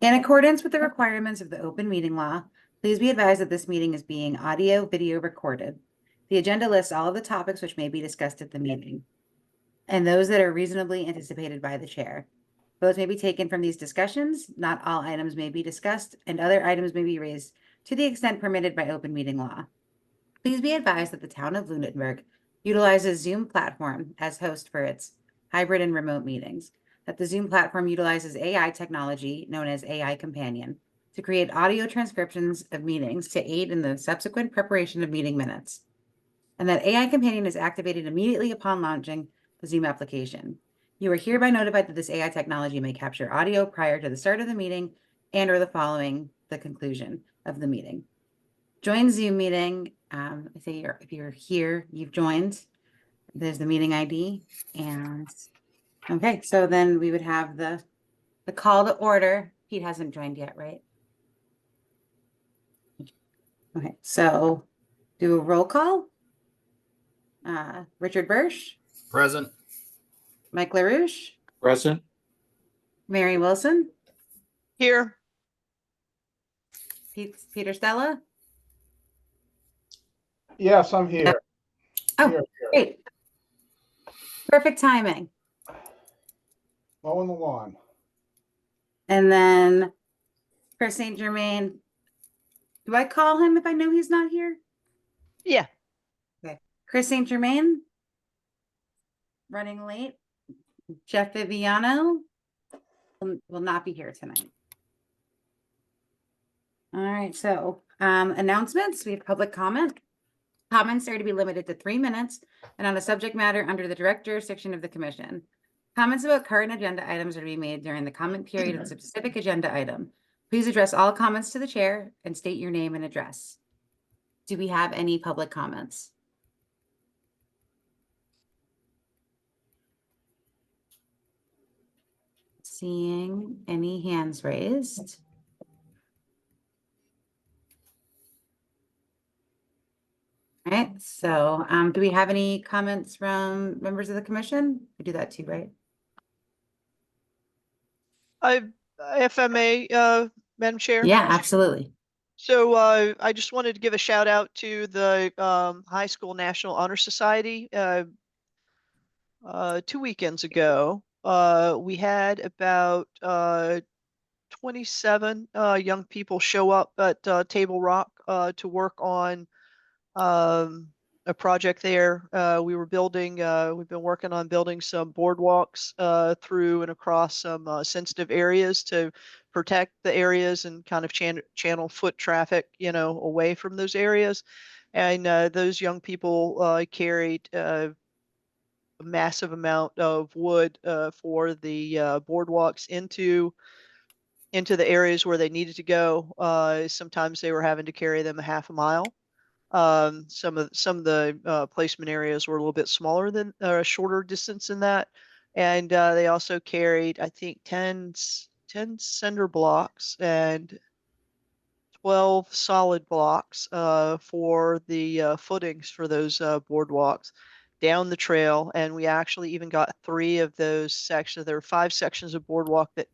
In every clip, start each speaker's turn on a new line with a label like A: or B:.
A: In accordance with the requirements of the open meeting law, please be advised that this meeting is being audio-video recorded. The agenda lists all of the topics which may be discussed at the meeting, and those that are reasonably anticipated by the chair. Votes may be taken from these discussions. Not all items may be discussed, and other items may be raised to the extent permitted by open meeting law. Please be advised that the town of Lunenburg utilizes Zoom platform as host for its hybrid and remote meetings, that the Zoom platform utilizes AI technology known as AI Companion to create audio transcriptions of meetings to aid in the subsequent preparation of meeting minutes, and that AI Companion is activated immediately upon launching the Zoom application. You are hereby notified that this AI technology may capture audio prior to the start of the meeting and or the following the conclusion of the meeting. Join Zoom meeting. I say if you're here, you've joined. There's the meeting ID. And okay, so then we would have the call to order. Pete hasn't joined yet, right? Okay, so do a roll call. Richard Bursch,
B: Present.
A: Mike LaRouche,
B: Present.
A: Mary Wilson,
C: Here.
A: Peter Stella.
D: Yes, I'm here.
A: Oh,
D: Here.
A: great. Perfect timing.
D: Mowing the lawn.
A: And then Chris St. Germain. Do I call him if I know he's not here?
C: Yeah.
A: Okay. Chris St. Germain. Running late. Jeff Viviano will not be here tonight. All right, so announcements. We have public comment. Comments are to be limited to 3 minutes and on a subject matter under the direct jurisdiction of the commission. Comments about current agenda items are to be made during the comment period of the specific agenda item. Please address all comments to the chair and state your name and address. Do we have any public comments? Seeing any hands raised. All right, so do we have any comments from members of the commission? We do that too, right?
C: If I may, Madam Chair.
A: Yeah, absolutely.
C: So I just wanted to give a shout out to the High School National Honor Society. 2 weekends ago, we had about 27 young people show up at Table Rock to work on a project there. We've been working on building some boardwalks through and across some sensitive areas to protect the areas and kind of channel foot traffic, away from those areas. And those young people carried a massive amount of wood for the boardwalks into the areas where they needed to go. Sometimes they were having to carry them a half a mile. Some of the placement areas were a little bit smaller than a shorter distance than that. And they also carried, I think, 10 cinder blocks and 12 solid blocks for the footings for those boardwalks down the trail. And we actually even got 3 of those sections. There were 5 sections of boardwalk that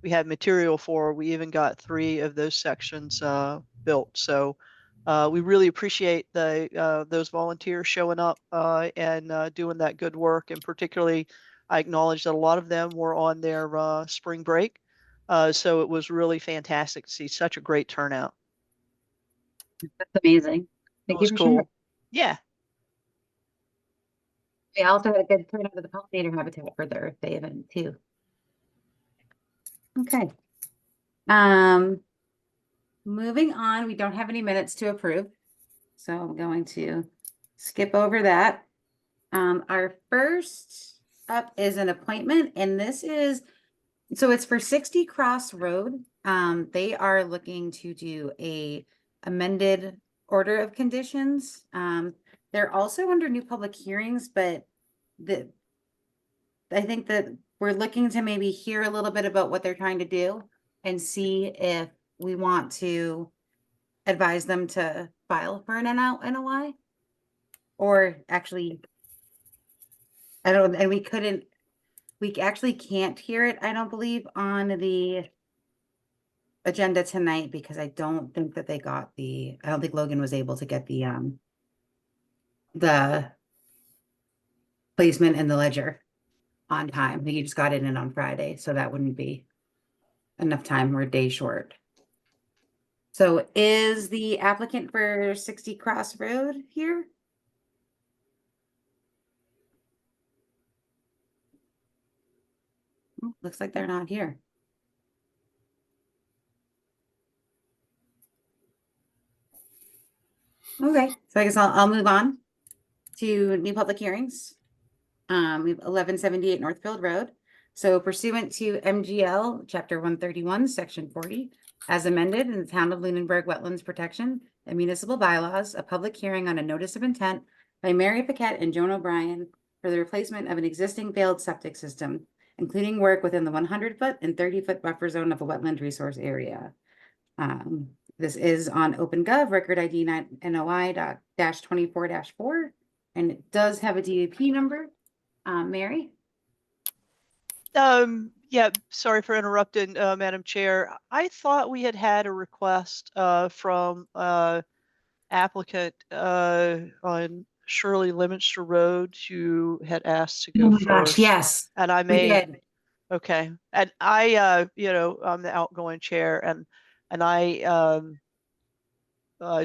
C: we had material for. We even got 3 of those sections built. So we really appreciate those volunteers showing up and doing that good work. And particularly, I acknowledge that a lot of them were on their spring break. So it was really fantastic to see such a great turnout.
A: That's amazing.
C: It was cool. Yeah.
A: We also had a good turnout of the pollinator habitat for the Earth Day event too. Okay. Moving on, we don't have any minutes to approve, so I'm going to skip over that. Our first up is an appointment, and this is, so it's for 60 Cross Road. They are looking to do a amended order of conditions. They're also under new public hearings, but I think that we're looking to maybe hear a little bit about what they're trying to do and see if we want to advise them to file for an NOI or actually, I don't, and we actually can't hear it, I don't believe, on the agenda tonight because I don't think that they got I don't think Logan was able to get the placement in the ledger on time. He just got it in on Friday, so that wouldn't be enough time. We're a day short. So is the applicant for 60 Cross Road here? Oh, looks like they're not here. Okay, so I guess I'll move on to new public hearings. We have 1178 Northfield Road. So pursuant to MGL Chapter 131, Section 40, as amended in the Town of Lunenburg Wetlands Protection and Municipal Bylaws, a public hearing on a notice of intent by Mary Paquette and Joan O'Brien for the replacement of an existing failed septic system, including work within the 100-foot and 30-foot buffer zone of a wetland resource area. This is on OpenGov, record ID NOI-24-4, and it does have a DEP number. Mary?
C: Yeah, sorry for interrupting, Madam Chair. I thought we had a request from applicant on Shirley Lemonster Road who had asked to go
A: Oh my
C: first.
A: gosh, yes,
C: And I
A: we
C: made,
A: did.
C: okay. And I, I'm the outgoing chair and I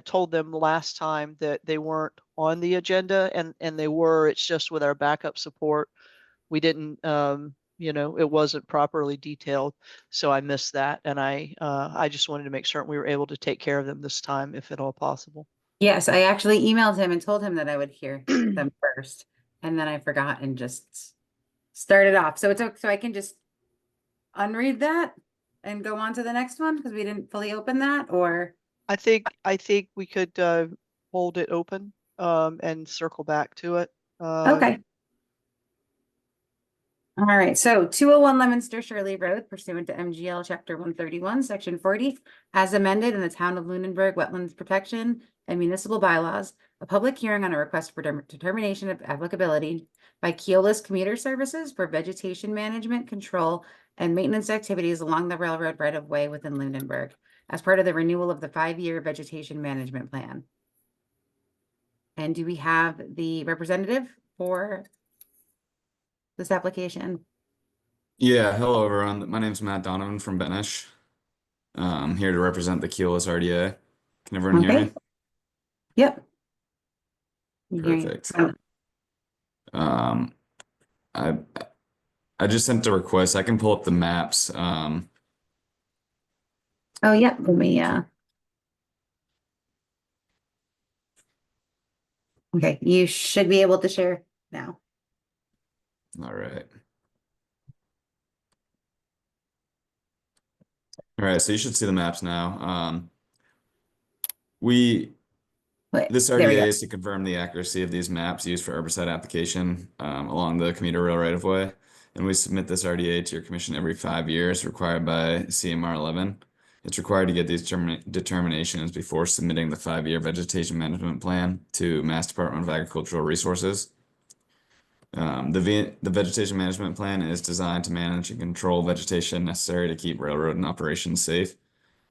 C: told them last time that they weren't on the agenda and they were. It's just with our backup support, we didn't, it wasn't properly detailed. So I missed that. And I just wanted to make certain we were able to take care of them this time, if at all possible.
A: Yes, I actually emailed him and told him that I would hear them first, and then I forgot and just started off. So it's okay, so I can just unread that and go on to the next one because we didn't fully open that, or
C: I think we could hold it open and circle back to it.
A: okay. All right, so 201 Lemonster Shirley Road pursuant to MGL Chapter 131, Section 40, as amended in the Town of Lunenburg Wetlands Protection and Municipal Bylaws, a public hearing on a request for determination of applicability by Keolis Commuter Services for vegetation management, control, and maintenance activities along the railroad right-of-way within Lunenburg as part of the renewal of the 5-year vegetation management plan. And do we have the representative for this application?
B: Yeah, hello everyone. My name's Matt Donovan from Benish. I'm here to represent the Keolis RDA. Can everyone hear me?
A: Yep.
B: Perfect. I just sent a request. I can pull up the maps.
A: Oh yeah, let me okay, you should be able to share now.
B: All right. All right, so you should see the maps now. This
A: There we
B: RDA
A: go.
B: is to confirm the accuracy of these maps used for herbicide application along the commuter rail right of way. And we submit this RDA to your commission every 5 years, required by CMR 11. It's required to get these determinations before submitting the 5-year vegetation management plan to Mass Department of Agricultural Resources. The vegetation management plan is designed to manage and control vegetation necessary to keep railroad and operations safe.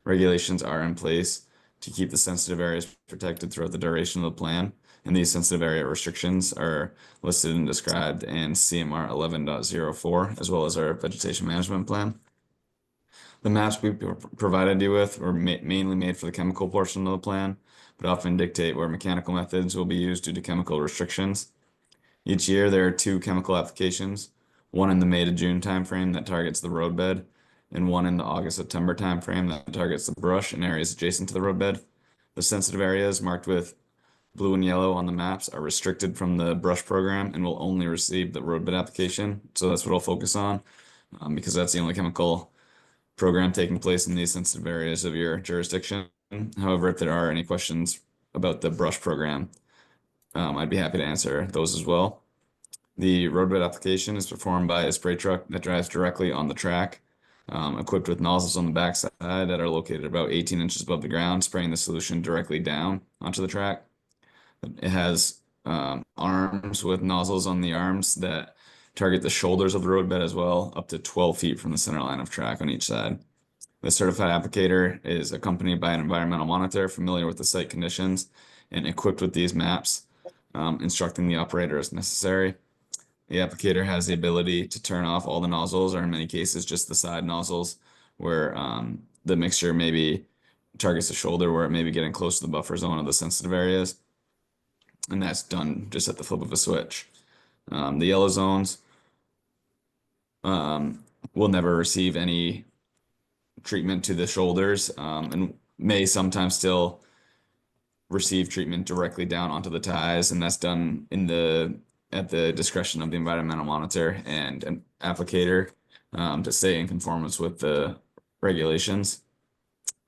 B: Regulations are in place to keep the sensitive areas protected throughout the duration of the plan, and these sensitive area restrictions are listed and described in CMR 11.04, as well as our vegetation management plan. The maps we provided you with were mainly made for the chemical portion of the plan, but often dictate where mechanical methods will be used due to chemical restrictions. Each year, there are 2 chemical applications, one in the May to June timeframe that targets the roadbed, and one in the August-September timeframe that targets the brush and areas adjacent to the roadbed. The sensitive areas marked with blue and yellow on the maps are restricted from the brush program and will only receive the roadbed application. So that's what I'll focus on because that's the only chemical program taking place in these sensitive areas of your jurisdiction. However, if there are any questions about the brush program, I'd be happy to answer those as well. The roadbed application is performed by a spray truck that drives directly on the track, equipped with nozzles on the backside that are located about 18 inches above the ground, spraying the solution directly down onto the track. It has arms with nozzles on the arms that target the shoulders of the roadbed as well, up to 12 feet from the center line of track on each side. The certified applicator is accompanied by an environmental monitor familiar with the site conditions and equipped with these maps, instructing the operator as necessary. The applicator has the ability to turn off all the nozzles, or in many cases, just the side nozzles, where the mixture maybe targets the shoulder, where it may be getting close to the buffer zone of the sensitive areas. And that's done just at the flip of a switch. The yellow zones will never receive any treatment to the shoulders, and may sometimes still receive treatment directly down onto the ties, and that's done at the discretion of the environmental monitor and an applicator, to stay in conformance with the regulations.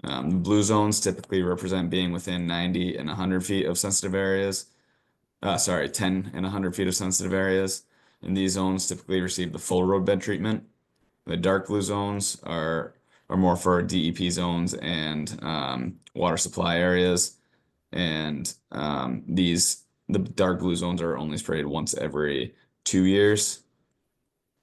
B: The blue zones typically represent being within 90 and 100 feet of sensitive areas. 10 and 100 feet of sensitive areas. And these zones typically receive the full roadbed treatment. The dark blue zones are more for DEP zones and water supply areas. And the dark blue zones are only sprayed once every 2 years.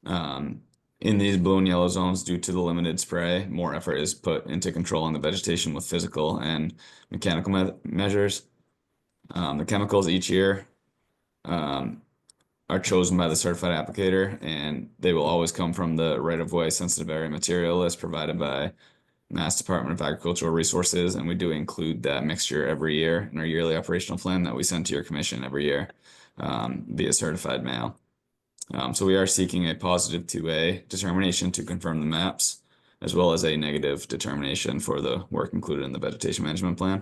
B: In these blue and yellow zones, due to the limited spray, more effort is put into controlling the vegetation with physical and mechanical measures. The chemicals each year are chosen by the certified applicator, and they will always come from the right-of-way sensitive area material list provided by Mass Department of Agricultural Resources, and we do include that mixture every year in our yearly operational plan that we send to your commission every year via certified mail. So we are seeking a positive 2A determination to confirm the maps, as well as a negative determination for the work included in the vegetation management plan.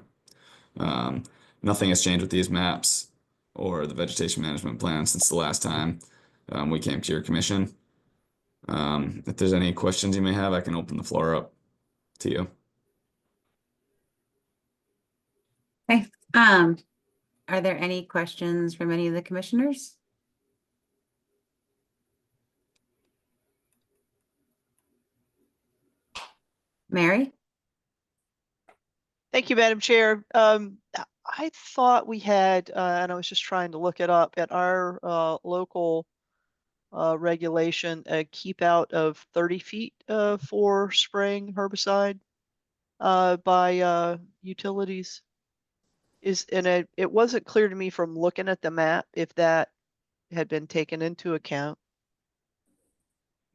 B: Nothing has changed with these maps or the vegetation management plan since the last time we came to your commission. If there's any questions you may have, I can open the floor up to you.
A: Okay, are there any questions from any of the commissioners? Mary?
C: Thank you, Madam Chair. I thought we had, and I was just trying to look it up, at our local regulation, a keep out of 30 feet for spraying herbicide by utilities. It wasn't clear to me from looking at the map if that had been taken into account.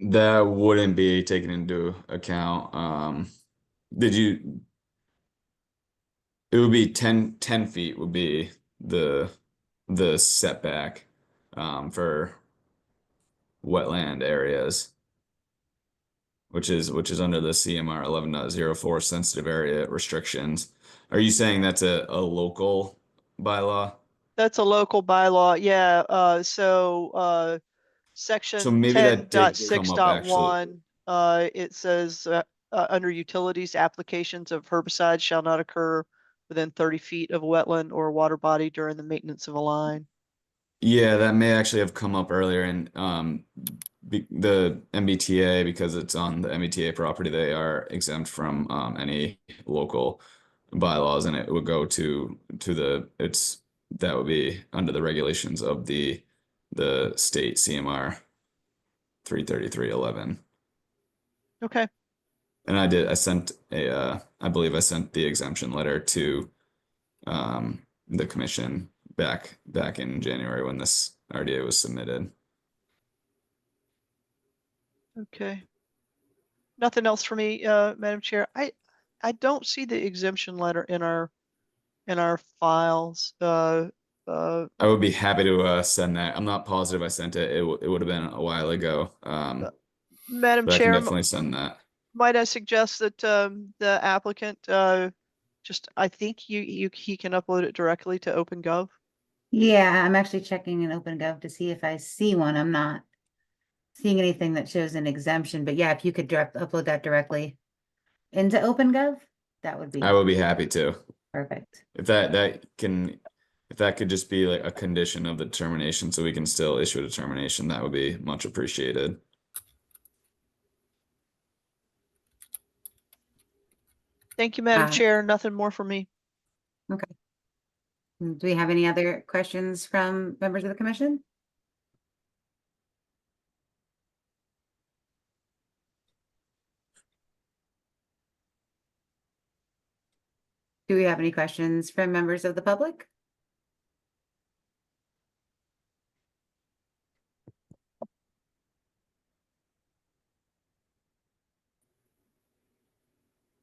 B: That wouldn't be taken into account. It would be 10 feet would be the setback for wetland areas, which is under the CMR 11.04 sensitive area restrictions. Are you saying that's a local bylaw?
C: That's a local bylaw, yeah. So section
B: maybe that did come up, actually.
C: 10.6.1, it says under utilities, applications of herbicides shall not occur within 30 feet of a wetland or water body during the maintenance of a line.
B: Yeah, that may actually have come up earlier in the MBTA, because it's on the MBTA property. They are exempt from any local bylaws, and it would go to that would be under the regulations of the state CMR 333.11.
C: Okay.
B: And I sent I believe I sent the exemption letter to the commission back in January when this RDA was submitted.
C: Okay. Nothing else for me, Madam Chair. I don't see the exemption letter in our files.
B: I would be happy to send that. I'm not positive I sent it. It would have been a while ago.
C: Madam
B: But I can
C: Chair,
B: definitely send that.
C: might I suggest that the applicant I think he can upload it directly to OpenGov.
A: Yeah, I'm actually checking in OpenGov to see if I see one. I'm not seeing anything that shows an exemption, but yeah, if you could upload that directly into OpenGov, that would be
B: I would be happy to.
A: perfect.
B: If that could just be like a condition of the determination, so we can still issue a determination, that would be much appreciated.
C: Thank you, Madam
A: Uh,
C: Chair. Nothing more for me.
A: Do we have any other questions from members of the commission? Do we have any questions from members of the public?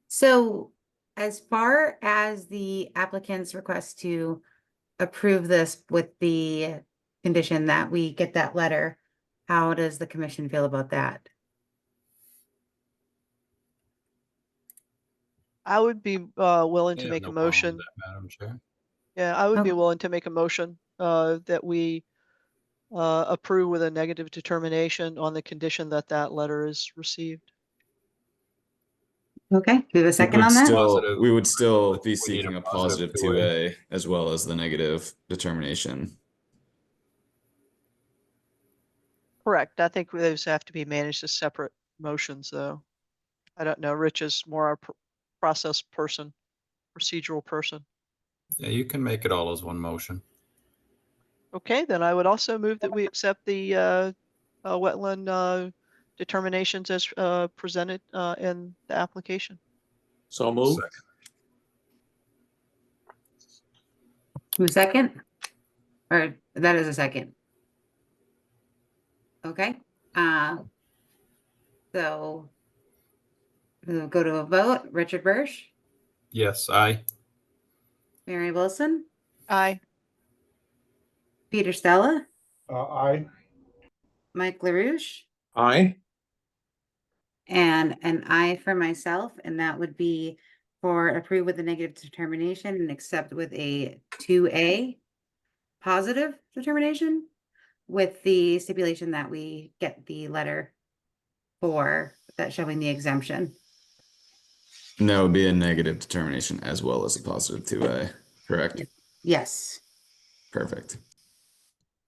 A: So as far as the applicant's request to approve this with the condition that we get that letter, how does the commission feel about that?
C: I would be willing
E: I
C: to
E: have
C: make
E: no
C: a
E: problem with
C: motion.
E: that, Madam Chair.
C: Yeah, I would be
A: Okay.
C: willing to make a motion that we approve with a negative determination on the condition that that letter is received.
A: Okay, do we have a second on that?
E: Positive.
B: We would still be
E: We need a
B: seeking a
E: positive
B: positive 2A as well as the negative determination.
C: Correct. I think those have to be managed as separate motions, though. I don't know. Rich is more our process person, procedural person.
E: Yeah, you can make it all as one motion.
C: Okay, then I would also move that we accept the wetland determinations as presented in the application.
F: So moved.
E: Second.
A: Who's second? Or that is a second. Okay, so we'll go to a vote. Richard Bursch,
E: Yes, aye.
A: Mary Wilson,
C: Aye.
A: Peter Stella,
D: Aye.
A: Mike LaRouche,
F: Aye.
A: and an aye for myself, and that would be for approve with a negative determination and accept with a 2A positive determination with the stipulation that we get the letter for that showing the exemption.
B: No, it would be a negative determination as well as a positive 2A, correct?
A: Yes.
B: Perfect.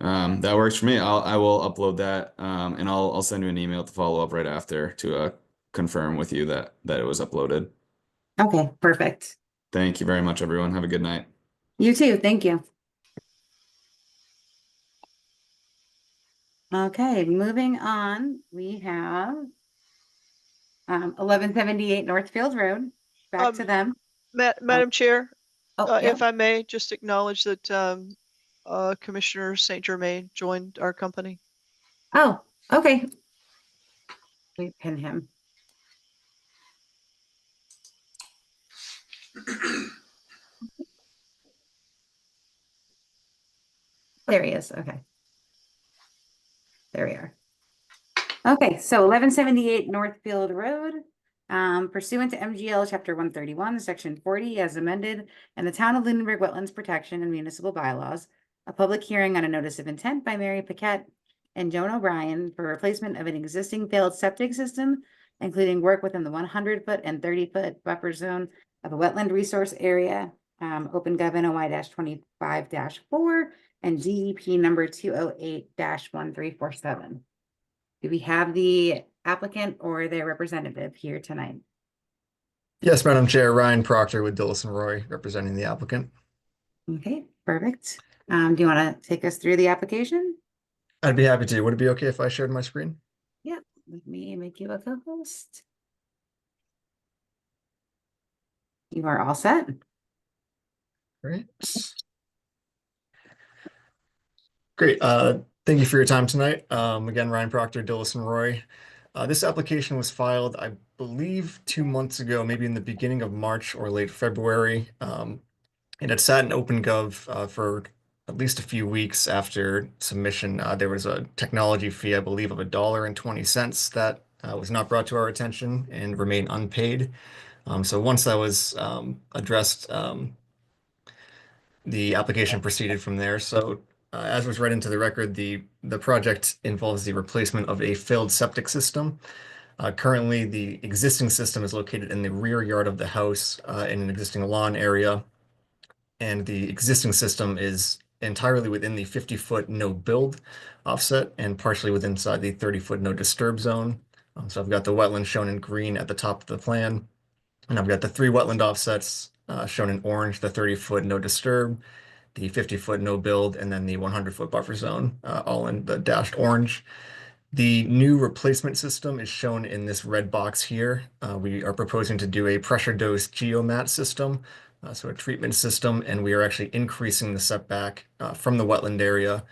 B: That works for me. I will upload that, and I'll send you an email to follow up right after to confirm with you that it was uploaded.
A: Okay, perfect.
B: Thank you very much, everyone. Have a good night.
A: You too, thank you. Okay, moving on, we have 1178 Northfield Road, back to
C: Um,
A: them.
C: Madam Chair,
A: Oh, yeah.
C: if I may, just acknowledge that Commissioner St. Germain joined our company.
A: Oh, okay. We pin him. There he is, okay. There we are. Okay, so 1178 Northfield Road, pursuant to MGL Chapter 131, Section 40, as amended, and the Town of Lunenburg Wetlands Protection and Municipal Bylaws, a public hearing on a notice of intent by Mary Paquette and Joan O'Brien for replacement of an existing failed septic system, including work within the 100-foot and 30-foot buffer zone of a wetland resource area, Open Gov NOI-25-4, and DEP number 208-1347. Do we have the applicant or their representative here tonight?
G: Yes, Madam Chair, Ryan Proctor with Dillis and Roy representing the applicant.
A: Okay, perfect. Do you want to take us through the application?
G: I'd be happy to. Would it be okay if I shared my screen?
A: Yeah, let me make you a co-host. You are all set.
G: Great. Great. Thank you for your time tonight. Again, Ryan Proctor, Dillis and Roy. This application was filed, I believe, 2 months ago, maybe in the beginning of March or late February. It had sat in OpenGov for at least a few weeks after submission. There was a technology fee, I believe, of $1.20 that was not brought to our attention and remained unpaid. So once that was addressed, the application proceeded from there. So as was read into the record, the project involves the replacement of a failed septic system. Currently, the existing system is located in the rear yard of the house in an existing lawn area. And the existing system is entirely within the 50-foot no build offset and partially within inside the 30-foot no disturb zone. So I've got the wetland shown in green at the top of the plan. And I've got the 3 wetland offsets shown in orange, the 30-foot no disturb, the 50-foot no build, and then the 100-foot buffer zone, all in the dashed orange. The new replacement system is shown in this red box here. We are proposing to do a pressure dose geomat system so a treatment system, and we are actually increasing the setback from the wetland area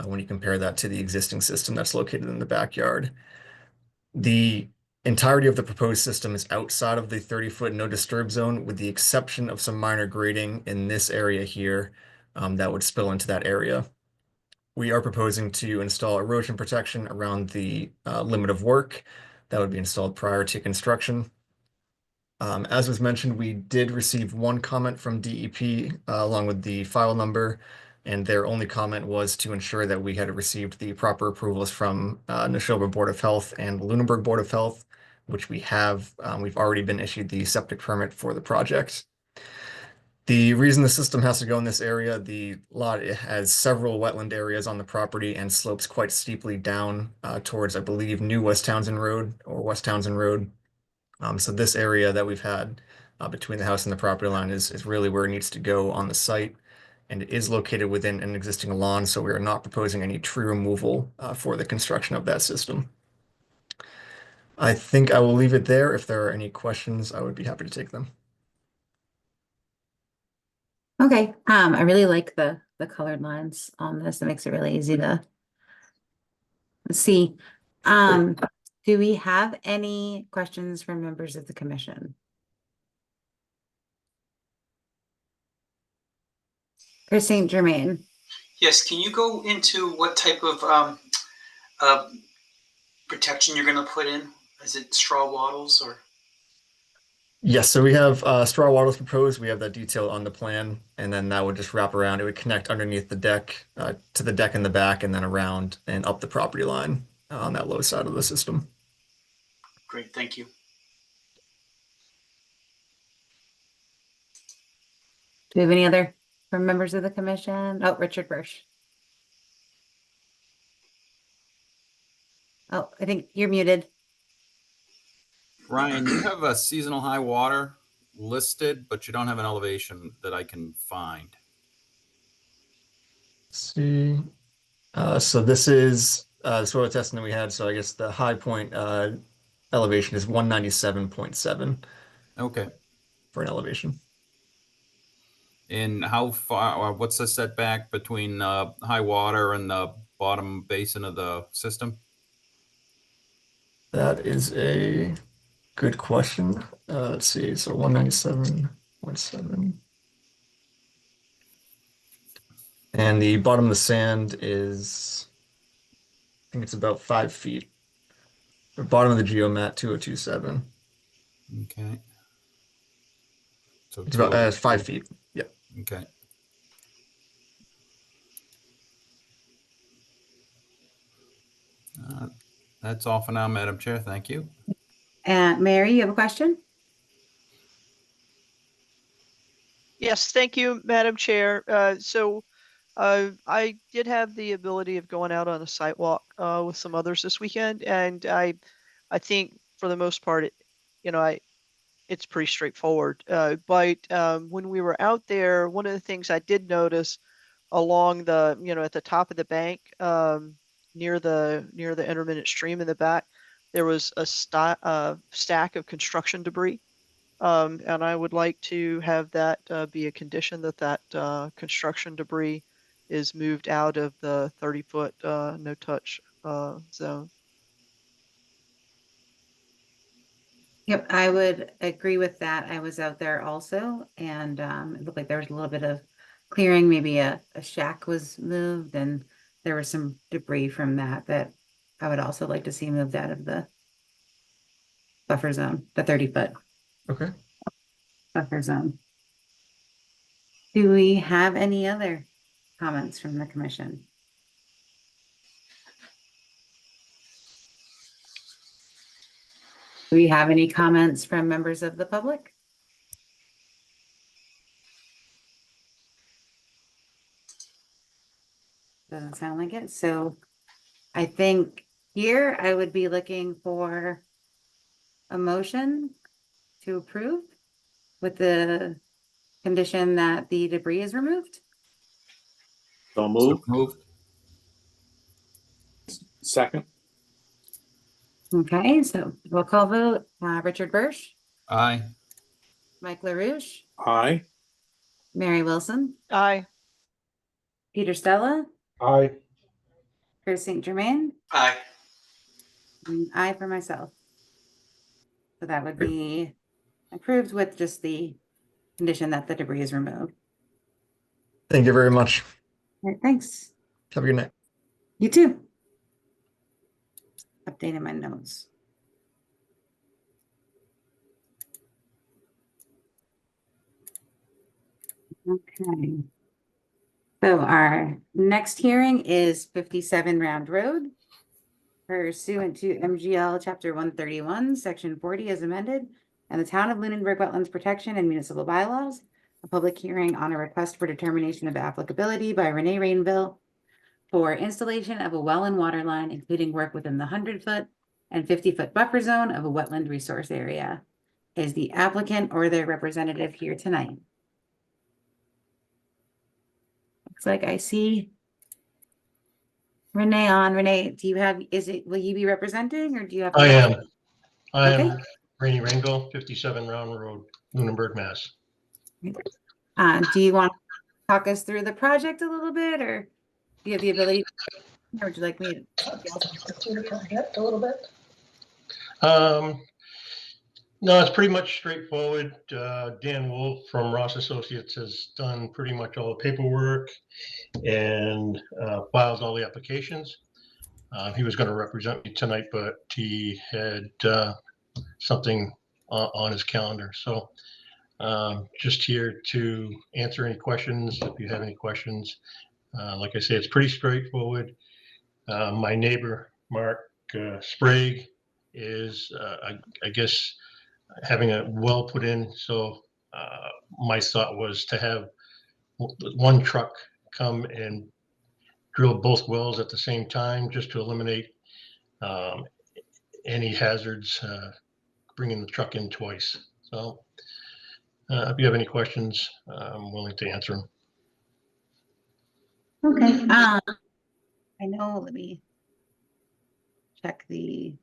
G: when you compare that to the existing system that's located in the backyard. The entirety of the proposed system is outside of the 30-foot no disturb zone, with the exception of some minor grading in this area here that would spill into that area. We are proposing to install erosion protection around the limit of work that would be installed prior to construction. As was mentioned, we did receive one comment from DEP along with the file number, and their only comment was to ensure that we had received the proper approvals from Neshoba Board of Health and Lunenburg Board of Health, which we have. We've already been issued the septic permit for the project. The reason the system has to go in this area, the lot has several wetland areas on the property and slopes quite steeply down towards, I believe, New West Townsend Road or West Townsend Road. So this area that we've had between the house and the property line is really where it needs to go on the site. And it is located within an existing lawn, so we are not proposing any tree removal for the construction of that system. I think I will leave it there. If there are any questions, I would be happy to take them.
A: Okay, I really like the colored lines on this. It makes it really easy to see. Do we have any questions from members of the commission? Chris St. Germain.
F: Yes, can you go into what type of protection you're going to put in? Is it straw wattles or?
G: Yes, so we have straw wattles proposed. We have that detail on the plan, and then that would just wrap around. It would connect underneath the deck to the deck in the back, and then around and up the property line on that low side of the system.
F: Great, thank you.
A: Do we have any other from members of the commission? Oh, Richard Bursch. Oh, I think you're muted.
E: Ryan, you have a seasonal high water listed, but you don't have an elevation that I can find.
G: Let's see. So this is the soil testing that we had. So I guess the high point elevation is 197.7
E: Okay.
G: for an elevation.
E: And how far, or what's the setback between high water and the bottom basin of the system?
G: That is a good question. Let's see. So 197.7. And the bottom of the sand is, I think it's about 5 feet. The bottom of the geomat, 2027.
E: Okay. So
G: It's about 5 feet. Yep.
E: Okay. That's all for now, Madam Chair. Thank you.
A: Mary, you have a question?
C: Yes, thank you, Madam Chair. I did have the ability of going out on a site walk with some others this weekend, and I think for the most part, it's pretty straightforward. But when we were out there, one of the things I did notice along the, at the top of the bank, near the intermittent stream in the back, there was a stack of construction debris. And I would like to have that be a condition that construction debris is moved out of the 30-foot no-touch zone.
A: Yep, I would agree with that. I was out there also, and it looked like there was a little bit of clearing. Maybe a shack was moved, and there was some debris from that I would also like to see moved out of the buffer zone, the 30-foot
G: Okay.
A: buffer zone. Do we have any other comments from the commission? Do we have any comments from members of the public? Doesn't sound like it. So I think here I would be looking for a motion to approve with the condition that the debris is removed.
D: So
E: So
D: move.
E: moved.
D: Second.
A: Okay, so roll call vote. Richard Bursch,
E: Aye.
A: Mike LaRouche,
D: Aye.
A: Mary Wilson,
C: Aye.
A: Peter Stella,
D: Aye.
A: Chris St. Germain,
F: Aye.
A: and I for myself. So that would be approved with just the condition that the debris is removed.
G: Thank you very much.
A: All right, thanks.
G: Have a good night.
A: You too. Updating my notes. Okay. So our next hearing is 57 Round Road. Pursuant to MGL Chapter 131, Section 40 as amended, and the Town of Lunenburg Wetlands Protection and Municipal Bylaws, a public hearing on a request for determination of applicability by Renee Rainville for installation of a well and water line, including work within the 100-foot and 50-foot buffer zone of a wetland resource area. Is the applicant or their representative here tonight? Looks like I see Renee on. Renee, do you have, will you be representing or do you have?
H: I am. I
A: Okay.
H: am Rainey Rainville, 57 Round Road, Lunenburg, Mass.
A: Do you want to talk us through the project a little bit, or do you have the ability, or would you like me to?
H: A little bit. No, it's pretty much straightforward. Dan Wolf from Ross Associates has done pretty much all the paperwork and files all the applications. He was going to represent me tonight, but he had something on his calendar. So just here to answer any questions, if you have any questions. Like I say, it's pretty straightforward. My neighbor, Mark Sprague, is, I guess, having a well put in. So my thought was to have one truck come and drill both wells at the same time, just to eliminate any hazards, bringing the truck in twice. So if you have any questions, I'm willing to answer them.
A: Okay. I know. Let me check the.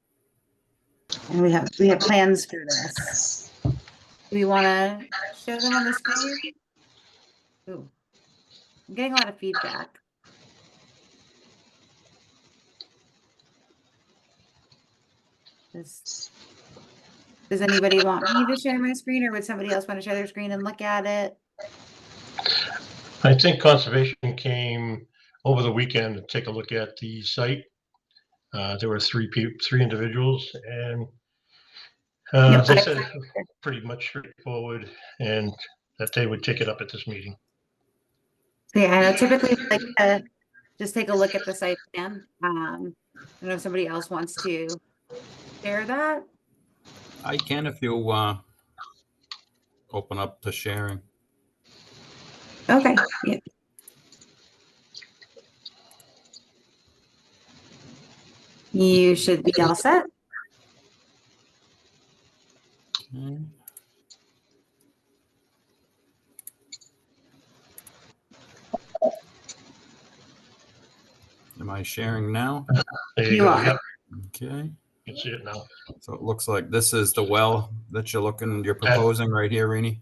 A: And we have plans for this. Do we want to show them on the screen? Ooh, I'm getting a lot of feedback. Does anybody want me to share my screen, or would somebody else want to share their screen and look at it?
H: I think conservation came over the weekend to take a look at the site. There were three individuals, and
A: Yep,
H: they said pretty much straightforward, and that they would take it up at this meeting.
A: Yeah, I know typically we like to just take a look at the site plan. I don't know if somebody else wants to share that.
E: I can if you open up to sharing.
A: Okay. Yeah. You should be all set.
E: Okay. Am I sharing now?
H: There
A: You
H: go.
A: are.
H: Yep,
E: Okay.
H: you can see it now.
E: So it looks like this is the well that you're proposing right here, Rini?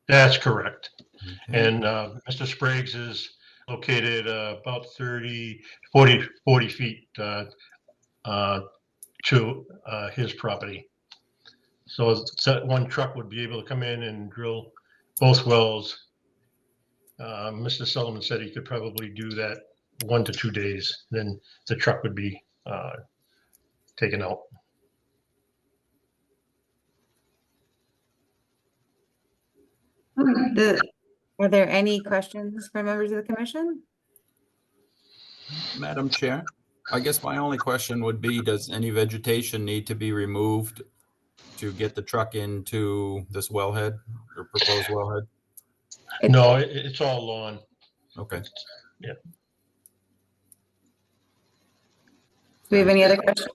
H: That's correct.
E: Okay.
H: And Mr. Sprague's is located about 40 feet to his property. So that one truck would be able to come in and drill both wells. Mr. Sullivan said he could probably do that 1 to 2 days. Then the truck would be taken out.
A: Are there any questions from members of the commission?
E: Madam Chair, I guess my only question would be, does any vegetation need to be removed to get the truck into this wellhead or proposed wellhead?
H: No, it's all lawn.
E: Okay.
H: Yeah.
A: Do we have any other questions?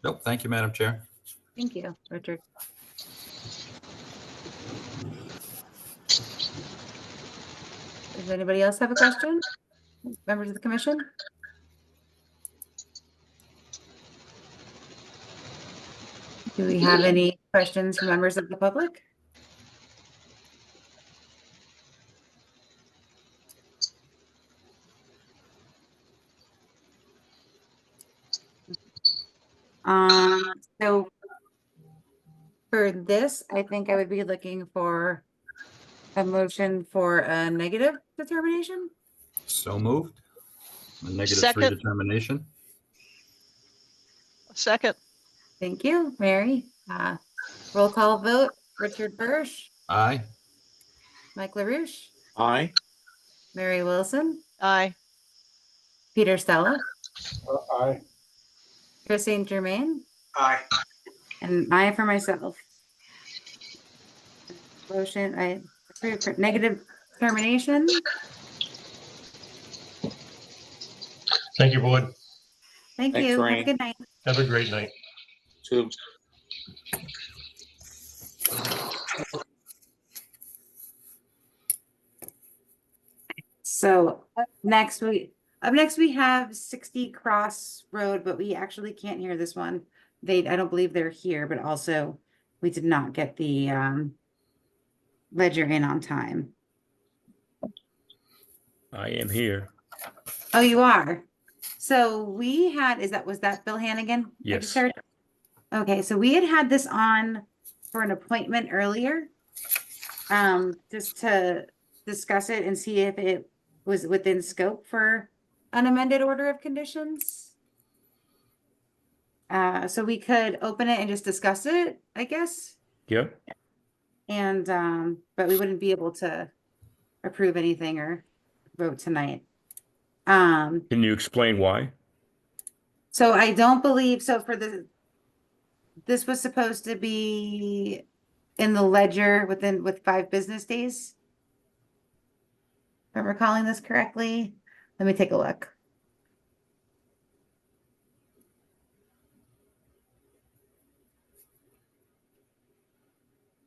E: Nope. Thank you, Madam Chair.
A: Thank you, Richard. Does anybody else have a question? Members of the commission? Do we have any questions from members of the public? So for this, I think I would be looking for a motion for a negative determination.
E: So moved. A -3
C: Second.
E: determination.
C: Second.
A: Thank you, Mary. Roll call vote, Richard Bursch,
E: Aye.
A: Mike LaRouche,
I: Aye.
A: Mary Wilson,
C: Aye.
A: Peter Stella,
D: Aye.
A: Chris St. Germain,
F: Aye.
A: and I for myself. Motion, I approve for negative determination.
H: Thank you, board.
A: Thank
I: Thanks,
A: you. Have a
I: Rainey.
A: good night.
H: Have a great night.
I: Two.
A: So up next we have 60 Cross Road, but we actually can't hear this one. I don't believe they're here, but also we did not get the ledger in on time.
J: I am here.
A: Oh, you are. So we had, was that Bill Hannigan? I just
J: Yes.
A: heard? Okay, so we had this on for an appointment earlier. Just to discuss it and see if it was within scope for an amended order of conditions. So we could open it and just discuss it, I guess.
J: Yep.
A: And, but we wouldn't be able to approve anything or vote tonight.
J: Can you explain why?
A: So I don't believe, so for this was supposed to be in the ledger with 5 business days. If I'm recalling this correctly, let me take a look.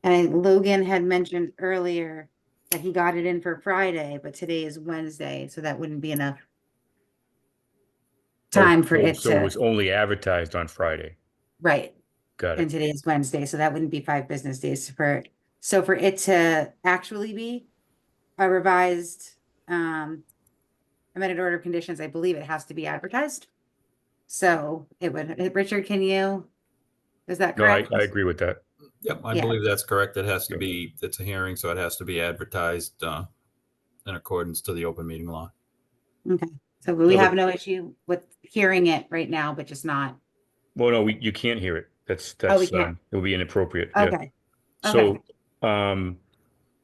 A: And Logan had mentioned earlier that he got it in for Friday, but today is Wednesday, so that wouldn't be enough time for it
J: So it
A: to,
J: was only advertised on Friday.
A: right.
J: Got
A: And
J: it.
A: today is Wednesday, so that wouldn't be 5 business days so for it to actually be a revised amended order of conditions, I believe it has to be advertised. So it would, Richard, is that
J: No, I
A: correct?
J: agree with that.
E: Yep, I
A: Yeah.
E: believe that's correct. It has to be, it's a hearing, so it has to be advertised in accordance to the open meeting law.
A: Okay, so we
J: Yeah,
A: have
J: but-
A: no issue with hearing it right now, but just not,
J: Well, no, you can't hear it. That's,
A: we can't.
J: it would be inappropriate. Yeah.
A: okay.
J: So,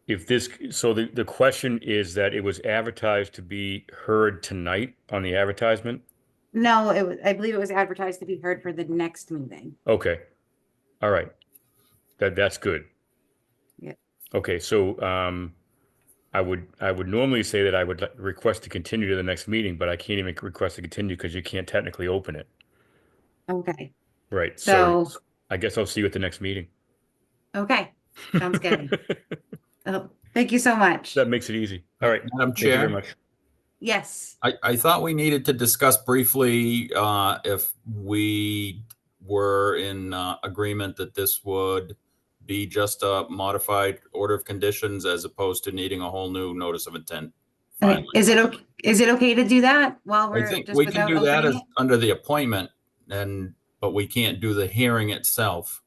J: if this, so the question is that it was advertised to be heard tonight on the advertisement?
A: No, I believe it was advertised to be heard for the next meeting.
J: Okay. All right. That's good.
A: Yeah.
J: Okay, so, I would normally say that I would request to continue to the next meeting, but I can't even request to continue because you can't technically open it.
A: Okay,
J: Right,
A: so,
J: so I guess I'll see you at the next meeting.
A: okay, sounds good. Oh, thank you so much.
J: That makes it easy. All right,
E: Madam
J: thank you very
E: Chair,
J: much.
A: Yes,
E: I thought we needed to discuss briefly if we were in agreement that this would be just a modified order of conditions as opposed to needing a whole new notice of intent.
A: okay,
E: Finally.
A: is it okay to do that while
E: I
A: we're
E: think
A: just
E: we can
A: without
E: do that
A: opening
E: as under the appointment but we can't do the hearing itself.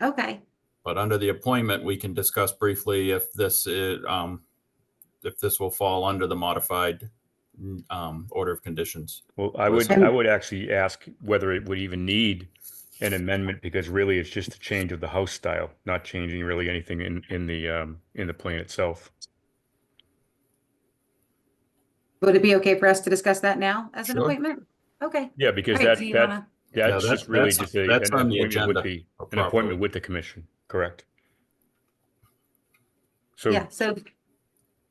A: it? Okay,
E: But under the appointment, we can discuss briefly if this will fall under the modified order of conditions.
J: Well, I would actually ask whether it would even need an amendment because really it's just a change of the house style, not changing really anything in the plan itself.
A: would it be okay for us to discuss that now as an
E: Sure.
A: appointment? Okay.
J: Yeah, because
A: All right, so you wanna-
J: that's just really just an
E: that's on the
J: appointment with
E: agenda
J: an appointment with the commission, correct? So
A: Yeah, so do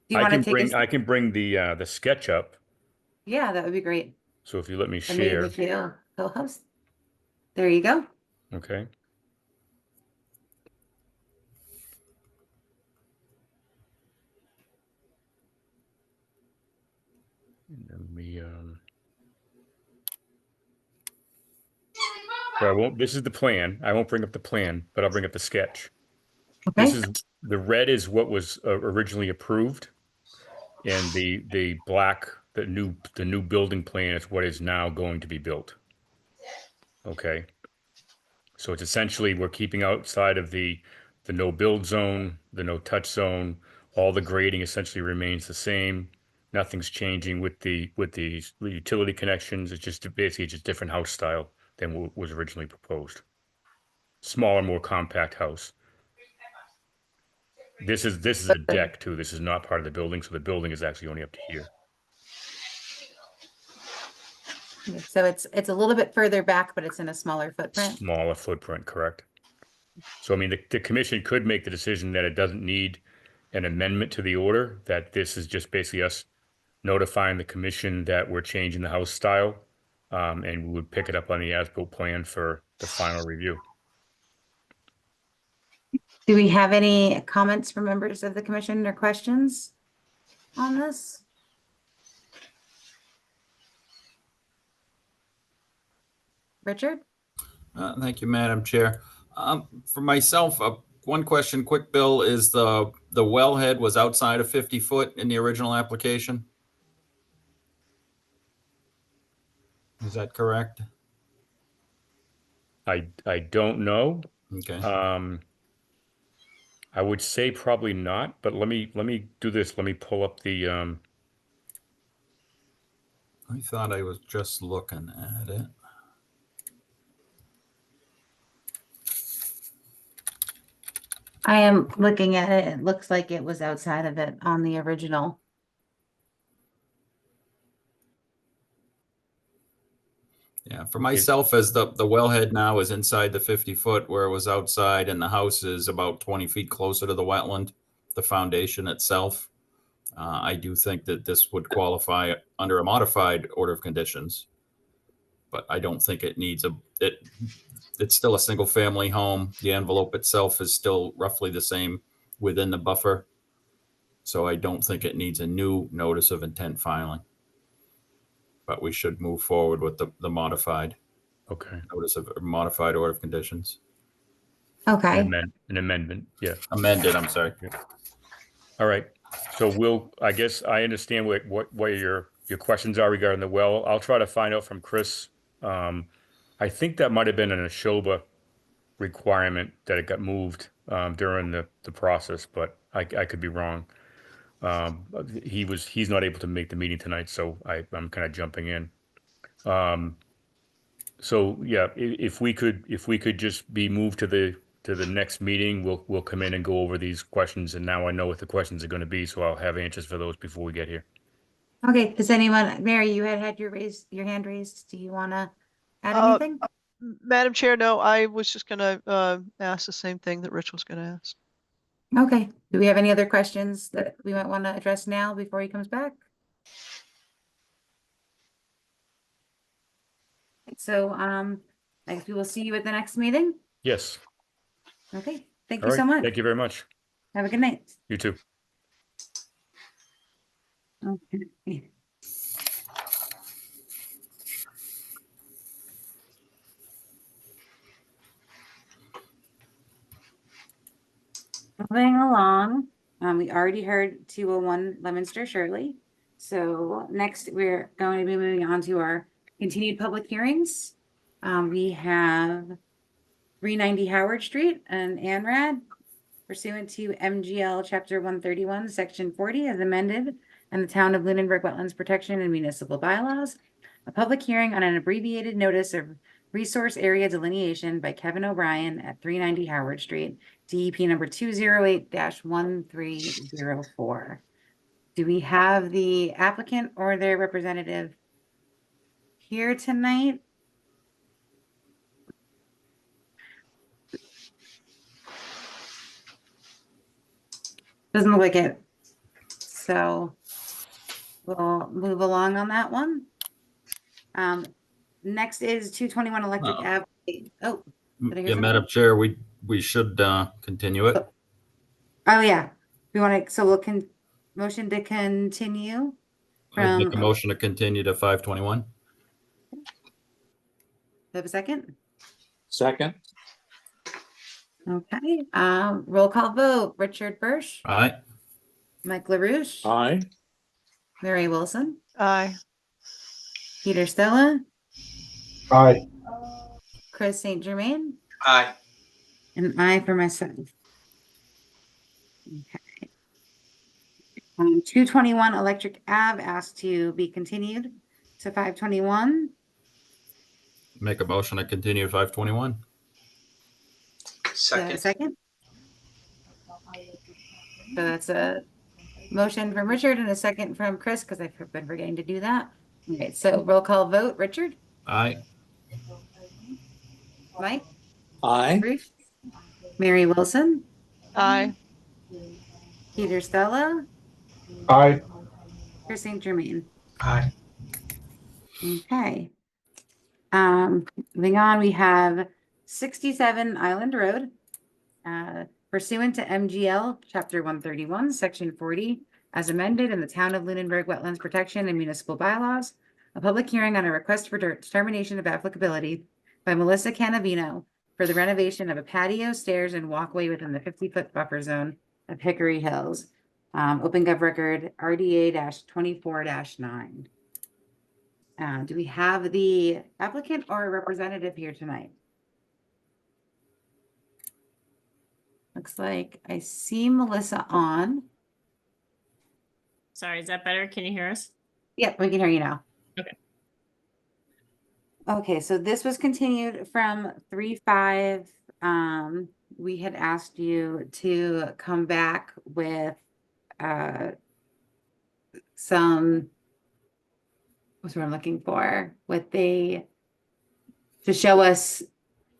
A: you
J: I
A: want
J: can
A: to take
J: I can bring the sketch up.
A: Yeah, that would be great.
J: So if you let me
A: I mean,
J: share,
A: if you co-host. There you go.
J: okay. Let me, so I won't, this is the plan. I won't bring up the plan, but I'll bring up the sketch. This
A: Okay,
J: is, the red is what was originally approved. And the black, the new building plan is what is now going to be built. Okay, So it's essentially, we're keeping outside of the no build zone, the no touch zone. All the grading essentially remains the same. Nothing's changing with the utility connections. It's just basically just different house style than what was originally proposed. Smaller, more compact house. This is a deck too. This is not part of the building, so the building is actually only up to here.
A: So it's a little bit further back, but it's in a smaller footprint.
J: Smaller footprint, correct? So I mean, the commission could make the decision that it doesn't need an amendment to the order, that this is just basically us notifying the commission that we're changing the house style, and we would pick it up on the as-built plan for the final review.
A: Do we have any comments from members of the commission or questions on this? Richard?
E: Thank you, Madam Chair. For myself, one question, quick, Bill, is the wellhead was outside of 50 foot in the original application? Is that correct?
J: I don't know.
E: Okay.
J: I would say probably not, but let me do this. Let me pull up the
E: I thought I was just looking at it.
A: I am looking at it. It looks like it was outside of it on the original.
E: Yeah, for myself, as the wellhead now is inside the 50 foot where it was outside, and the house is about 20 feet closer to the wetland, the foundation itself. I do think that this would qualify under a modified order of conditions, but I don't think it needs it's still a single family home. The envelope itself is still roughly the same within the buffer. So I don't think it needs a new notice of intent filing. But we should move forward with the modified notice of modified order of conditions.
A: Okay.
J: an amendment. Yeah.
E: Amended, I'm sorry.
J: All right. So I guess I understand what your questions are regarding the well. I'll try to find out from Chris. I think that might have been an Ashoba requirement that it got moved during the process, but I could be wrong. He's not able to make the meeting tonight, so I'm kind of jumping in. So yeah, if we could just be moved to the next meeting, we'll come in and go over these questions. And now I know what the questions are going to be, so I'll have answers for those before we get here.
A: Okay. Does anyone, Mary, you had your hand raised. Do you want to add anything?
C: Madam Chair, no, I was just gonna ask the same thing that Rich was gonna ask.
A: Okay. Do we have any other questions that we might want to address now before he comes back? So, I guess we will see you at the next meeting.
J: Yes.
A: Okay. Thank
J: All
A: you so
J: right.
A: much.
J: Thank you very much.
A: Have a good night.
J: You too.
A: Okay. Moving along, we already heard 201 Leominster Shirley. So next we're going to be moving on to our continued public hearings. We have 390 Howard Street and ANRAD pursuant to MGL Chapter 131, Section 40 as amended, and the Town of Lunenburg Wetlands Protection and Municipal Bylaws. A public hearing on an abbreviated notice of resource area delineation by Kevin O'Brien at 390 Howard Street, DEP number 208-1304. Do we have the applicant or their representative here tonight? Doesn't look like it. So we'll move along on that one. Next is 221 Electric Ave. Oh, did I hear
E: Yeah, Madam Chair, we should continue it.
A: oh yeah. We want to, so we'll motion to continue
E: I make a
A: from,
E: motion to continue to 521.
A: have a second?
I: Second.
A: Okay, roll call vote. Richard Birsch,
E: Aye.
A: Mike LaRouche,
I: Aye.
A: Mary Wilson,
C: Aye.
A: Peter Stella,
D: Aye.
A: Chris St. Germain,
F: Aye.
A: An aye for myself. Okay. 221 Electric Ave asked to be continued to 521.
E: Make a motion to continue 521.
F: Second.
A: Second. So that's a motion from Richard and a second from Chris, because I've been forgetting to do that. All right, so roll call vote. Richard,
E: Aye.
A: Mike,
I: Aye.
A: Bruce, Mary Wilson,
C: Aye.
A: Peter Stella,
D: Aye.
A: Chris St. Germain.
F: Aye.
A: Okay. Moving on, we have 67 Island Road. Pursuant to MGL Chapter 131, Section 40, as amended in the Town of Lunenburg Wetlands Protection and Municipal Bylaws, a public hearing on a request for determination of applicability by Melissa Canavino for the renovation of a patio, stairs, and walkway within the 50-foot buffer zone of Hickory Hills. Open Gov record RDA-24-9. Do we have the applicant or a representative here tonight? Looks like I see Melissa on.
K: Sorry, is that better? Can you hear us?
A: Yep, we can hear you now.
K: Okay.
A: Okay, so this was continued from 3/5. We had asked you to come back with some, what's what I'm looking for, to show us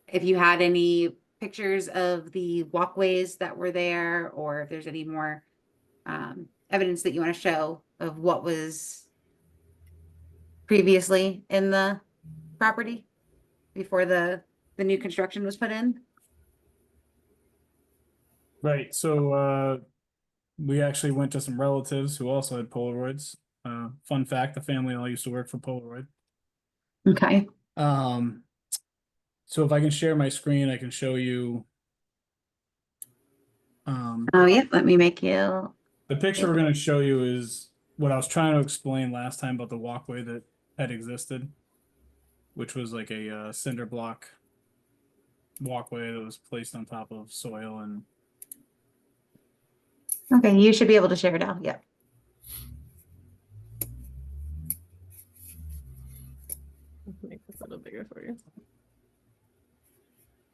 A: if you had any pictures of the walkways that were there, or if there's any more evidence that you want to show of what was previously in the property before the new construction was put in.
L: Right. So we actually went to some relatives who also had Polaroids. Fun fact, the family all used to work for Polaroid.
A: Okay.
L: So if I can share my screen, I can show you.
A: Oh, yeah. Let me make you.
L: The picture we're going to show you is what I was trying to explain last time about the walkway that had existed, which was like a cinder block walkway that was placed on top of soil. And
A: Okay, you should be able to share now. Yep.
K: Make this a little bigger for you.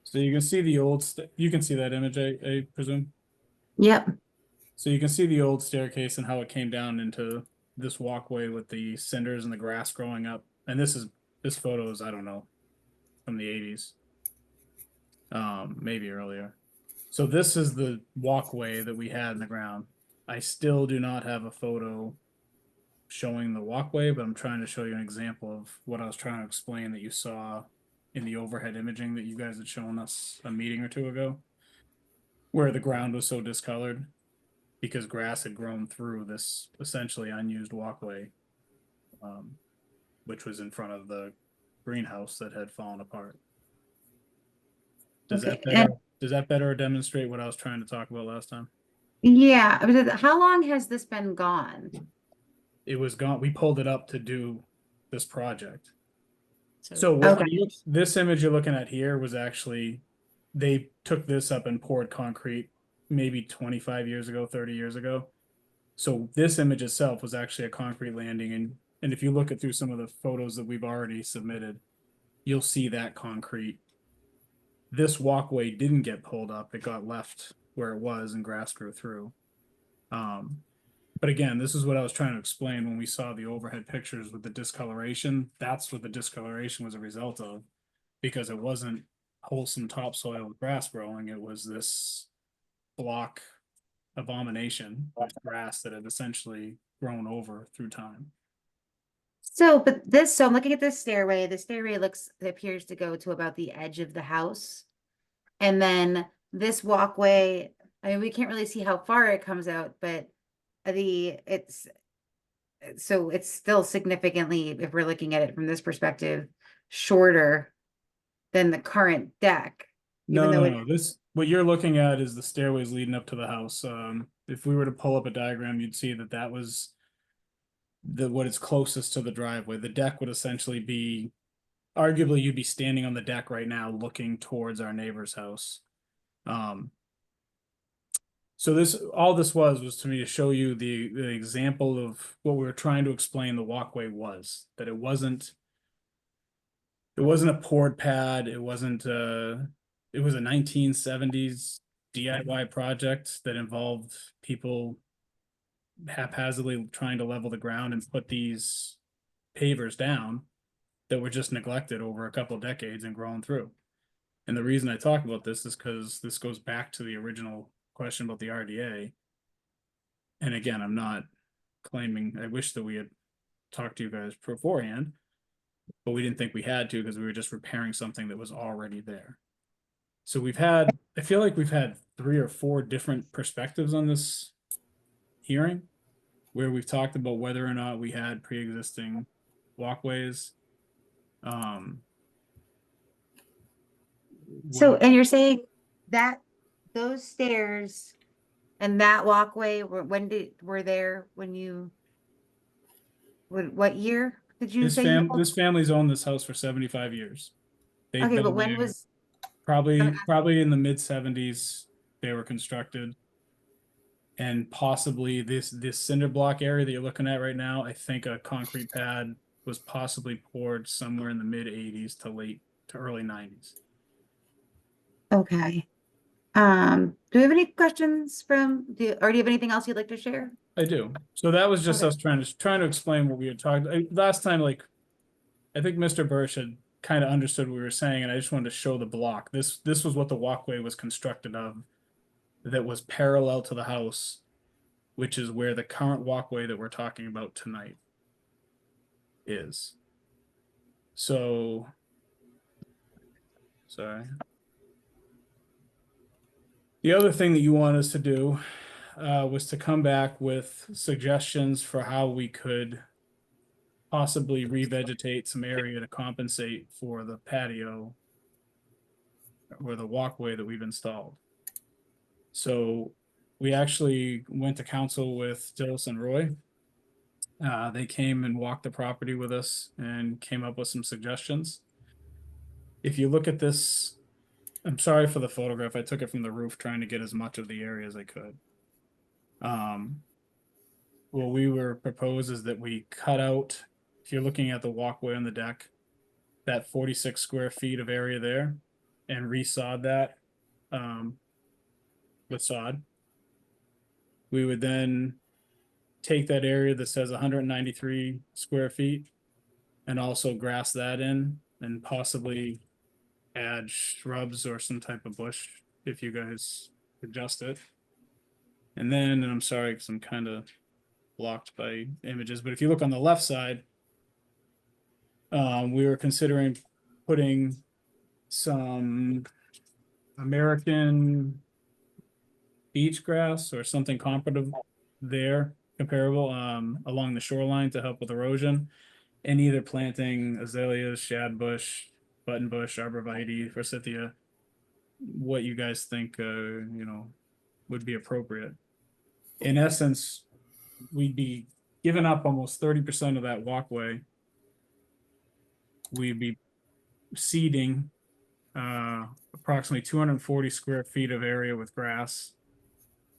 L: so you can see the old, you can see that image, I presume.
A: Yep.
L: So you can see the old staircase and how it came down into this walkway with the cinders and the grass growing up. And this photo is, I don't know, from the 80s. Maybe earlier. So this is the walkway that we had in the ground. I still do not have a photo showing the walkway, but I'm trying to show you an example of what I was trying to explain that you saw in the overhead imaging that you guys had shown us a meeting or two ago, where the ground was so discolored because grass had grown through this essentially unused walkway, which was in front of the greenhouse that had fallen apart. Does that better demonstrate what I was trying to talk about last time?
A: Yeah. How long has this been gone?
L: It was gone. We pulled it up to do this project. So this image you're looking at here was actually, they took this up and poured concrete maybe 25 years ago, 30 years ago. So this image itself was actually a concrete landing. And if you look at through some of the photos that we've already submitted, you'll see that concrete. This walkway didn't get pulled up. It got left where it was and grass grew through. But again, this is what I was trying to explain when we saw the overhead pictures with the discoloration. That's what the discoloration was a result of, because it wasn't wholesome topsoil with grass growing. It was this block abomination with grass that had essentially grown over through time.
A: So I'm looking at this stairway. The stairway appears to go to about the edge of the house. And then this walkway, I mean, we can't really see how far it comes out, but it's still significantly, if we're looking at it from this perspective, shorter than the current deck.
L: No. What you're looking at is the stairways leading up to the house. If we were to pull up a diagram, you'd see that was what is closest to the driveway. The deck would essentially be arguably you'd be standing on the deck right now looking towards our neighbor's house. So all this was to me to show you the example of what we were trying to explain the walkway was, that it wasn't a poured pad, it was a 1970s DIY project that involved people haphazardly trying to level the ground and put these pavers down that were just neglected over a couple of decades and grown through. And the reason I talk about this is because this goes back to the original question about the RDA. And again, I'm not claiming, I wish that we had talked to you guys beforehand, but we didn't think we had to because we were just repairing something that was already there. So I feel like we've had 3 or 4 different perspectives on this hearing where we've talked about whether or not we had pre-existing walkways.
A: So, and you're saying that those stairs and that walkway were there when you, what year did you say?
L: This family's owned this house for 75 years. They've
A: Okay,
L: been
A: but when
L: there
A: was,
L: probably in the mid 70s they were constructed. And possibly this cinder block area that you're looking at right now, I think a concrete pad was possibly poured somewhere in the mid 80s to early 90s.
A: okay. Do we have any questions or do you have anything else you'd like to share?
L: I do. So that was just
A: Okay.
L: us trying to explain what we had talked last time. Like, I think Mr. Burch had kind of understood what we were saying, and I just wanted to show the block. This was what the walkway was constructed of, that was parallel to the house, which is where the current walkway that we're talking about tonight is. So, sorry. The other thing that you want us to do was to come back with suggestions for how we could possibly revegetate some area to compensate for the patio or the walkway that we've installed. So we actually went to council with Dillis and Roy. They came and walked the property with us and came up with some suggestions. If you look at this, I'm sorry for the photograph. I took it from the roof trying to get as much of the area as I could. What we were proposed is that we cut out, if you're looking at the walkway on the deck, that 46 square feet of area there and resod that with sod. We would then take that area that says 193 square feet and also grass that in and possibly add shrubs or some type of bush if you guys adjust it. And then, and I'm sorry because I'm kind of blocked by images, but if you look on the left side, we were considering putting some American beach grass or something comparable along the shoreline to help with erosion, and either planting azaleas, shadbush, buttonbush, arborvitae, forsythia, what you guys think would be appropriate. In essence, we'd be giving up almost 30% of that walkway. We'd be seeding approximately 240 square feet of area with grass.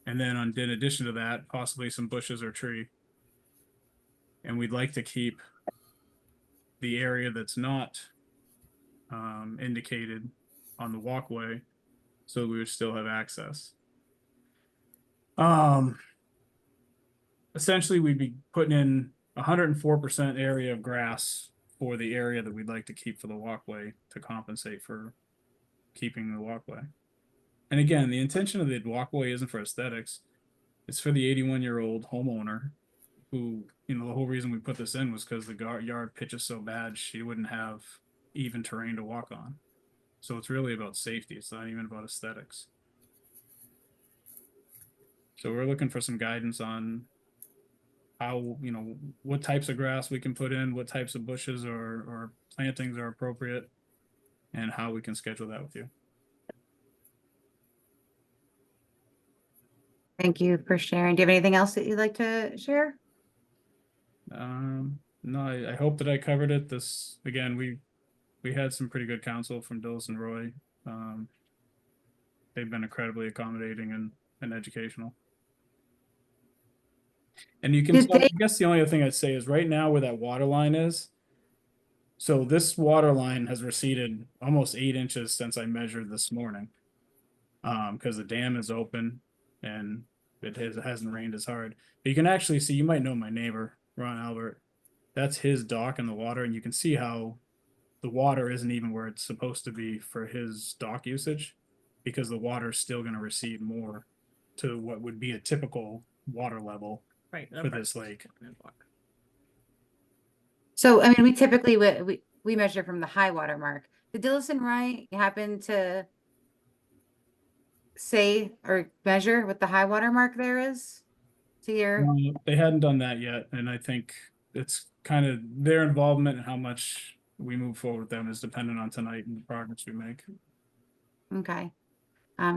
L: And then in addition to that, possibly some bushes or tree. And we'd like to keep the area that's not indicated on the walkway so we would still have access. Essentially, we'd be putting in 104% area of grass for the area that we'd like to keep for the walkway to compensate for keeping the walkway. And again, the intention of the walkway isn't for aesthetics. It's for the 81-year-old homeowner who, the whole reason we put this in was because the yard pitch is so bad, she wouldn't have even terrain to walk on. So it's really about safety. It's not even about aesthetics. So we're looking for some guidance on how, what types of grass we can put in, what types of bushes or plantings are appropriate, and how we can schedule that with you.
A: Thank you for sharing. Do you have anything else that you'd like to share?
L: No, I hope that I covered it. This, again, We had some pretty good counsel from Dillis and Roy. They've been incredibly accommodating and educational. And you can
A: Did
L: tell,
A: they-
L: I guess the only other thing I'd say is right now where that water line is. So this water line has receded almost 8 inches since I measured this morning. Because the dam is open and it hasn't rained as hard. But you can actually see, you might know my neighbor, Ron Albert. That's his dock in the water, and you can see how the water isn't even where it's supposed to be for his dock usage, because the water is still going to recede more to what would be a typical water level
K: Right.
L: for this lake.
A: So, I mean, we typically, we measure from the high water mark. Did Dillis and Roy happen to say or measure what the high water mark there is? To your,
L: They hadn't done that yet, and I think it's kind of their involvement and how much we move forward with them is dependent on tonight and the progress we make.
A: okay.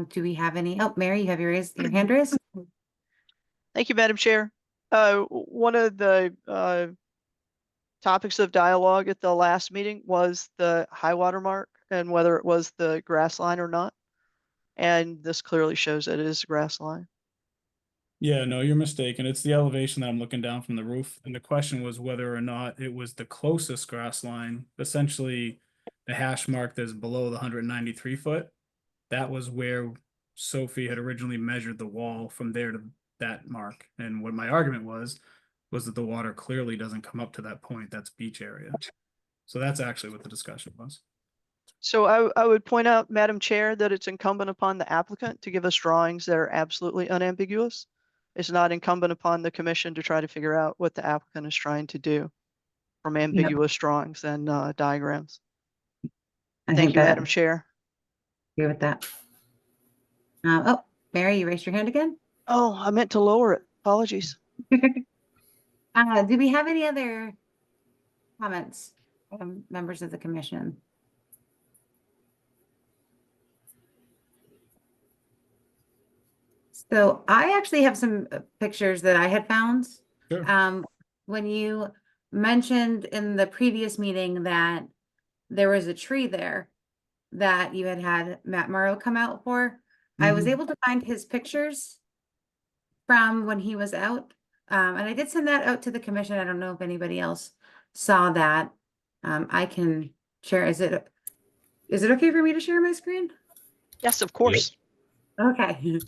A: Do we have any, oh, Mary, you have your hand raised?
C: Thank you, Madam Chair. One of the topics of dialogue at the last meeting was the high water mark and whether it was the grass line or not. And this clearly shows that it is a grass line.
L: Yeah, no, you're mistaken. It's the elevation that I'm looking down from the roof. And the question was whether or not it was the closest grass line, essentially the hash mark that's below the 193 foot. That was where Sophie had originally measured the wall from there to that mark. And what my argument was that the water clearly doesn't come up to that point. That's beach area. So that's actually what the discussion was.
C: So I would point out, Madam Chair, that it's incumbent upon the applicant to give us drawings that are absolutely unambiguous. It's not incumbent upon the commission to try to figure out what the applicant is trying to do from ambiguous drawings and diagrams.
A: I
C: Thank
A: think
C: you,
A: that-
C: Madam Chair.
A: Agree with that. Oh, Mary, you raised your hand again?
C: Oh, I meant to lower it. Apologies.
A: Do we have any other comments from members of the commission? So I actually have some pictures that I had found.
L: Sure.
A: When you mentioned in the previous meeting that there was a tree there that you had Matt Morrow come out for, I was
L: Mhm.
A: able to find his pictures from when he was out. And I did send that out to the commission. I don't know if anybody else saw that. I can share. Is it okay for me to share my screen?
C: Yes, of course.
A: Okay.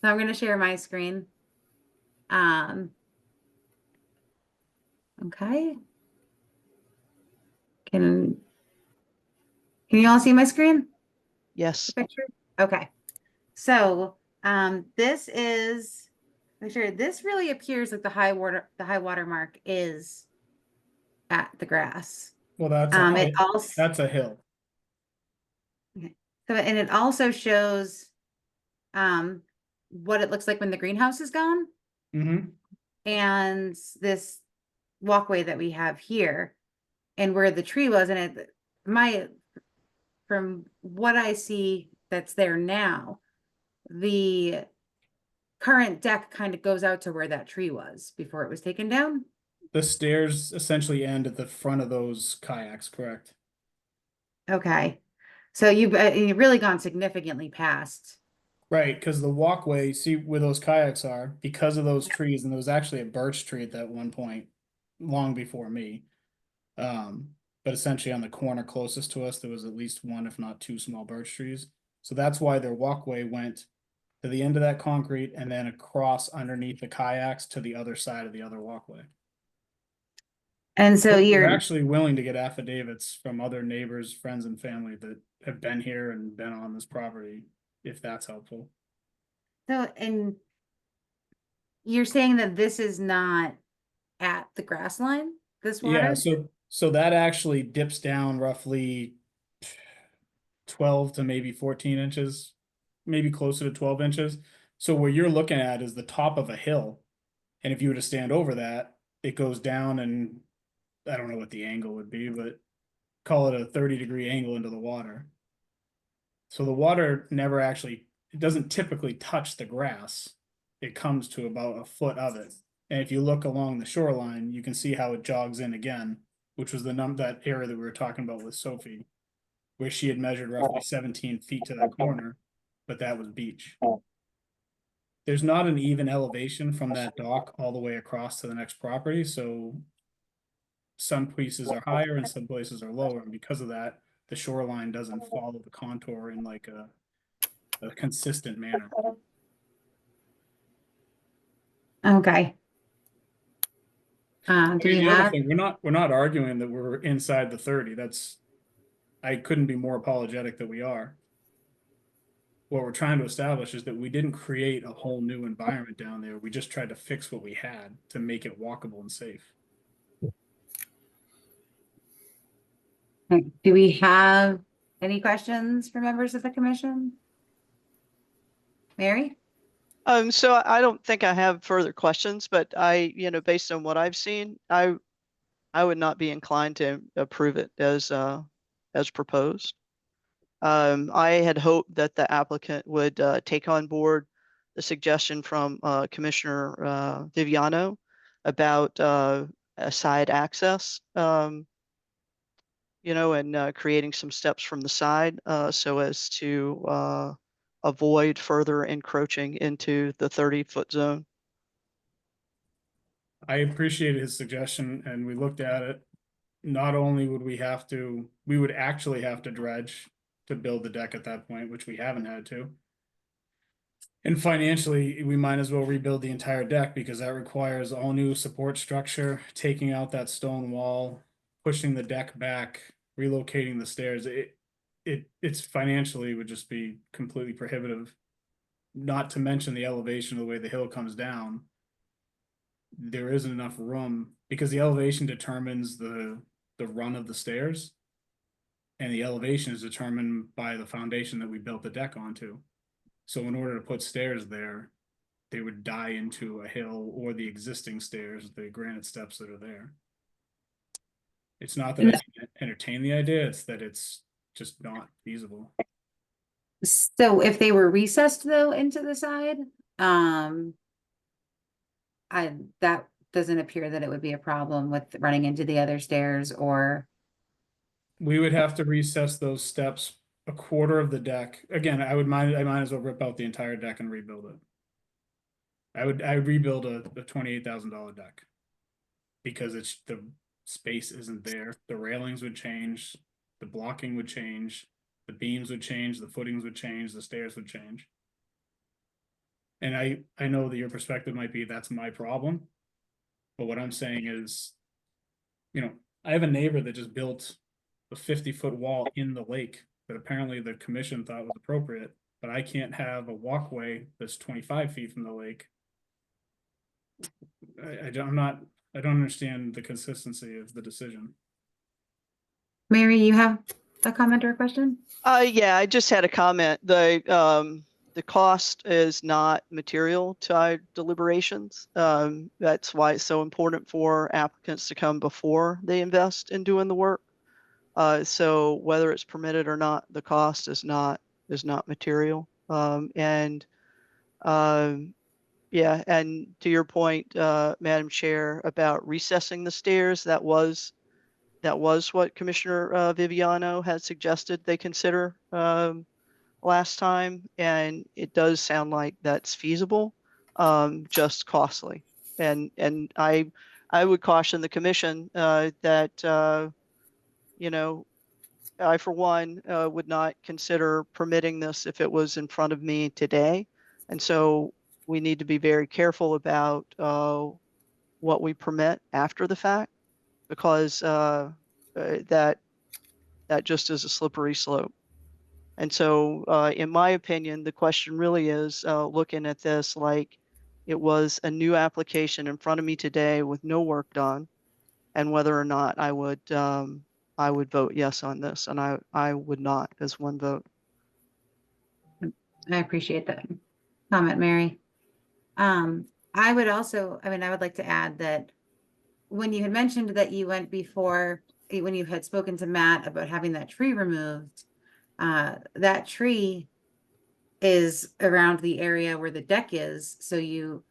A: So I'm going to share my screen. Okay. Can you all see my screen?
C: Yes.
A: Picture? Okay. So, this is, make sure this really appears like the high water mark is at the grass.
L: Well, that's
A: It also,
L: that's a hill.
A: so, and it also shows, what it looks like when the greenhouse is gone.
L: Mm-hmm.
A: And this walkway that we have here and where the tree was, and from what I see that's there now, the current deck kind of goes out to where that tree was before it was taken down.
L: The stairs essentially end at the front of those kayaks, correct?
A: Okay. So you've really gone significantly past.
L: Right, because the walkway, see where those kayaks are, because of those trees, and there was actually a birch tree at that one point, long before me. But essentially on the corner closest to us, there was at least one, if not two small birch trees. So that's why their walkway went to the end of that concrete and then across underneath the kayaks to the other side of the other walkway.
A: And so
L: We're
A: you're
L: actually willing to get affidavits from other neighbors, friends, and family that have been here and been on this property, if that's helpful.
A: so, and you're saying that this is not at the grass line, this water?
L: Yeah, so that actually dips down roughly 12 to maybe 14 inches, maybe closer to 12 inches. So what you're looking at is the top of a hill. And if you were to stand over that, it goes down, and I don't know what the angle would be, but call it a 30-degree angle into the water. So the water never actually, it doesn't typically touch the grass. It comes to about a foot of it. And if you look along the shoreline, you can see how it jogs in again which was that area that we were talking about with Sophie, where she had measured roughly 17 feet to that corner, but that was beach. There's not an even elevation from that dock all the way across to the next property, so some places are higher and some places are lower, and because of that, the shoreline doesn't follow the contour in like a consistent manner.
A: Okay. Do
L: I
A: we
L: mean, the other
A: have,
L: thing, we're not arguing that we're inside the 30. I couldn't be more apologetic that we are. What we're trying to establish is that we didn't create a whole new environment down there. We just tried to fix what we had to make it walkable and safe.
A: do we have any questions for members of the commission? Mary?
C: So I don't think I have further questions, but based on what I've seen, I would not be inclined to approve it as proposed. I had hoped that the applicant would take on board the suggestion from Commissioner Viviano about a side access, and creating some steps from the side so as to avoid further encroaching into the 30-foot zone.
L: I appreciated his suggestion and we looked at it. Not only would we would actually have to dredge to build the deck at that point, which we haven't had to. And financially, we might as well rebuild the entire deck because that requires all new support structure, taking out that stone wall, pushing the deck back, relocating the stairs. It's financially would just be completely prohibitive. Not to mention the elevation of the way the hill comes down. There isn't enough room because the elevation determines the run of the stairs. And the elevation is determined by the foundation that we built the deck onto. So in order to put stairs there, they would die into a hill or the existing stairs, the granite steps that are there. It's not that I can't entertain the idea, it's that it's just not feasible.
A: So if they were recessed though into the side, that doesn't appear that it would be a problem with running into the other stairs or.
L: We would have to recess those steps a quarter of the deck. Again, I might as well rip out the entire deck and rebuild it. I would rebuild a $28,000 deck because the space isn't there. The railings would change, the blocking would change, the beams would change, the footings would change, the stairs would change. And I know that your perspective might be that's my problem, but what I'm saying is, I have a neighbor that just built a 50-foot wall in the lake that apparently the commission thought was appropriate, but I can't have a walkway that's 25 feet from the lake. I don't understand the consistency of the decision.
A: Mary, you have a comment or a question?
C: Yeah, I just had a comment. The cost is not material to our deliberations. That's why it's so important for applicants to come before they invest in doing the work. So whether it's permitted or not, the cost is not material. Yeah, and to your point, Madam Chair, about recessing the stairs, that was what Commissioner Viviano had suggested they consider last time, and it does sound like that's feasible, just costly. And I would caution the commission that I, for one, would not consider permitting this if it was in front of me today. And so we need to be very careful about what we permit after the fact, because that just is a slippery slope. And so in my opinion, the question really is looking at this like it was a new application in front of me today with no work done, and whether or not I would vote yes on this, and I would not as one vote.
A: I appreciate that comment, Mary. I would like to add that when you had mentioned that you went before, when you had spoken to Matt about having that tree removed, that tree is around the area where the deck is. So you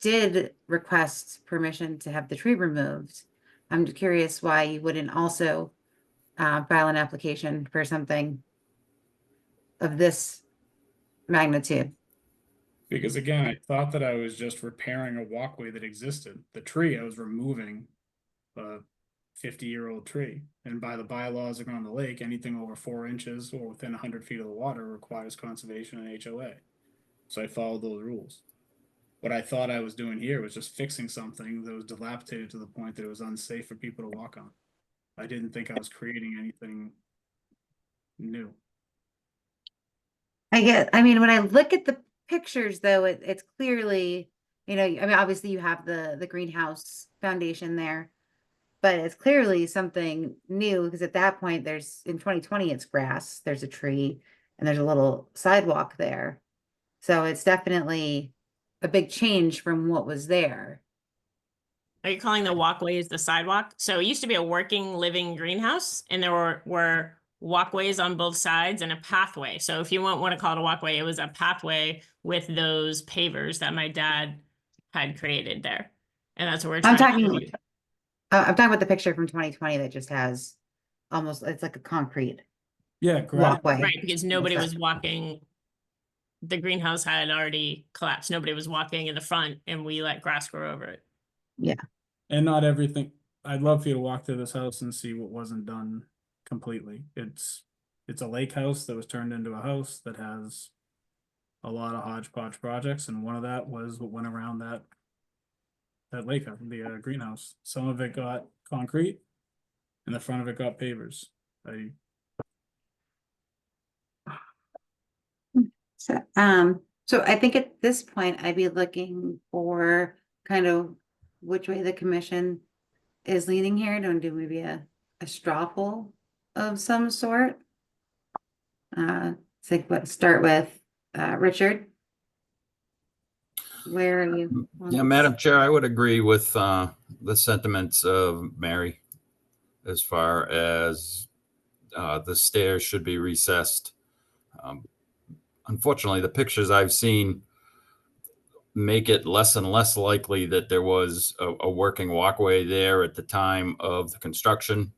A: did request permission to have the tree removed. I'm curious why you wouldn't also file an application for something of this magnitude.
L: Because again, I thought that I was just repairing a walkway that existed. The tree I was removing a 50-year-old tree. And by the bylaws around the lake, anything over 4 inches or within 100 feet of the water requires conservation and HOA. So I followed those rules. What I thought I was doing here was just fixing something that was dilapidated to the point that it was unsafe for people to walk on. I didn't think I was creating anything new.
A: I mean, when I look at the pictures though, it's clearly, you know, I mean, obviously you have the greenhouse foundation there, but it's clearly something new because at that point there's, in 2020, it's grass, there's a tree, and there's a little sidewalk there. So it's definitely a big change from what was there.
K: Are you calling the walkways the sidewalk? So it used to be a working, living greenhouse, and there were walkways on both sides and a pathway. So if you want to call it a walkway, it was a pathway with those pavers that my dad had created there. And that's what we're
A: I'm
K: trying to
A: talking,
K: do.
A: I'm talking about the picture from 2020 that just has almost, it's like a concrete
L: Yeah, correct.
A: walkway.
K: Right, because nobody
A: Okay.
K: was walking. The greenhouse had already collapsed. Nobody was walking in the front, and we let grass grow over it.
L: And not everything. I'd love for you to walk through this house and see what wasn't done completely. It's a lake house that was turned into a house that has a lot of hodgepodge projects, and one of that was what went around that lake house, the greenhouse. Some of it got concrete, and the front of it got pavers.
A: So I think at this point, I'd be looking for kind of which way the commission is leaning here. Don't do maybe a straw poll of some sort. Start with Richard. Where are you?
E: Yeah, Madam Chair, I would agree with the sentiments of Mary as far as the stairs should be recessed. Unfortunately, the pictures I've seen make it less and less likely that there was a working walkway there at the time of the construction.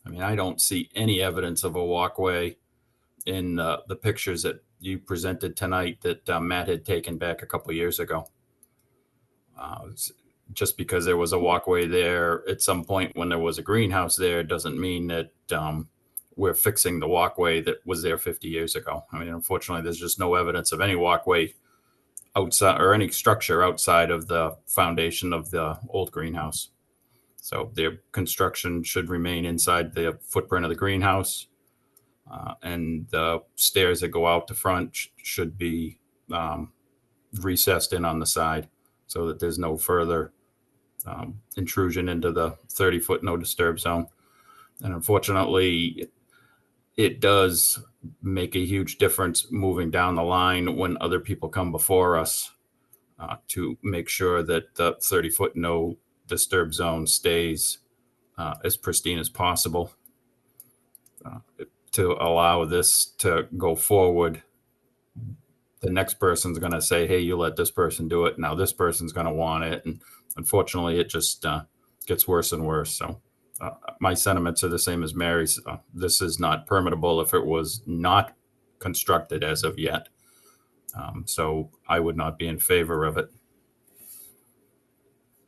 E: I mean, I don't see any evidence of a walkway in the pictures that you presented tonight that Matt had taken back a couple of years ago. Just because there was a walkway there at some point when there was a greenhouse there doesn't mean that we're fixing the walkway that was there 50 years ago. I mean, unfortunately, there's just no evidence of any walkway outside or any structure outside of the foundation of the old greenhouse. So their construction should remain inside the footprint of the greenhouse. And the stairs that go out the front should be recessed in on the side so that there's no further intrusion into the 30-foot no disturb zone. And unfortunately, it does make a huge difference moving down the line when other people come before us to make sure that the 30-foot no disturb zone stays as pristine as possible. To allow this to go forward, the next person's going to say, hey, you let this person do it. Now this person's going to want it. And unfortunately, it just gets worse and worse. So my sentiments are the same as Mary's. This is not permittable if it was not constructed as of yet. So I would not be in favor of it.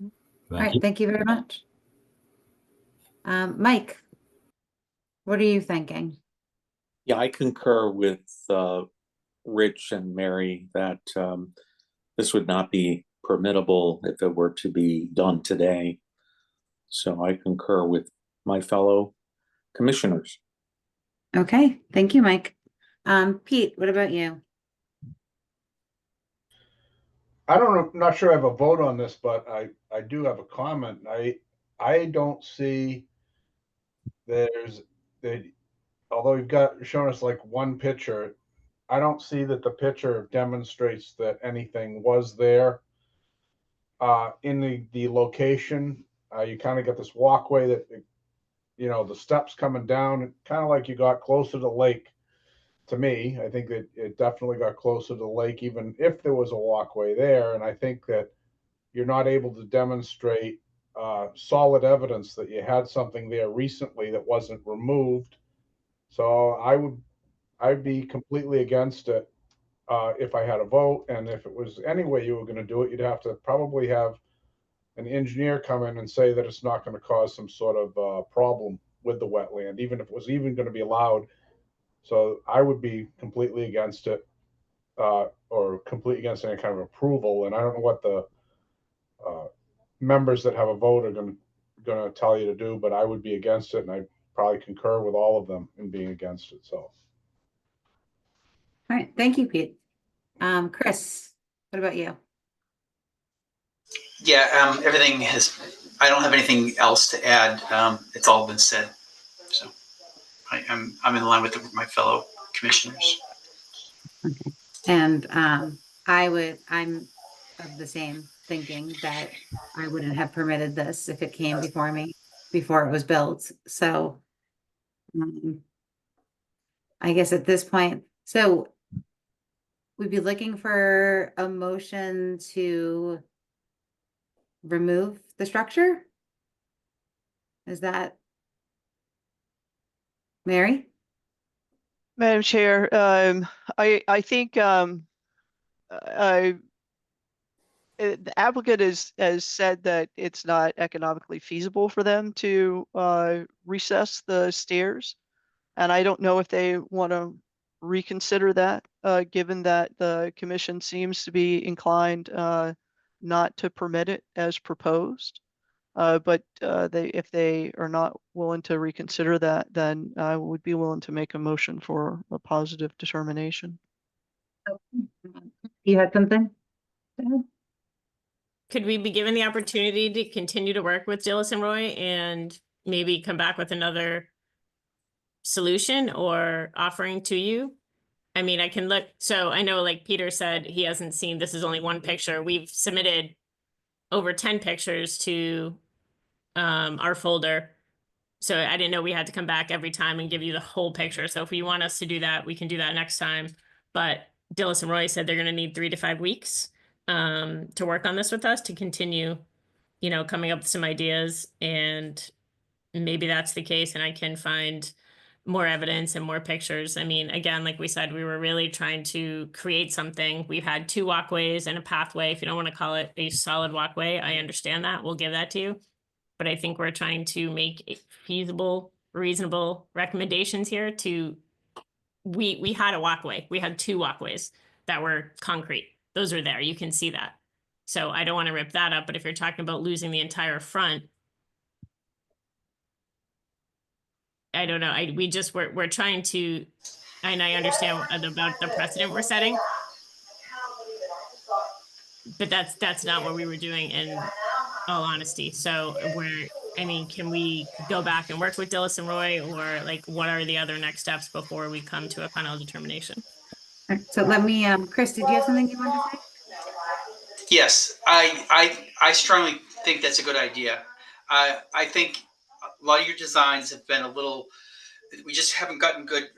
A: All right, thank you very much. Mike, what are you thinking?
I: Yeah, I concur with Rich and Mary that this would not be permittable if it were to be done today. So I concur with my fellow commissioners.
A: Okay, thank you, Mike. Pete, what about you?
D: I don't know, not sure I have a vote on this, but I do have a comment. I don't see although you've shown us like one picture, I don't see that the picture demonstrates that anything was there. In the location, you kind of got this walkway that, the steps coming down, kind of like you got closer to the lake. To me, I think that it definitely got closer to the lake, even if there was a walkway there. And I think that you're not able to demonstrate solid evidence that you had something there recently that wasn't removed. So I'd be completely against it if I had a vote. And if it was any way you were going to do it, you'd have to probably have an engineer come in and say that it's not going to cause some sort of problem with the wetland, even if it was even going to be allowed. So I would be completely against it, or completely against any kind of approval. And I don't know what the members that have a vote are going to tell you to do, but I would be against it, and I probably concur with all of them in being against it. So,
A: All right, thank you, Pete. Chris, what about you?
F: Yeah, everything I don't have anything else to add. It's all been said. So I'm in line with my fellow commissioners.
A: Okay. And I'm of the same thinking that I wouldn't have permitted this if it came before me, before it was built. So I guess at this point, so we'd be looking for a motion to remove the structure. Is that Mary?
C: Madam Chair, I think the applicant has said that it's not economically feasible for them to recess the stairs. And I don't know if they want to reconsider that, given that the commission seems to be inclined not to permit it as proposed. But if they are not willing to reconsider that, then I would be willing to make a motion for a positive determination.
A: You had something?
K: Could we be given the opportunity to continue to work with Dillis and Roy and maybe come back with another solution or offering to you? I mean, I can look, so I know like Peter said, he hasn't seen, this is only one picture. We've submitted over 10 pictures to our folder. So I didn't know we had to come back every time and give you the whole picture. So if you want us to do that, we can do that next time. But Dillis and Roy said they're going to need 3 to 5 weeks to work on this with us, to continue, coming up with some ideas. And maybe that's the case, and I can find more evidence and more pictures. I mean, again, like we said, we were really trying to create something. We've had 2 walkways and a pathway. If you don't want to call it a solid walkway, I understand that. We'll give that to you. But I think we're trying to make feasible, reasonable recommendations here we had a walkway. We had 2 walkways that were concrete. Those are there. You can see that. So I don't want to rip that up. But if you're talking about losing the entire front, I don't know. We're trying to, and I understand about the precedent we're setting, but that's not what we were doing in all honesty. So can we go back and work with Dillis and Roy, or like, what are the other next steps before we come to a final determination?
A: All right, so let me, Chris, did you have something you wanted to say?
F: Yes, I strongly think that's a good idea. I think a lot of your designs have been we just haven't gotten good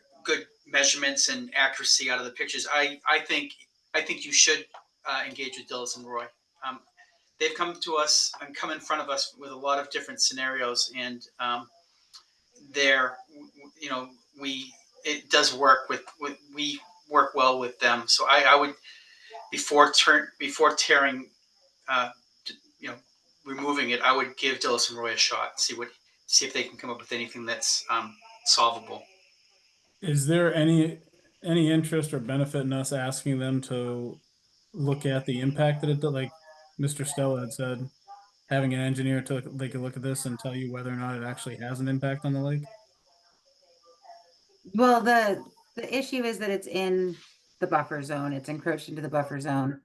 F: measurements and accuracy out of the pictures. I think you should engage with Dillis and Roy. They've come to us and come in front of us with a lot of different scenarios, and it does work we work well with them. So I would, before tearing, removing it, I would give Dillis and Roy a shot, see if they can come up with anything that's solvable.
L: Is there any interest or benefit in us asking them to look at the impact that it did? Like Mr. Stella had said, having an engineer take a look at this and tell you whether or not it actually has an impact on the lake?
A: Well, the issue is that it's in the buffer zone. It's encroached into the buffer zone.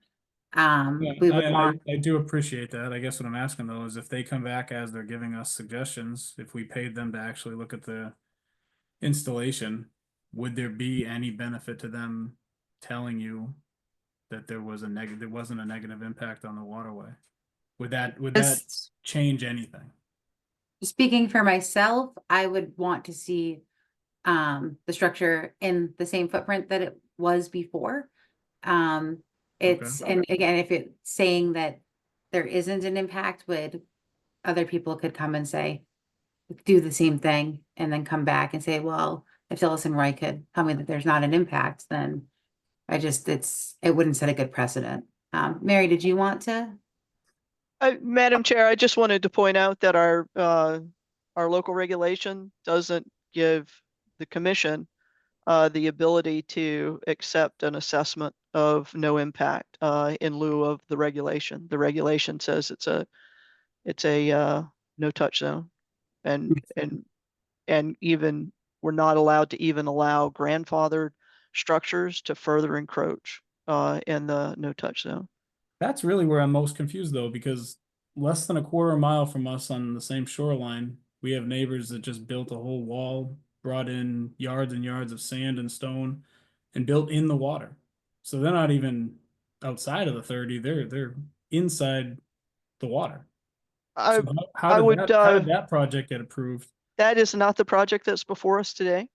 A: We would want.
L: I do appreciate that. I guess what I'm asking though is if they come back as they're giving us suggestions, if we paid them to actually look at the installation, would there be any benefit to them telling you that there wasn't a negative impact on the waterway? Would that change anything?
A: Speaking for myself, I would want to see the structure in the same footprint that it was before. And again, if it's saying that there isn't an impact, would other people could come and say, do the same thing and then come back and say, well, if Phyllis and Roy could tell me that there's not an impact, then it wouldn't set a good precedent. Mary, did you want to?
C: Madam Chair, I just wanted to point out that our local regulation doesn't give the commission the ability to accept an assessment of no impact in lieu of the regulation. The regulation says it's a no touch zone, and even we're not allowed to even allow grandfathered structures to further encroach in the no touch zone.
L: That's really where I'm most confused though, because less than a quarter mile from us on the same shoreline, we have neighbors that just built a whole wall, brought in yards and yards of sand and stone, and built in the water. So they're not even outside of the 30, they're inside the water. So how did that project get approved?
C: That is not the project that's before us today.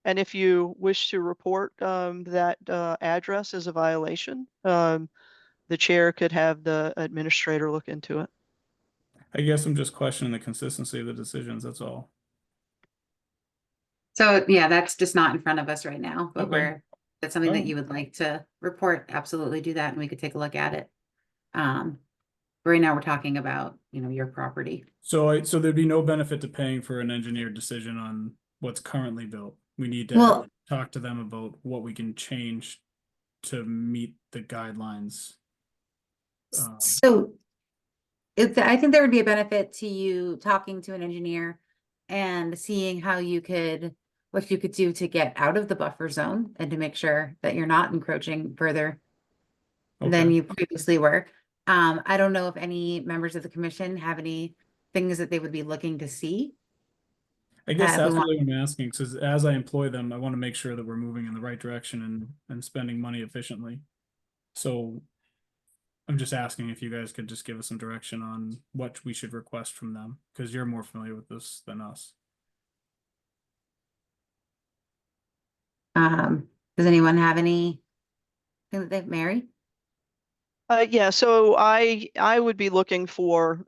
C: And if you wish to report that address as a violation, the chair could have the administrator look into it.
L: I guess I'm just questioning the consistency of the decisions, that's all.
A: So yeah, that's just not in front of us right now, but
L: Okay.
A: that's something that
L: Fine.
A: you would like to report, absolutely do that and we could take a look at it. Right now we're talking about, your property.
L: So there'd be no benefit to paying for an engineered decision on what's currently built. We need to
A: Well-
L: talk to them about what we can change to meet the guidelines.
A: So I think there would be a benefit to you talking to an engineer and seeing what you could do to get out of the buffer zone and to make sure that you're not encroaching further than
L: Okay.
A: you previously were. I don't know if any members of the commission have any things that they would be looking to see.
L: I guess
A: we
L: that's
A: want-
L: really what I'm asking, because as I employ them, I want to make sure that we're moving in the right direction and spending money efficiently. So I'm just asking if you guys could just give us some direction on what we should request from them, because you're more familiar with this than us.
A: Does anyone have any thing that they've Mary?
C: Yeah, so I would be looking for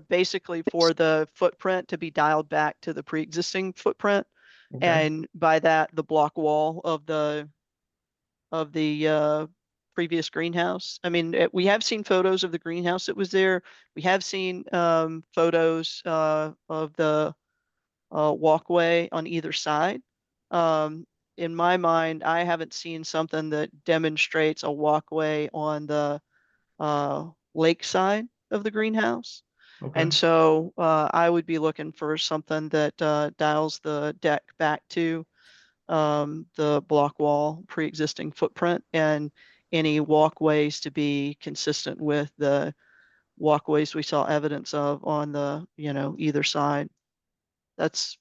C: basically for the footprint to be dialed back to the pre-existing footprint.
L: Okay.
C: And by that, the block wall of the previous greenhouse. I mean, we have seen photos of the greenhouse that was there. We have seen photos of the walkway on either side. In my mind, I haven't seen something that demonstrates a walkway on the lake side of the greenhouse.
L: Okay.
C: And so I would be looking for something that dials the deck back to the block wall pre-existing footprint, and any walkways to be consistent with the walkways we saw evidence of on the, either side. That's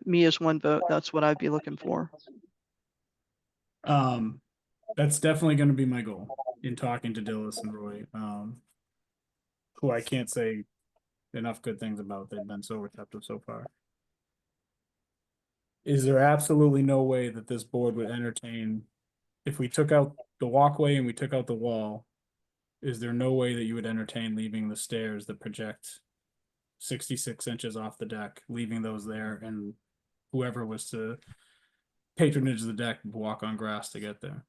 C: me as one vote. That's what I'd be looking for.
L: That's definitely going to be my goal in talking to Dillis and Roy, who I can't say enough good things about. They've been so receptive so far. Is there absolutely no way that this board would entertain, if we took out the walkway and we took out the wall, is there no way that you would entertain leaving the stairs that project 66 inches off the deck, leaving those there, and whoever was to patronage the deck would walk on grass to get there?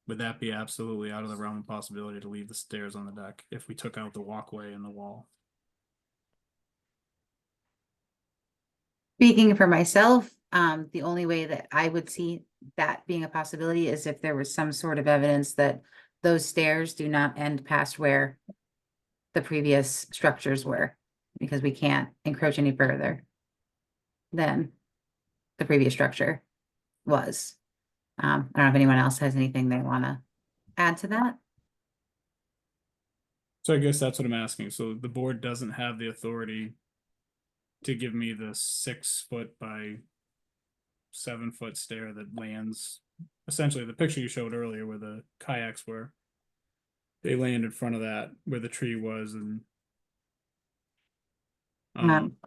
L: Would that be absolutely out of the realm of possibility to leave the stairs on the deck if we took out the walkway and the wall?
A: Speaking for myself, the only way that I would see that being a possibility is if there was some sort of evidence that those stairs do not end past where the previous structures were, because we can't encroach any further than the previous structure was. I don't know if anyone else has anything they want to add to that.
L: So I guess that's what I'm asking. So the board doesn't have the authority to give me the 6 foot by 7 foot stair that lands, essentially the picture you showed earlier where the kayaks were. They land in front of that where the tree was, and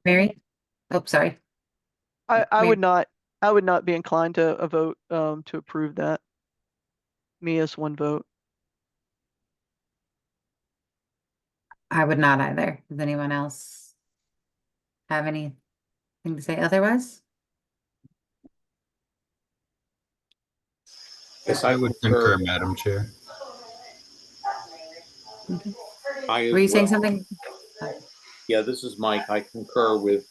A: Mary? Oh, sorry.
C: I
A: Mary?
C: would not be inclined to vote to approve that. Me as one vote.
A: I would not either. Does anyone else have anything to say otherwise?
I: Yes,
E: I would concur, Madam Chair.
A: Okay.
I: I as
A: Were you saying
I: well.
A: something?
I: Yeah, this is Mike. I concur with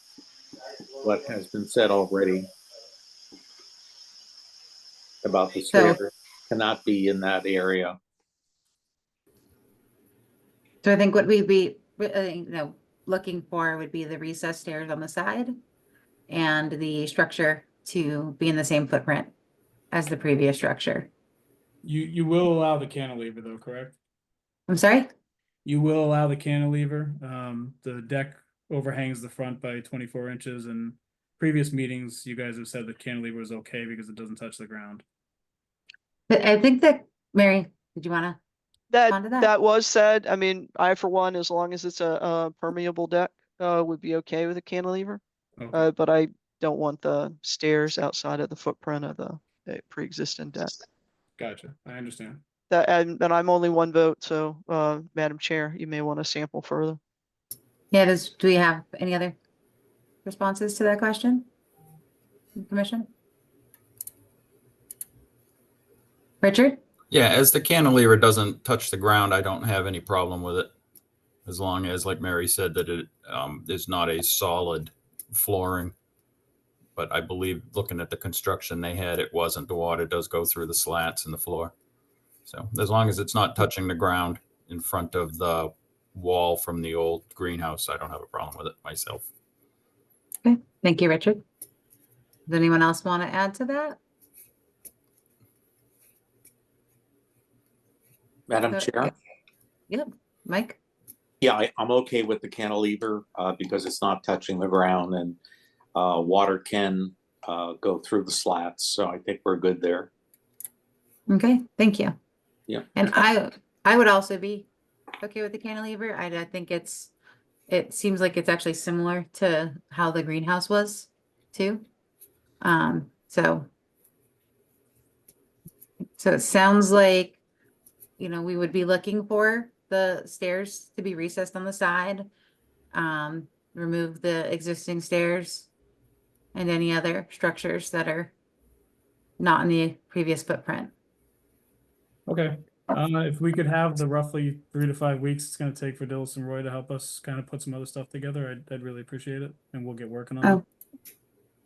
I: what has been said already about the
A: So-
I: stairs cannot be in that area.
A: So I think what we'd be, looking for would be the recessed stairs on the side and the structure to be in the same footprint as the previous structure.
L: You will allow the cantilever though, correct?
A: I'm sorry?
L: You will allow the cantilever. The deck overhangs the front by 24 inches, and previous meetings, you guys have said the cantilever is okay because it doesn't touch the ground.
A: But I think that, Mary, did you wanna? Respond to that?
C: That was said. I mean, I for one, as long as it's a permeable deck, would be okay with a cantilever.
L: Okay.
C: But I don't want the stairs outside of the footprint of the pre-existing deck.
L: Gotcha. I understand.
C: That, and I'm only one vote, so, Madam Chair, you may want to sample further.
A: Yeah, do we have any other responses to that question? Commission? Richard?
E: Yeah, as the cantilever doesn't touch the ground, I don't have any problem with it. As long as, like Mary said, that it is not a solid flooring. But I believe looking at the construction they had, it wasn't. The water does go through the slats in the floor. So as long as it's not touching the ground in front of the wall from the old greenhouse, I don't have a problem with it myself.
A: Okay, thank you, Richard. Does anyone else want to add to that?
I: Madam
A: So-
I: Chair?
A: Yep, Mike?
I: Yeah, I'm okay with the cantilever because it's not touching the ground and water can go through the slats. So I think we're good there.
A: Okay, thank you.
I: Yeah.
A: And I would also be okay with the cantilever. I think it seems like it's actually similar to how the greenhouse was too. So it sounds like, we would be looking for the stairs to be recessed on the side. Remove the existing stairs and any other structures that are not in the previous footprint.
L: Okay. If we could have the roughly 3 to 5 weeks it's going to take for Dillis and Roy to help us kind of put some other stuff together, I'd really appreciate it, and we'll get working on it.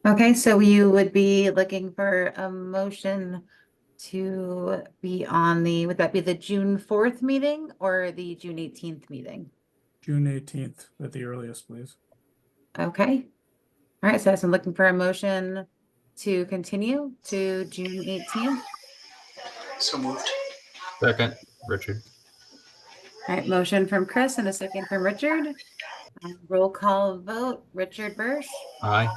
A: Oh, okay. So you would be looking for a motion to be on would that be the June 4th meeting or the June 18th meeting?
L: June 18th at the earliest, please.
A: Okay. All right. So I'm looking for a motion to continue to June 18th.
F: So moved.
E: Second, Richard.
A: All right. Motion from Chris and a second from Richard. Roll call vote. Richard Bursch,
E: Aye.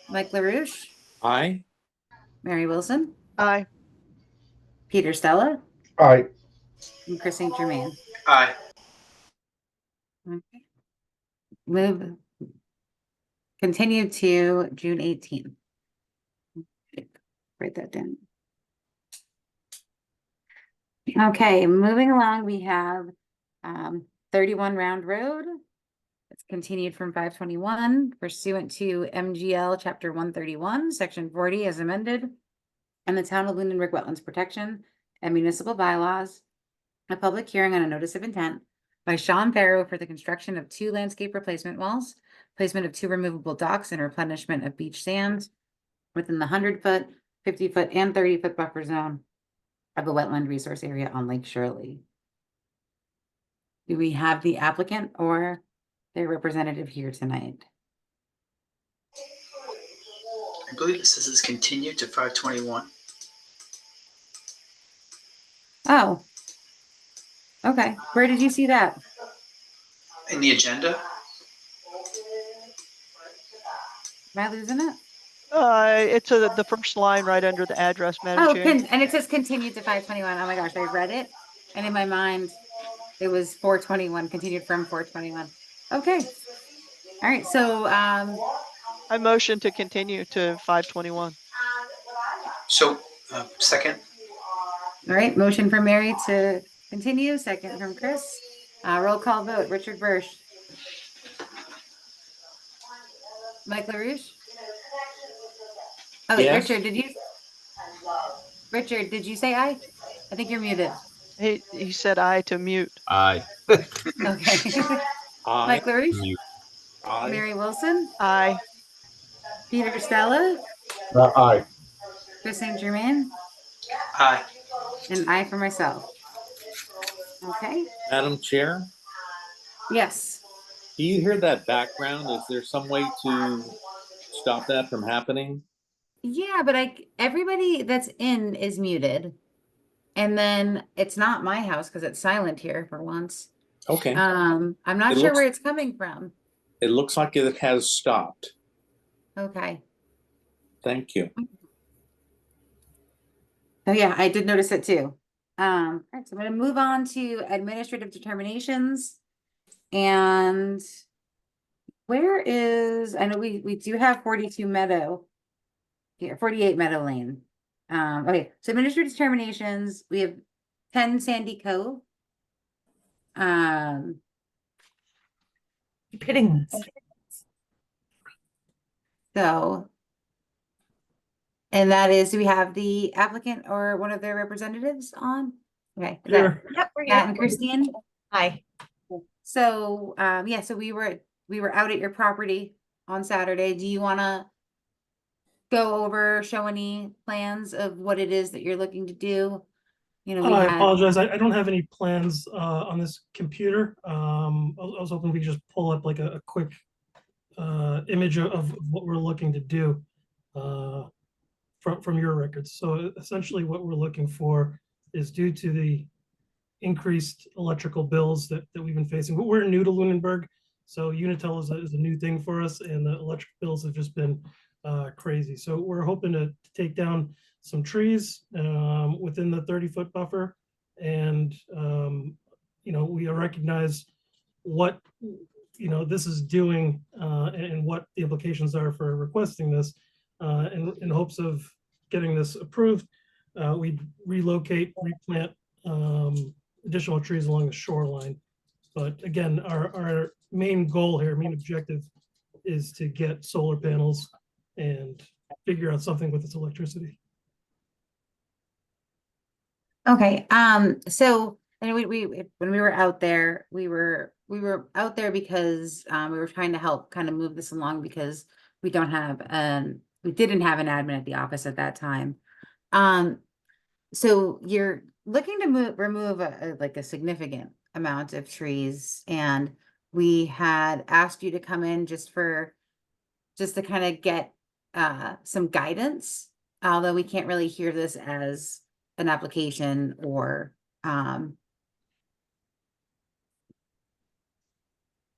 A: Mike LaRouche,
I: Aye.
A: Mary Wilson,
C: Aye.
A: Peter Stella,
D: Aye.
A: and Chris St. Germain.
F: Aye.
A: Okay. Continue to June 18th. Write that down. Okay, moving along, we have 31 Round Road. It's continued from 521 pursuant to MGL Chapter 131, Section 40 as amended, and the Town of Lunenburg Wetlands Protection and Municipal Bylaws. A public hearing on a notice of intent by Sean Farrow for the construction of 2 landscape replacement walls, placement of 2 removable docks, and replenishment of beach sands within the 100-foot, 50-foot, and 30-foot buffer zone of a wetland resource area on Lake Shirley. Do we have the applicant or their representative here tonight?
F: I believe it says it's continued to 521.
A: Oh. Okay, where did you see that?
F: In the agenda?
A: Am I losing it?
C: It's the first line right under the address, Madam
A: Oh,
C: Chair.
A: and it says continued to 521. Oh my gosh, I read it. And in my mind, it was 421, continued from 421. Okay. All right, so
C: I motion to continue to 521.
F: So, second?
A: all right, motion from Mary to continue, second from Chris. Roll call vote, Richard Bursch. Mike LaRouche? Oh, wait,
I: Yes.
A: Richard, did you say aye? I think you're muted.
C: He said aye to mute.
E: Aye.
A: Okay.
I: Aye.
A: Mike LaRouche?
E: Mute.
I: Aye.
A: Mary Wilson?
C: Aye.
A: Peter Stella?
D: Aye.
A: Chris St. Germain?
F: Aye.
A: And I for myself. Okay,
I: Madam Chair,
A: yes.
I: do you hear that background? Is there some way to stop that from happening?
A: Yeah, but everybody that's in is muted. And then it's not my house because it's silent here for once.
I: Okay.
A: I'm not
I: It
A: sure
I: looks-
A: where it's coming from.
I: It looks like it has stopped.
A: Okay.
I: Thank you.
A: Oh yeah, I did notice it too. All right, so I'm gonna move on to administrative determinations. And where is, I know we do have 42 Meadow. Here, 48 Meadow Lane. Okay, so administrative determinations, we have 10 Sandy Cove.
M: Keep hitting this.
A: So, and that is, do we have the applicant or one of their representatives on? Okay. is that
M: Sure. Yep, we're
A: Matt
M: here.
A: and Christine?
M: Hi.
A: So, yeah, so we were out at your property on Saturday. Do you want to go over, show any plans of what it is that you're looking to do? You know, we
N: I
A: had,
N: apologize. I don't have any plans on this computer. I was hoping we could just pull up like a quick image of what we're looking to do from your records. So essentially what we're looking for is due to the increased electrical bills that we've been facing. We're new to Lunenburg, so Unitel is a new thing for us, and the electric bills have just been crazy. So we're hoping to take down some trees within the 30-foot buffer, and you know, we recognize what this is doing and what the implications are for requesting this. In hopes of getting this approved, we'd relocate, replant additional trees along the shoreline. But again, our main goal here, main objective, is to get solar panels and figure out something with this electricity.
A: okay. So, and we when we were out there, we were out there because we were trying to help kind of move this along because we didn't have an admin at the office at that time. So you're looking to remove like a significant amount of trees, and we had asked you to come in just to kind of get some guidance, although we can't really hear this as an application or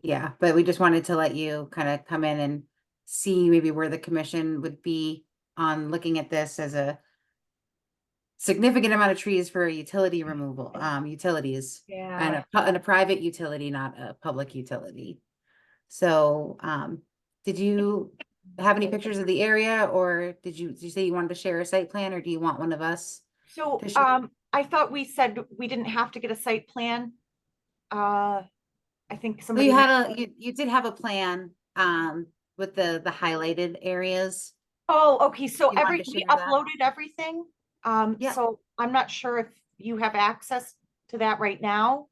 A: yeah, but we just wanted to let you kind of come in and see maybe where the commission would be on looking at this as a significant amount of trees for utility removal, utilities,
M: Yeah.
A: and a private utility, not a public utility. So, did you have any pictures of the area, or did you say you wanted to share a site plan, or do you want one of us?
M: So,
A: to share?
M: I thought we said we didn't have to get a site plan. I think
A: Well,
M: somebody.
A: you did have a plan, with the highlighted areas.
M: Oh, okay, so
A: You wanted
M: we
A: to share that?
M: uploaded everything.
A: Yeah.
M: So I'm not sure if you have access to that right now.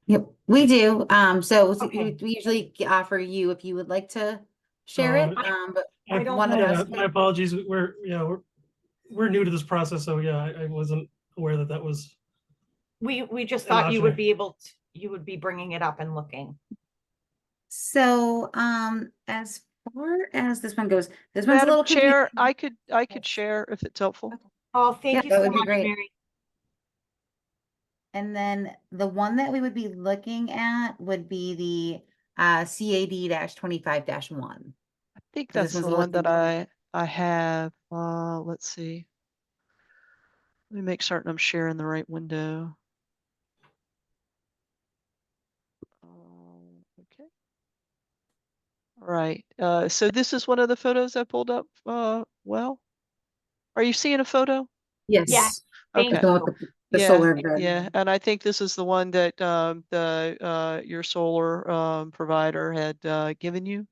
A: Yep, we do. So
M: Okay.
A: we usually offer you if you would like to share it. But
M: I don't
A: one of
M: know.
A: us.
N: My apologies. We're new to this process, so yeah, I wasn't aware that was.
M: We just
N: An
M: thought you would
N: option.
M: be able to, you would be bringing it up and looking.
A: So, as far as this one goes, this one's a
C: Madam
A: little
C: Chair,
A: confusing.
C: I could share if it's helpful.
M: Oh,
A: Yeah,
M: thank you
A: that
M: so
A: would be
M: much,
A: great.
M: Mary.
A: And then the one that we would be looking at would be the CAD-25-1.
C: I think
A: So this
C: that's
A: one's
C: the
A: a little
C: one that I have. Let's see. Let me make certain I'm sharing the right window. Okay. All right. So this is one of the photos I pulled up. Well, are you seeing a photo?
A: Yes.
M: Yeah. Thank
C: Okay.
M: you.
A: The
C: Yeah,
A: solar grid.
C: yeah, and I think this is the one that your solar provider had given you.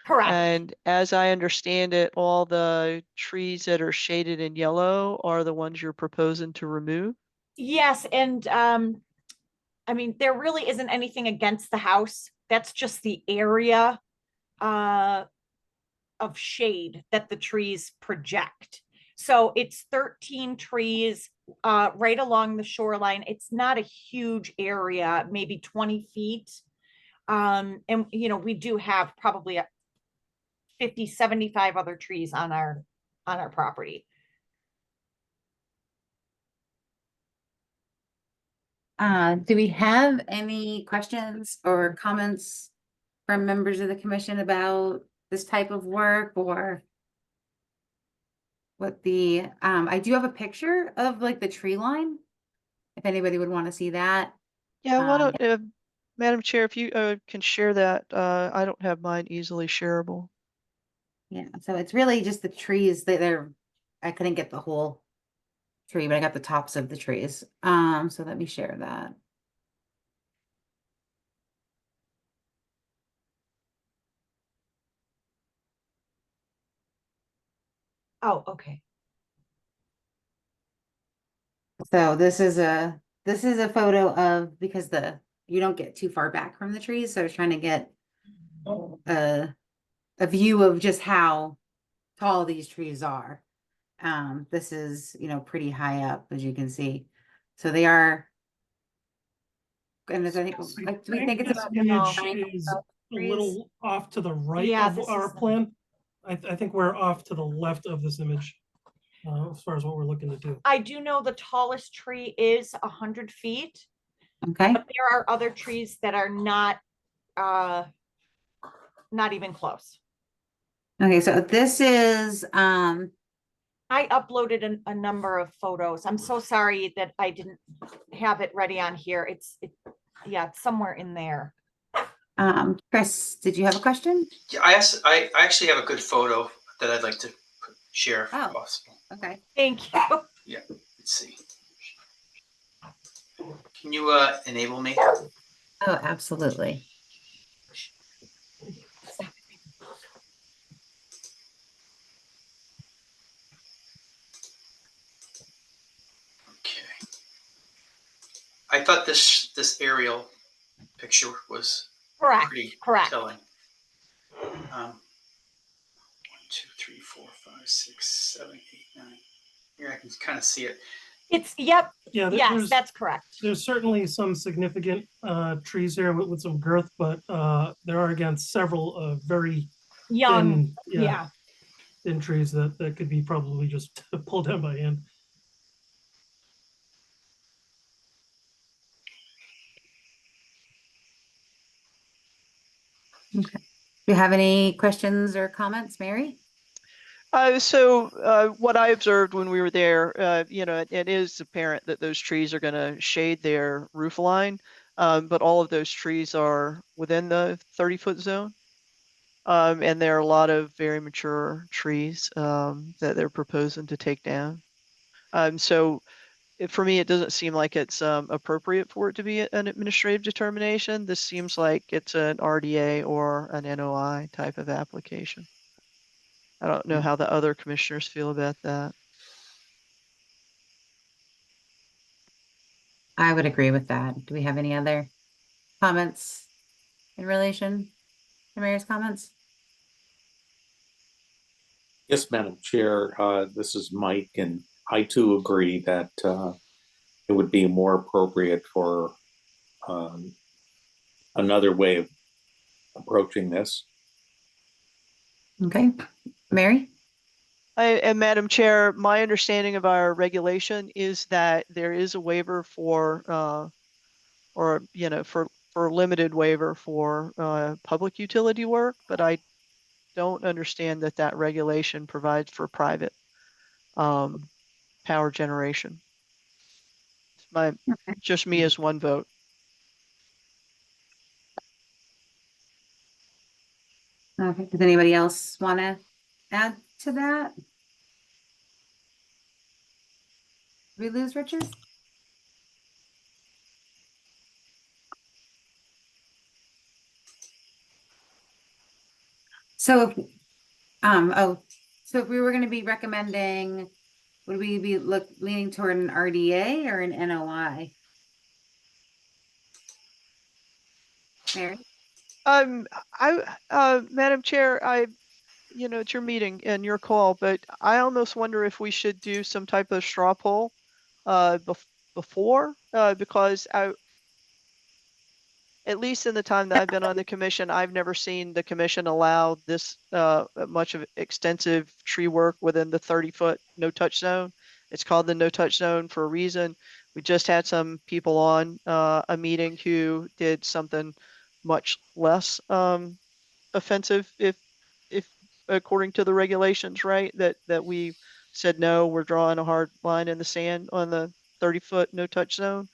M: Correct.
C: And as I understand it, all the trees that are shaded in yellow are the ones you're proposing to remove.
M: Yes, and I mean, there really isn't anything against the house. That's just the area of shade that the trees project. So it's 13 trees right along the shoreline. It's not a huge area, maybe 20 feet. And you know, we do have probably 50, 75 other trees on our property.
A: Do we have any questions or comments from members of the commission about this type of work or what the, I do have a picture of like the tree line. If anybody would want to see that.
C: Yeah, why don't, Madam Chair, if you can share that, I don't have mine easily shareable.
A: Yeah, so it's really just the trees that I couldn't get the whole tree, but I got the tops of the trees. So let me share that.
M: Oh, okay.
A: So this is a photo of, because you don't get too far back from the trees, so I was trying to get a view of just how tall these trees are. This is, you know, pretty high up, as you can see. So they are, and I think, do we think it's
N: this
A: about
N: image is a little off to the right
M: Yeah,
N: of
M: this
N: our
M: is-
N: plan. I think we're off to the left of this image as far as what we're looking to do.
M: I do know the tallest tree is 100 feet,
A: Okay,
M: but there are other trees that are not even close.
A: okay, so this is,
M: I uploaded a number of photos. I'm so sorry that I didn't have it ready on here. Yeah, it's somewhere in there.
A: Chris, did you have a question?
F: Yeah, I actually have a good photo that I'd like to share if
A: Oh.
F: possible.
A: Okay.
M: Thank you.
F: Yeah, let's see. Can you enable me?
A: Oh, absolutely.
F: Okay. I thought this aerial picture was
M: Correct.
F: pretty
M: Correct.
F: telling. 1, 2, 3, 4, 5, 6, 7, 8, 9. Here I can kind of see it.
M: Yep.
N: Yeah,
M: Yes, that's correct.
N: There's certainly some significant trees here with some girth, but there are again several very
M: Young.
N: thin, thin trees that could be probably just pulled down by hand.
A: Okay. Do you have any questions or comments, Mary?
C: So what I observed when we were there, you know, it is apparent that those trees are going to shade their roof line, but all of those trees are within the 30-foot zone. And there are a lot of very mature trees that they're proposing to take down. So for me, it doesn't seem like it's appropriate for it to be an administrative determination. This seems like it's an RDA or an NOI type of application. I don't know how the other commissioners feel about that.
A: I would agree with that. Do we have any other comments in relation to Mary's comments?
I: Yes, Madam Chair, this is Mike, and I too agree that it would be more appropriate for another way of approaching this.
A: Okay, Mary?
C: And Madam Chair, my understanding of our regulation is that there is a waiver for, or, you know, for limited waiver for public utility work, but I don't understand that regulation provides for private power generation. It's just me as one vote.
A: Okay, does anybody else want to add to that? Did we lose Richard? So, so if we were gonna be recommending, would we be leaning toward an RDA or an NOI? Mary?
C: Madam Chair, it's your meeting and your call, but I almost wonder if we should do some type of straw poll, before, because at least in the time that I've been on the commission, I've never seen the commission allow this, much of extensive tree work within the 30-foot no-touch zone. It's called the no-touch zone for a reason. We just had some people on, a meeting who did something much less, offensive if according to the regulations, right? That we said, no, we're drawing a hard line in the sand on the 30-foot no-touch zone.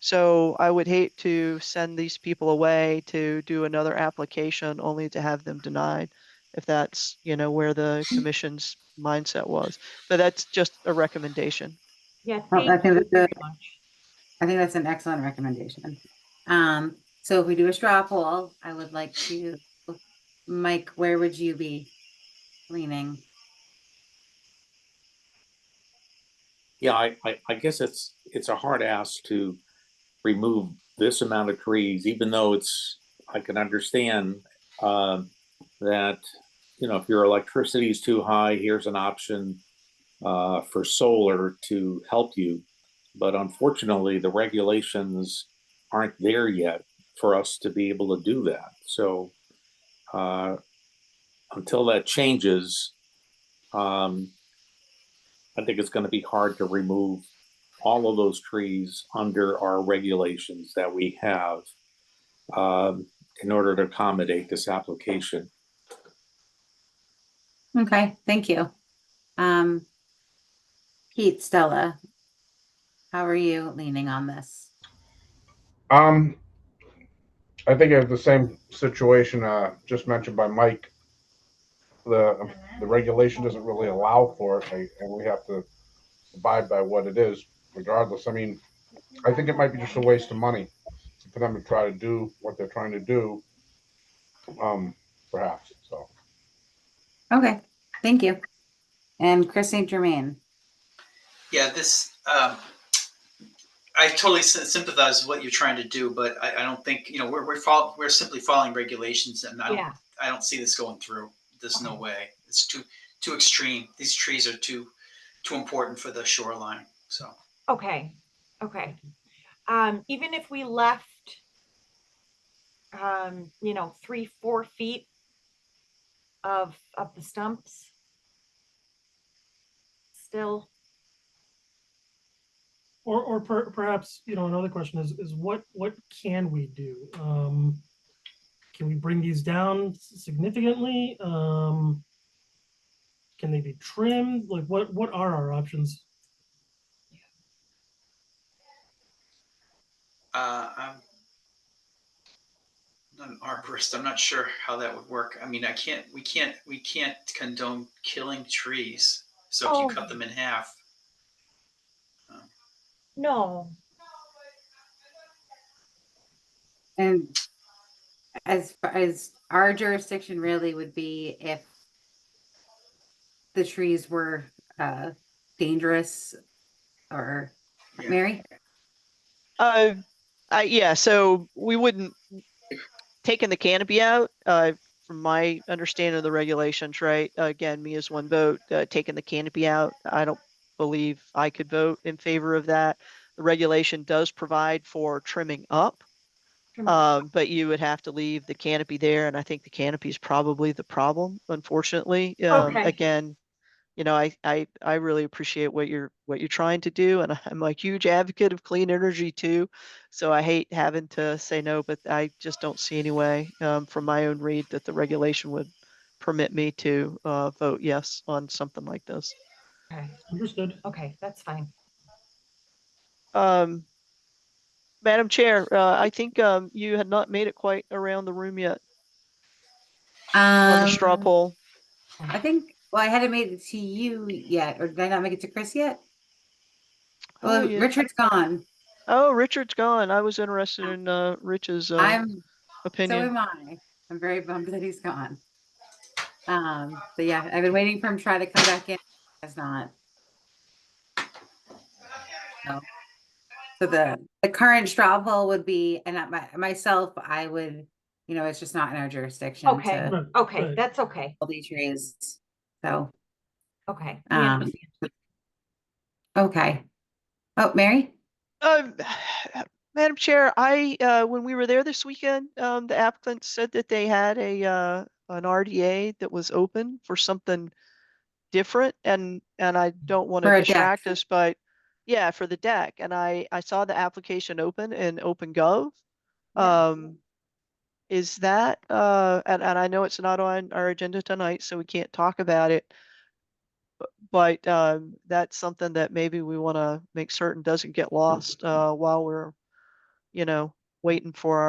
C: So I would hate to send these people away to do another application only to have them denied, if that's, where the commission's mindset was. But that's just a recommendation.
M: Yeah,
A: Well,
M: thank you very
A: I
M: much.
A: think that's an excellent recommendation. So if we do a straw poll, I would like to, Mike, where would you be leaning?
I: Yeah, I guess it's a hard ask to remove this amount of trees, even though I can understand that, if your electricity is too high, here's an option for solar to help you. But unfortunately, the regulations aren't there yet for us to be able to do that. So until that changes, I think it's going to be hard to remove all of those trees under our regulations that we have in order to accommodate this application.
A: Okay, thank you. Pete, Stella, how are you leaning on this?
D: I think I have the same situation just mentioned by Mike. The regulation doesn't really allow for it, and we have to abide by what it is, regardless. I mean, I think it might be just a waste of money for them to try to do what they're trying to do. Perhaps so.
A: Okay, thank you. And Chris St. Germain.
F: Yeah, I totally sympathize with what you're trying to do, but I don't think, we're simply following regulations, and I don't see this going through. There's no way. It's too extreme. These trees are too important for the shoreline. So
M: Okay. Even if we left 3-4 feet of the stumps still.
N: Or perhaps, another question is what can we do? Can we bring these down significantly? Can they be trimmed? Like what are our options?
F: I'm not an arborist. I'm not sure how that would work. I mean, we can't condone killing trees. So if you cut them in half.
M: No.
A: And as far as our jurisdiction really would be if the trees were dangerous or Mary?
C: Yeah, so we wouldn't taking the canopy out, from my understanding of the regulations, right? Again, me as one vote, taking the canopy out, I don't believe I could vote in favor of that. The regulation does provide for trimming up, but you would have to leave the canopy there, and I think the canopy is probably the problem, unfortunately. Again, I really appreciate what you're trying to do, and I'm a huge advocate of clean energy too. So I hate having to say no, but I just don't see any way from my own read that the regulation would permit me to vote yes on something like this.
M: Okay.
N: Understood.
M: Okay, that's fine.
C: Madam Chair, I think you had not made it quite around the room yet on the straw poll.
A: I think, well, I hadn't made it to you yet, or did I not make it to Chris yet? Well,
C: yeah.
A: Richard's gone.
C: Oh, Richard's gone. I was interested in Rich's
A: So
C: opinion.
A: am I. I'm very bummed that he's gone. But yeah, I've been waiting for him to try to come back in. Has not. No. So the current straw poll would be, and myself, I would, it's just not in our jurisdiction
M: Okay,
A: to
M: okay,
N: Right.
M: that's okay.
A: pull these trees. So,
M: Okay. we
A: um,
M: understand.
A: okay. Oh, Mary?
C: Um, Madam Chair, when we were there this weekend, the applicant said that they had an RDA that was open for something different, and I don't want to
A: For a deck.
C: distract us, but yeah, for the deck. And I saw the application open in OpenGov. Is that, and I know it's not on our agenda tonight, so we can't talk about it. But that's something that maybe we want to make certain doesn't get lost while we're, waiting for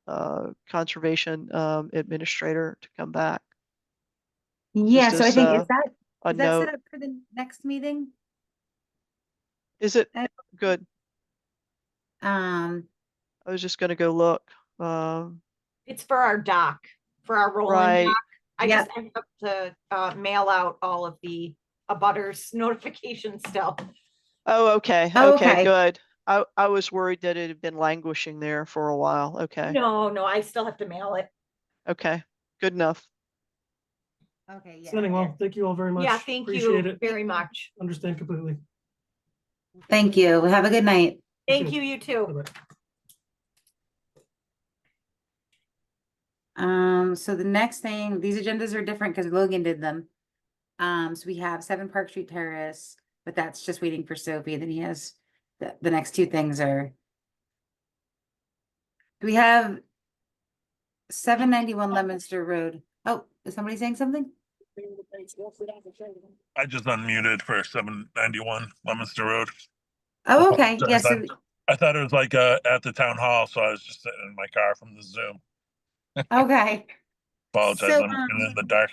C: our conservation administrator to come back.
A: Yeah,
C: Just
A: so I
C: as,
A: think
C: a
A: is that set
C: note.
A: up for the next meeting?
C: Is it
A: Uh,
C: good?
A: Um,
C: I was just gonna go look.
M: It's for our dock, for our rolling
C: Right.
M: dock. I
A: Yeah.
M: just have to mail out all of the abutters notification still.
C: Oh, okay.
A: Oh,
C: Okay,
A: okay.
C: good. I was worried that it had been languishing there for a while. Okay.
M: No, I still have to mail it.
C: Okay. Good enough.
A: Okay, yeah.
N: Sending well. Thank you all very much.
M: Yeah, thank
N: Appreciate
M: you
N: it.
M: very much.
N: Understand completely.
A: Thank you. Have a good night.
M: Thank you, you too.
N: Bye-bye.
A: So the next thing, these agendas are different because Logan did them. So we have 7 Park Street Terrace, but that's just waiting for Sophie. Then he has the next 2 things are. We have 791 Leominster Road. Oh, is somebody saying something?
O: I just unmuted for 791 Leominster Road.
A: Oh, okay.
O: Apologize.
A: Yeah, so
O: I thought it was like at the town hall, so I was just sitting in my car from the Zoom.
A: okay.
O: Apologize,
A: So,
O: I'm in the dark.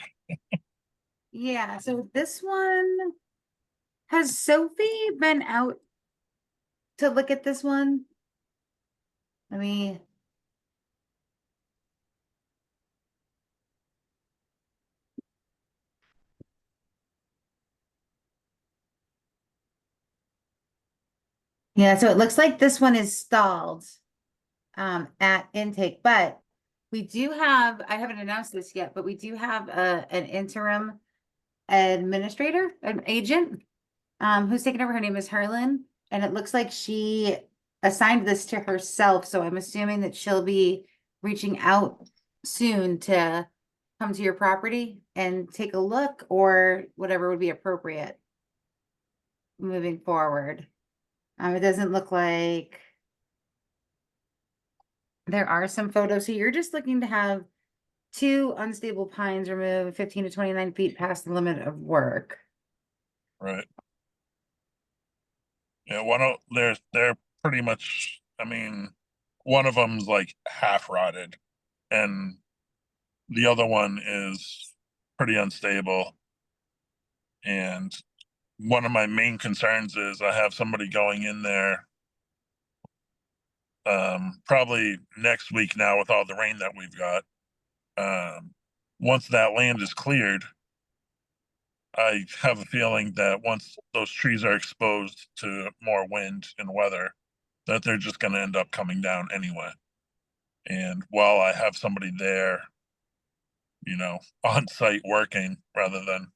A: yeah, so this one, has Sophie been out to look at this one? Let me. Yeah, so it looks like this one is stalled at intake, but we do have, I haven't announced this yet, but we do have an interim administrator, an agent, who's taken over. Her name is Harlan, and it looks like she assigned this to herself. So I'm assuming that she'll be reaching out soon to come to your property and take a look, or whatever would be appropriate moving forward. It doesn't look like there are some photos. So you're just looking to have 2 unstable pines removed 15 to 29 feet past the limit of work.
O: Right. Yeah, they're pretty much, I mean, one of them's like half rotted and the other one is pretty unstable. And one of my main concerns is I have somebody going in there probably next week now with all the rain that we've got. Once that land is cleared, I have a feeling that once those trees are exposed to more wind and weather, that they're just going to end up coming down anyway. And while I have somebody there, on site working rather than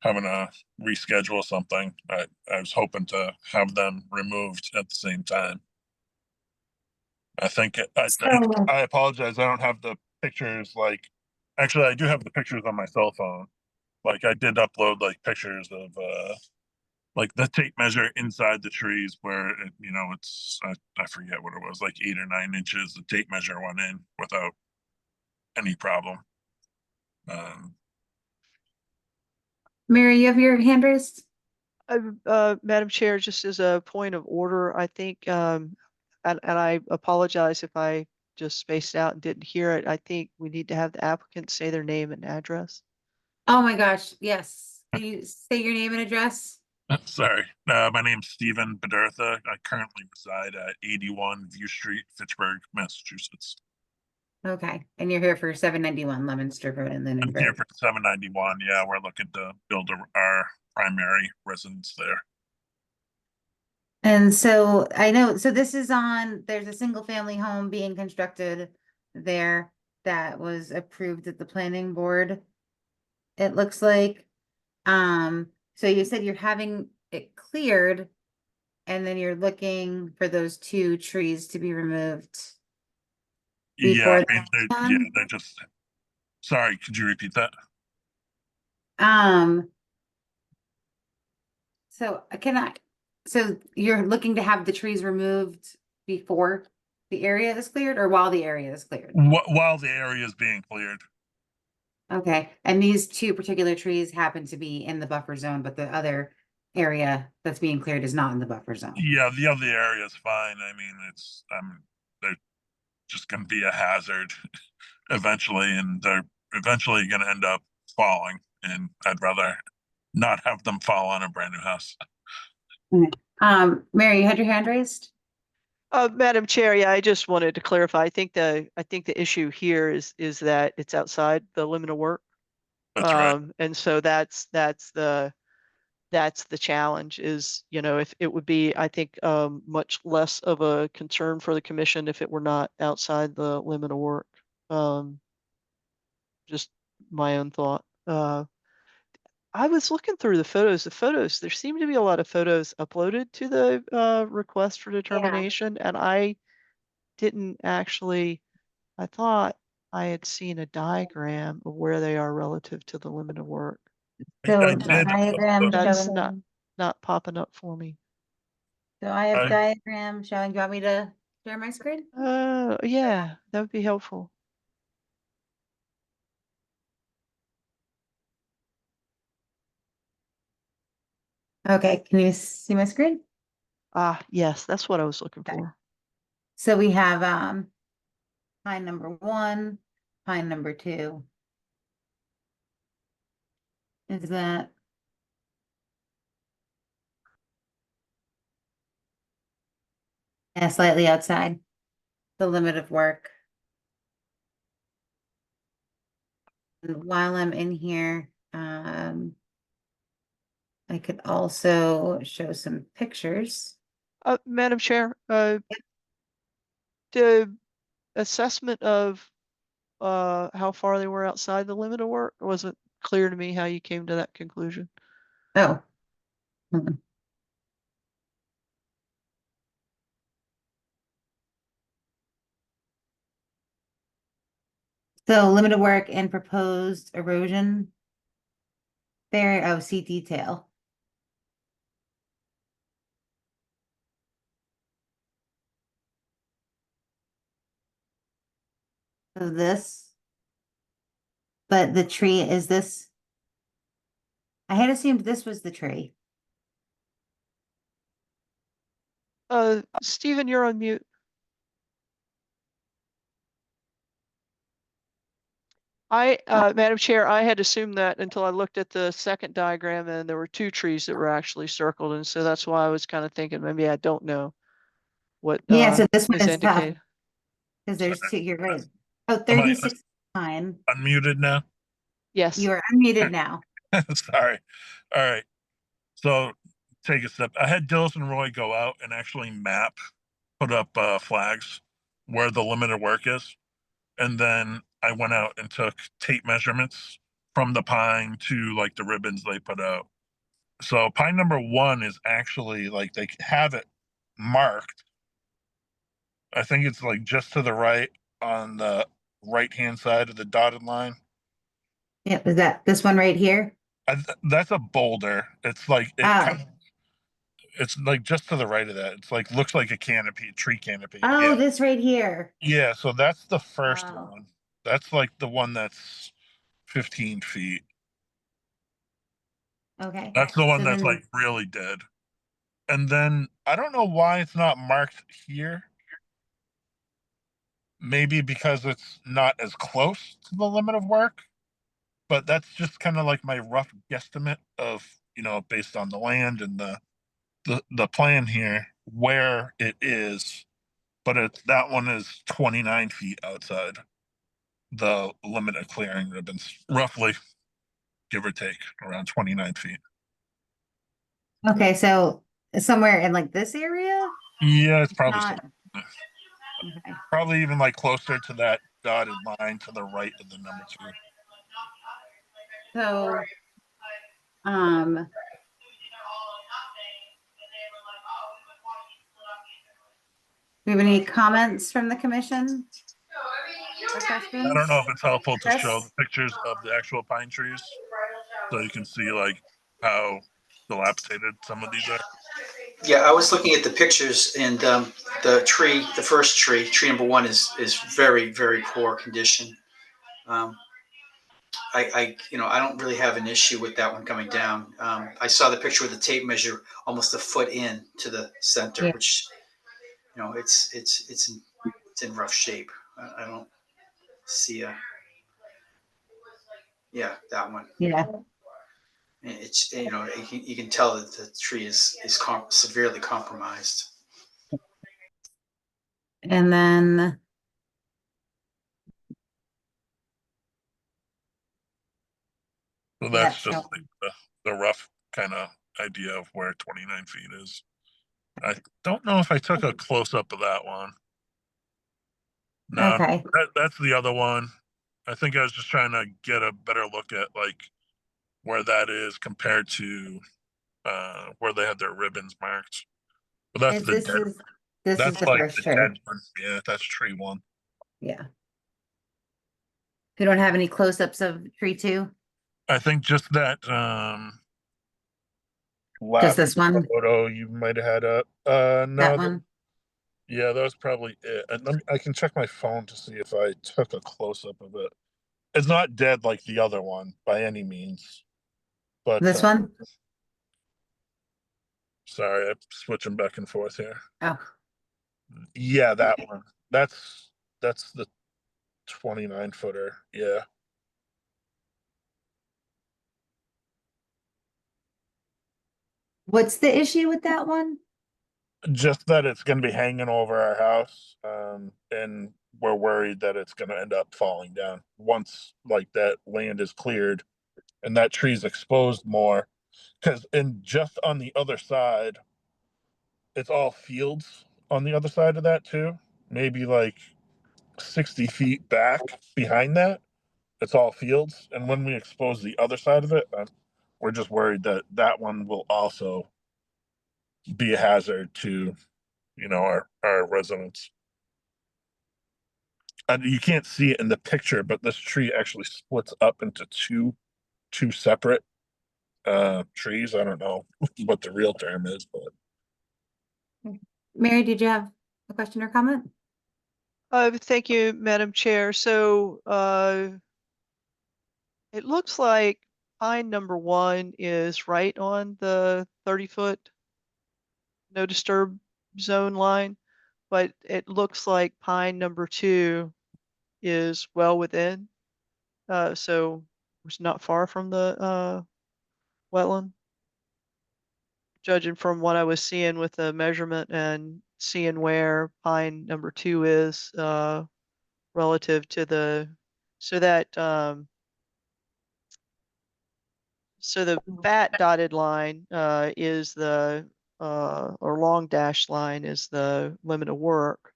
O: having to reschedule something, I was hoping to have them removed at the same time. I think I apologize. I don't have the pictures. Actually, I do have the pictures on my cell phone. Like I did upload pictures of the tape measure inside the trees where it's I forget what it was, like 8 or 9 inches. The tape measure went in without any problem.
A: Mary, you have your hand raised?
C: Madam Chair, just as a point of order, I think, and I apologize if I just spaced out and didn't hear it. I think we need to have the applicant say their name and address.
A: Oh my gosh, yes. Can you say your name and address?
O: Sorry. My name's Stephen Bedertha. I currently reside at 81 View Street, Fitchburg, Massachusetts.
A: Okay, and you're here for 791 Lemonster Road in
O: I'm here
A: Lunenburg.
O: for 791. Yeah, we're looking to build our primary residence there.
A: And so I know, so this is on, there's a single family home being constructed there that was approved at the planning board. It looks like, so you said you're having it cleared and then you're looking for those 2 trees to be removed.
O: Yeah,
A: Before
O: I mean,
A: that's
O: yeah,
A: done?
O: they're just. Sorry, could you repeat that?
A: So so you're looking to have the trees removed before the area is cleared or while the area is cleared?
O: While the area is being cleared.
A: Okay, and these 2 particular trees happen to be in the buffer zone, but the other area that's being cleared is not in the buffer zone.
O: Yeah, the other area is fine. I mean, they're just going to be a hazard eventually, and they're eventually going to end up falling. And I'd rather not have them fall on a brand new house.
A: Mary, you had your hand raised?
C: Madam Chair, yeah, I just wanted to clarify. I think the issue here is that it's outside the limit of work.
O: That's right.
C: And so that's the challenge is, if it would be, I think, much less of a concern for the commission if it were not outside the limit of work. Just my own thought. I was looking through the photos. There seem to be a lot of photos uploaded to the request for determination, and I didn't actually, I thought I had seen a diagram of where they are relative to the limit of work.
A: So
O: I
A: the
O: did.
A: diagram
C: That's
A: showing,
C: not popping up for me.
A: so I have
O: I-
A: diagram showing, do you want me to share my screen?
C: Yeah, that would be helpful.
A: Okay, can you see my screen?
C: Yes, that's what I was looking for.
A: So we have pine number 1, pine number 2. Is that slightly outside the limit of work? And while I'm in here, I could also show some pictures.
C: Madam Chair, the assessment of how far they were outside the limit of work wasn't clear to me how you came to that conclusion.
A: Oh. Hold on. So limited work and proposed erosion. There, oh, see detail. So this. But the tree is this. I had assumed this was the tree.
C: Stephen, you're on mute. Madam Chair, I had assumed that until I looked at the second diagram and there were 2 trees that were actually circled. And so that's why I was kind of thinking maybe I don't know what
A: Yeah, so this one
C: is
A: is tough.
C: indicated.
A: Because there's 2, you're right. Oh,
O: Am I
A: 36 pine.
O: unmuted now?
C: Yes.
A: You are unmuted now.
O: Sorry. All right. So take a step. I had Dills and Roy go out and actually put up flags where the limit of work is. And then I went out and took tape measurements from the pine to like the ribbons they put out. So pine number 1 is actually like they have it marked. I think it's like just to the right on the right-hand side of the dotted line.
A: Yeah, is that this one right here?
O: That's a boulder. It's like it's like just to the right of that. It's like looks like a canopy, tree canopy.
A: Oh,
O: Yeah.
A: this right here.
O: Yeah, so that's the first
A: Wow.
O: one. That's like the one that's 15 feet.
A: Okay.
O: That's the one
A: So
O: that's
A: then-
O: like really dead. And then I don't know why it's not marked here. Maybe because it's not as close to the limit of work. But that's just kind of like my rough guesstimate of, based on the land and the plan here, where it is. But that one is 29 feet outside. the limit of clearing ribbons, roughly, give or take, around 29 feet.
A: Okay, so somewhere in like this area?
O: Yeah, it's probably
A: Not. Okay.
O: probably even like closer to that dotted line to the right of the number 2.
A: So, do we have any comments from the commission? Or questions?
O: I don't know if it's helpful to show
A: Chris?
O: the pictures of the actual pine trees, so you can see like how dilapidated some of these are.
F: Yeah, I was looking at the pictures, and the first tree number 1 is very, very poor condition. I don't really have an issue with that one coming down. I saw the picture with the tape measure almost a foot in to the center,
A: Yeah.
F: which, it's in rough shape. I don't see that one.
A: Yeah.
F: It's, you can tell that the tree is severely compromised.
A: And then,
O: So that's
A: Yeah,
O: just the rough kind of idea of where 29 feet is. I don't know if I took a close up of that one. No,
A: Okay.
O: that's the other one. I think I was just trying to get a better look at like where that is compared to where they had their ribbons marked. But that's
A: Is
O: the
A: this
O: dead.
A: is this
O: That's
A: is the
O: like
A: first
O: the
A: tree.
O: dead one. Yeah, that's tree 1.
A: Yeah. You don't have any close-ups of tree 2?
O: I think just that
A: Just
O: last
A: this one?
O: photo you might have had up.
A: That
O: No,
A: one?
O: yeah, that was probably it. And I can check my phone to see if I took a close up of it. It's not dead like the other one by any means. But
A: This one?
O: sorry, I'm switching back and forth here.
A: Oh,
O: Yeah, that one. That's the 29 footer. Yeah.
A: what's the issue with that one?
O: Just that it's going to be hanging over our house, and we're worried that it's going to end up falling down once like that land is cleared and that tree's exposed more. Because just on the other side, it's all fields on the other side of that too. Maybe like 60 feet back behind that, it's all fields. And when we expose the other side of it, we're just worried that that one will also be a hazard to our residents. And you can't see it in the picture, but this tree actually splits up into two separate trees. I don't know what the real term is, but
A: Mary, did you have a question or comment?
C: Thank you, Madam Chair. So, it looks like pine number 1 is right on the 30-foot no disturb zone line, but it looks like pine number 2 is well within. So it's not far from the wetland. Judging from what I was seeing with the measurement and seeing where pine number 2 is relative to the, so that so the fat dotted line is the or long dash line is the limit of work.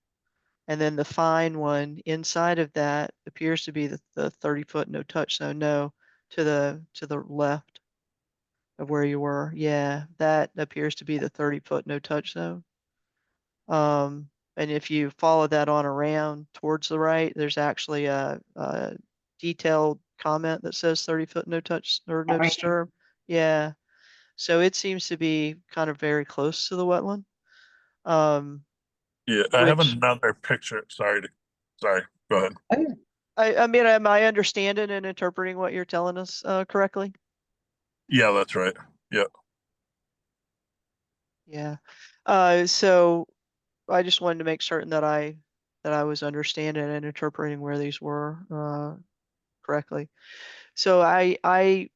C: And then the fine one inside of that appears to be the 30-foot no touch zone. No, to the left of where you were. Yeah, that appears to be the 30-foot no touch zone. And if you follow that on around towards the right, there's actually a detailed comment that says 30-foot no touch or no
A: Right.
C: disturb. Yeah. So it seems to be kind of very close to the wetland.
O: yeah, I have
C: Which-
O: another picture. Sorry, go ahead.
C: I mean, am I understanding and interpreting what you're telling us correctly?
O: Yeah, that's right. Yeah.
C: Yeah. So I just wanted to make certain that I was understanding and interpreting where these were correctly. So I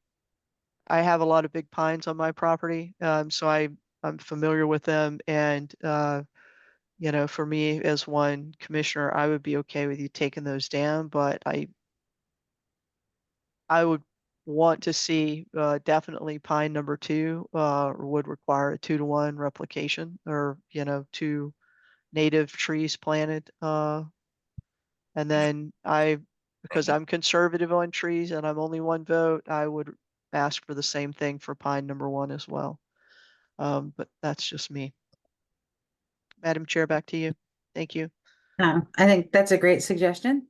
C: have a lot of big pines on my property, so I'm familiar with them, and for me as one commissioner, I would be okay with you taking those down, but I I would want to see definitely pine number 2 would require a 2-to-1 replication, or 2 native trees planted. And then because I'm conservative on trees and I'm only 1 vote, I would ask for the same thing for pine number 1 as well. But that's just me. Madam Chair, back to you. Thank you.
A: I think that's a great suggestion.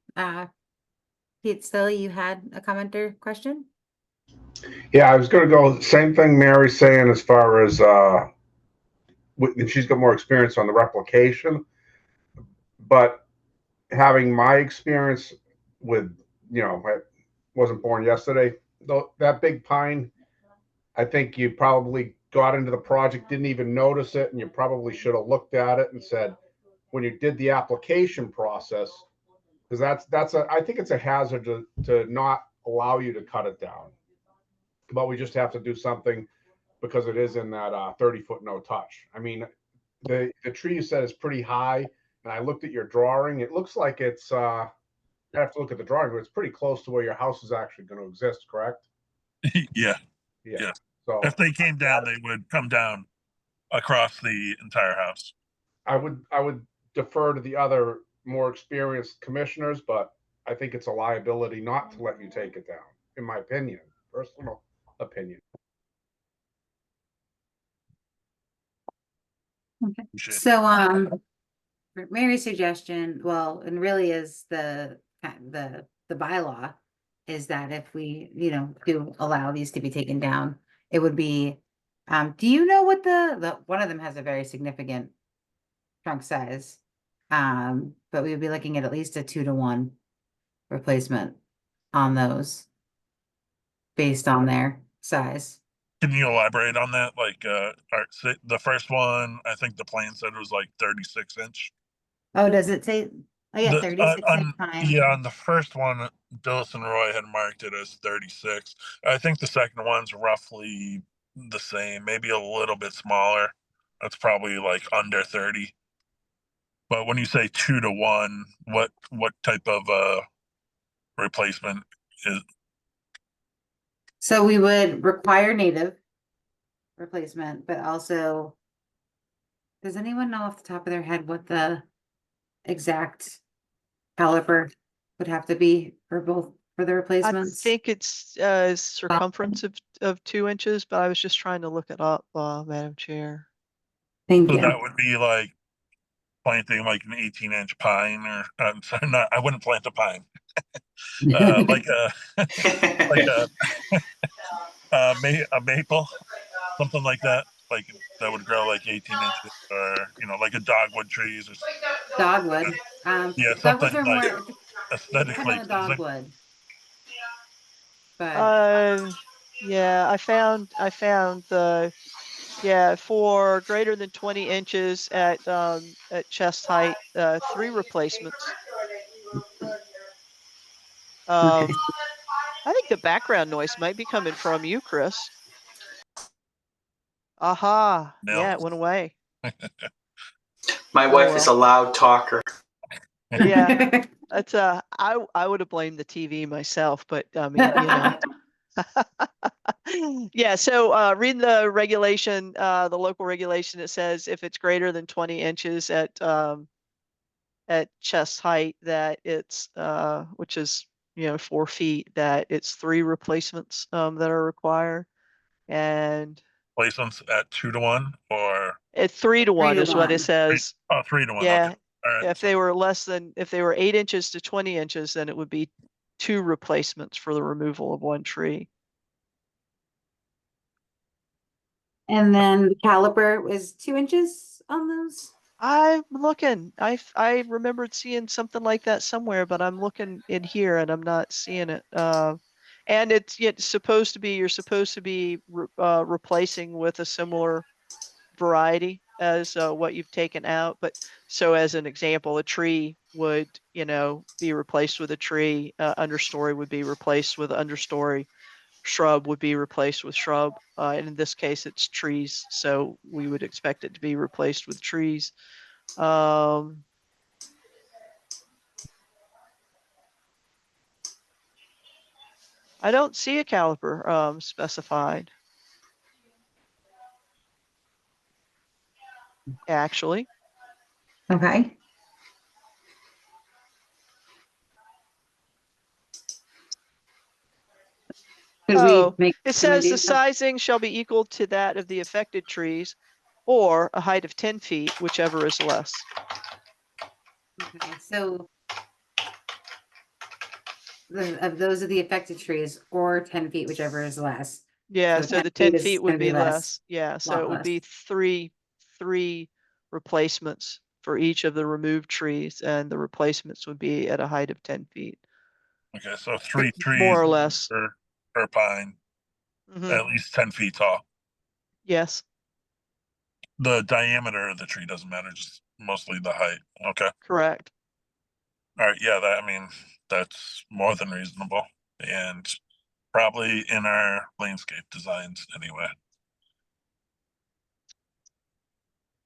A: Pete Stille, you had a comment or question?
D: Yeah, I was going to go same thing Mary's saying as far as she's got more experience on the replication, but having my experience with, I wasn't born yesterday, though, that big pine, I think you probably got into the project, didn't even notice it, and you probably should have looked at it and said, when you did the application process, because I think it's a hazard to not allow you to cut it down. But we just have to do something because it is in that 30-foot no touch. I mean, the tree you said is pretty high, and I looked at your drawing. It looks like it's I have to look at the drawing, but it's pretty close to where your house is actually going to exist, correct?
O: Yeah.
D: Yeah. So
O: if they came down, they would come down across the entire house.
D: I would defer to the other more experienced commissioners, but I think it's a liability not to let you take it down, in my opinion, personal opinion.
A: Okay. So Mary's suggestion, well, and really is the bylaw is that if we, do allow these to be taken down, it would be, do you know what the one of them has a very significant trunk size? But we would be looking at least a 2-to-1 replacement on those based on their size.
O: Can you elaborate on that? Like, the first one, I think the plan said it was like 36-inch.
A: Oh, does it say? Oh yeah, 36 inch pine.
O: Yeah, on the first one, Dillis and Roy had marked it as 36. I think the second one's roughly the same, maybe a little bit smaller. That's probably like under 30. But when you say 2-to-1, what type of replacement is?
A: So we would require native replacement, but also, does anyone know off the top of their head what the exact caliper would have to be for both for the replacements?
C: I think it's circumference of 2 inches, but I was just trying to look it up, Madam Chair.
A: Thank
O: So
A: you.
O: that would be like planting like an 18-inch pine, or sorry, not, I wouldn't plant a pine. Like a maple, something like that. Like that would grow like 18 inches, or like a dogwood trees or
A: Dogwood.
O: yeah,
A: Dogwoods
O: something
A: are
O: like
A: more
O: aesthetically
A: kind of a
O: pleasing.
A: dogwood. But
C: Yeah, I found the for greater than 20 inches at chest height, 3 replacements. I think the background noise might be coming from you, Chris. Aha.
O: No.
C: Yeah, it went away.
F: My wife is a loud talker.
C: Yeah, that's I would have blamed the TV myself, but I mean, yeah, so read the regulation, the local regulation. It says if it's greater than 20 inches at chest height, that it's which is 4 feet, that it's 3 replacements that are required. And
O: Placements at 2-to-1 or
C: at 3-to-1 is what it says.
O: 3-to-1.
C: Yeah.
O: Okay. All right.
C: If they were if they were 8 inches to 20 inches, then it would be 2 replacements for the removal of 1 tree.
A: and then the caliper is 2 inches on those.
C: I'm looking. I remembered seeing something like that somewhere, but I'm looking in here and I'm not seeing it. And it's supposed to be, you're supposed to be replacing with a similar variety as what you've taken out. But so as an example, a tree would, be replaced with a tree, understory would be replaced with understory, shrub would be replaced with shrub. And in this case, it's trees. So we would expect it to be replaced with trees. I don't see a caliper specified. Actually,
A: Okay. Could
C: oh,
A: we make
C: it says the
A: recommendations?
C: sizing shall be equal to that of the affected trees or a height of 10 feet, whichever is less.
A: Okay, so those are the affected trees or 10 feet, whichever is less.
C: Yeah,
A: So
C: so
A: 10
C: the 10
A: is
C: feet would
A: gonna
C: be
A: less,
C: less. Yeah, so
A: lot
C: it would
A: less.
C: be three replacements for each of the removed trees, and the replacements would be at a height of 10 feet.
O: Okay, so 3 trees
C: More or less.
O: per pine,
C: Mhm.
O: at least 10 feet tall.
C: Yes,
O: The diameter of the tree doesn't matter, just mostly the height. Okay.
C: correct.
O: All right. Yeah, I mean, that's more than reasonable and probably in our landscape designs anyway.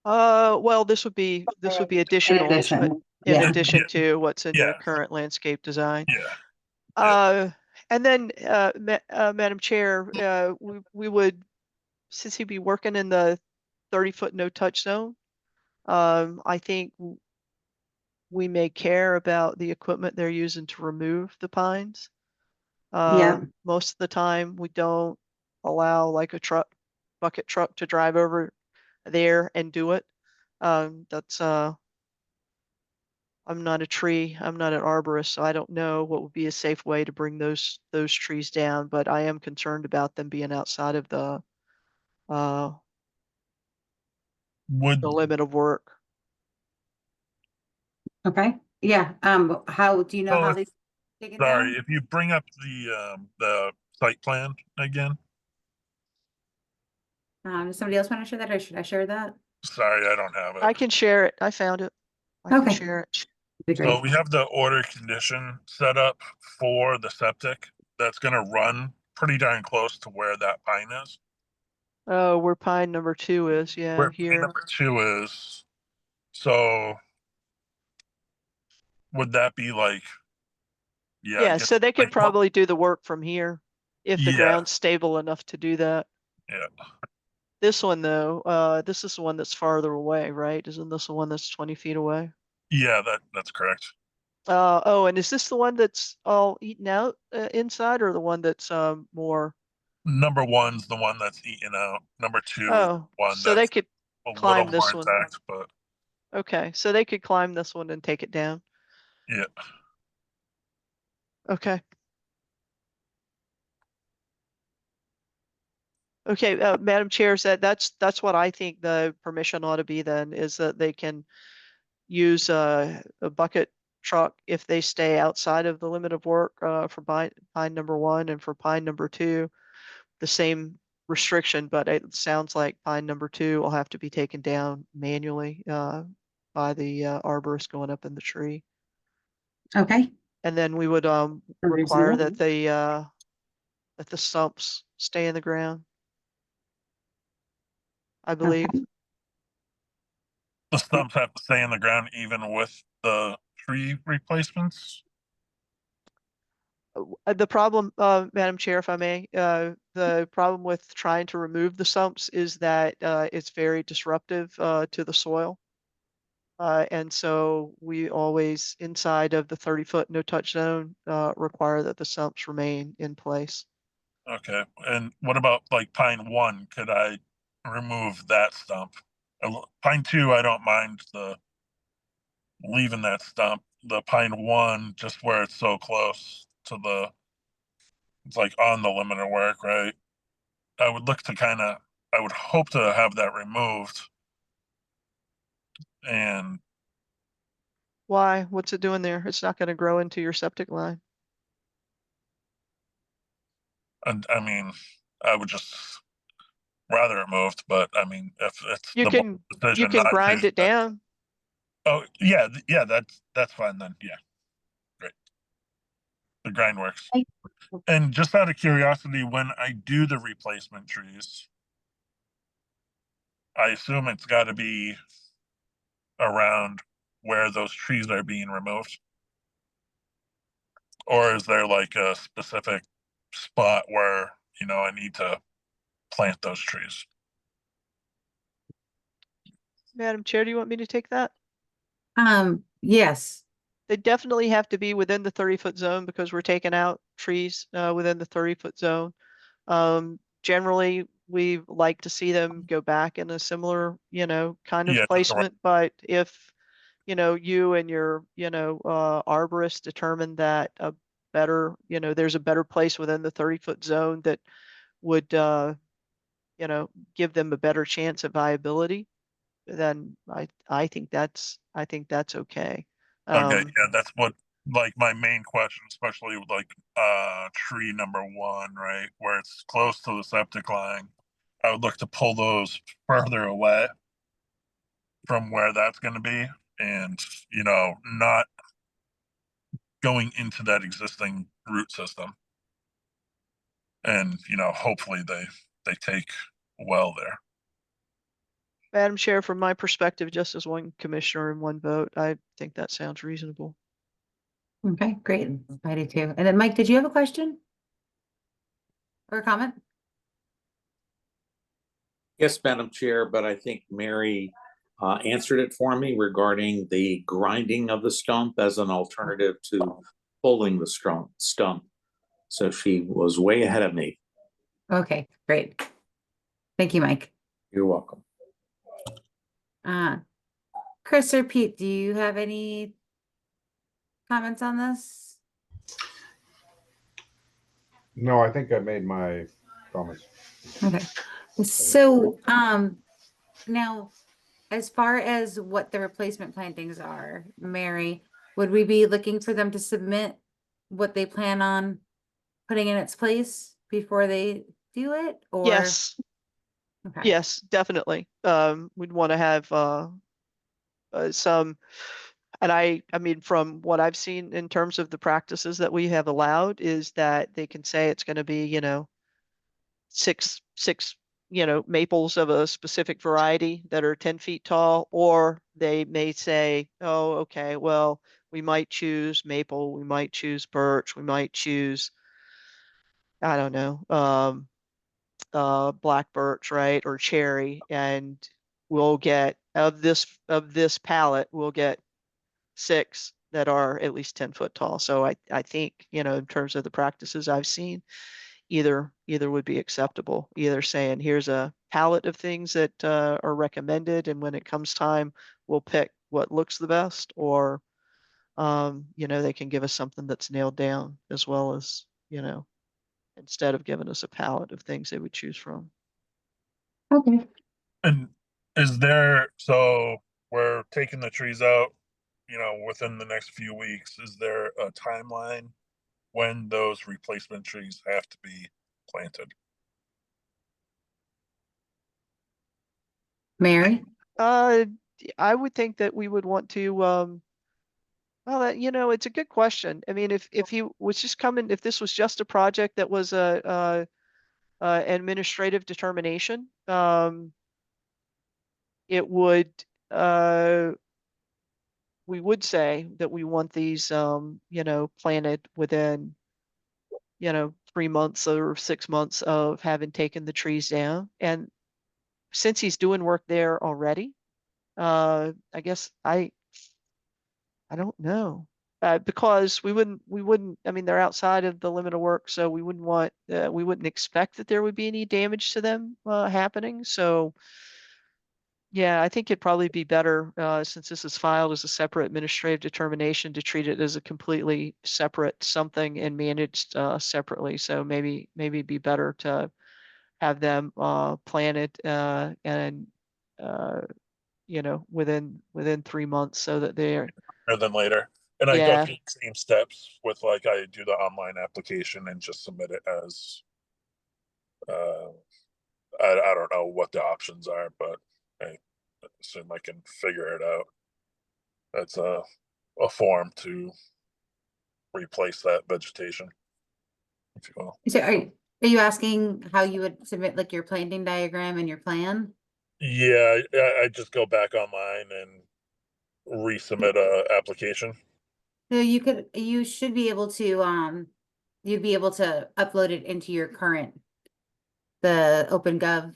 C: Well, this would be additional,
A: addition,
C: in
A: yeah.
C: addition to what's in your
O: Yeah.
C: current landscape design.
O: Yeah.
C: And then, Madam Chair, we would, since he'd be working in the 30-foot no-touch zone, I think we may care about the equipment they're using to remove the pines.
A: Yeah.
C: Most of the time, we don't allow like a bucket truck to drive over there and do it. That's I'm not an arborist, so I don't know what would be a safe way to bring those trees down, but I am concerned about them being outside of the
O: Would
C: limit of work.
A: Okay, yeah, how, do you know
O: So
A: how
O: if-
A: they take it
O: sorry,
A: down?
O: if you bring up the site plan again.
A: Does somebody else want to share that, or should I share that?
O: Sorry, I don't have it.
C: I can share it. I found it. I can
A: Okay.
C: share it.
A: Be
O: So
A: great.
O: we have the order condition set up for the septic that's gonna run pretty darn close to where that pine is.
C: Oh, where pine number 2 is, yeah,
O: Where pine
C: here.
O: number 2 is. So would that be like, yeah, I
C: Yeah,
O: guess
C: so they could
O: like,
C: probably do the work from here if the
O: Yeah.
C: ground's stable enough to do that.
O: Yeah.
C: This one though, this is the one that's farther away, right? Isn't this the one that's 20 feet away?
O: Yeah, that's correct.
C: Oh, and is this the one that's all eaten out inside, or the one that's more?
O: Number 1's the one that's eaten out. Number 2 is
C: Oh,
O: one
C: so they
O: that's
C: could
O: a little
C: climb
O: more
C: this one.
O: intact, but
C: Okay, so they could climb this one and take it down.
O: yeah.
C: Okay. Okay, Madam Chair, that's what I think the permission ought to be then, is that they can use a bucket truck if they stay outside of the limit of work for pine number 1, and for pine number 2, the same restriction, but it sounds like pine number 2 will have to be taken down manually by the arborist going up in the tree.
A: Okay.
C: And then we would require that the stumps stay in the ground, I believe.
O: The stumps have to stay in the ground even with the tree replacements.
C: The problem, Madam Chair, if I may, the problem with trying to remove the stumps is that it's very disruptive to the soil. And so we always, inside of the 30-foot no-touch zone, require that the stumps remain in place.
O: Okay, and what about like pine 1? Could I remove that stump? Pine 2, I don't mind leaving that stump. The pine 1, just where it's so close to it's like on the limit of work, right? I would hope to have that removed. And
C: Why? What's it doing there? It's not going to grow into your septic line.
O: I mean, I would just rather it moved, but I mean, if it's
C: You
O: the
C: can
O: decision
C: you can
O: not
C: grind
O: to,
C: it down.
O: Oh, yeah, yeah, that's fine then. Yeah. Great. The grind works. And just out of curiosity, when I do the replacement trees, I assume it's got to be around where those trees are being removed? Or is there like a specific spot where, I need to plant those trees.
C: Madam Chair, do you want me to take that?
A: Yes.
C: They definitely have to be within the 30-foot zone because we're taking out trees within the 30-foot zone. Generally, we like to see them go back in a similar, kind of
O: Yeah,
C: placement. But if, you and your, arborist determine that a better, there's a better place within the 30-foot zone that would, give them a better chance of viability, then I think that's okay.
O: Okay, yeah, that's what, like, my main question, especially with like tree number 1, right, where it's close to the septic line. I would look to pull those further away from where that's going to be, and not going into that existing root system. And hopefully they take well there.
C: Madam Chair, from my perspective, just as one commissioner and one vote, I think that sounds reasonable.
A: Okay, great. I do too. And then Mike, did you have a question? Or a comment?
I: Yes, Madam Chair, but I think Mary answered it for me regarding the grinding of the stump as an alternative to pulling the stump. So she was way ahead of me.
A: Okay, great. Thank you, Mike.
I: You're welcome.
A: Chris or Pete, do you have any comments on this?
D: No, I think I made my comments.
A: Okay. So, now, as far as what the replacement plantings are, Mary, would we be looking for them to submit what they plan on putting in its place before they do it? Or
C: Yes.
A: Okay.
C: Yes, definitely. We'd want to have some, and I mean, from what I've seen in terms of the practices that we have allowed, is that they can say it's going to be, six, maples of a specific variety that are 10 feet tall, or they may say, oh, okay, well, we might choose maple, we might choose birch, we might choose, I don't know, black birch, right, or cherry, and we'll get of this palette, we'll get 6 that are at least 10 foot tall. So I think, in terms of the practices I've seen, either would be acceptable. Either saying here's a palette of things that are recommended, and when it comes time, we'll pick what looks the best, or they can give us something that's nailed down, as well as, instead of giving us a palette of things they would choose from.
A: Okay.
O: And so we're taking the trees out, within the next few weeks. Is there a timeline when those replacement trees have to be planted?
A: Mary?
C: I would think that we would want to, well, it's a good question. I mean, if he was just coming, if this was just a project that was a administrative determination, it would, we would say that we want these, planted within, 3 months or 6 months of having taken the trees down. And since he's doing work there already, I guess I don't know. Because we wouldn't, I mean, they're outside of the limit of work, so we wouldn't expect that there would be any damage to them happening. So yeah, I think it'd probably be better, since this is filed as a separate administrative determination, to treat it as a completely separate something and managed separately. So maybe it'd be better to have them planted and within 3 months, so that they're
O: Rather than later. And I go
C: Yeah.
O: through the same steps with, like, I do the online application and just submit it as, I don't know what the options are, but I assume I can figure it out. That's a form to replace that vegetation, if you will.
A: So are you asking how you would submit like your planting diagram and your plan?
O: Yeah, I just go back online and resubmit a application.
A: So you should be able to, you'd be able to upload it into your current, the OpenGov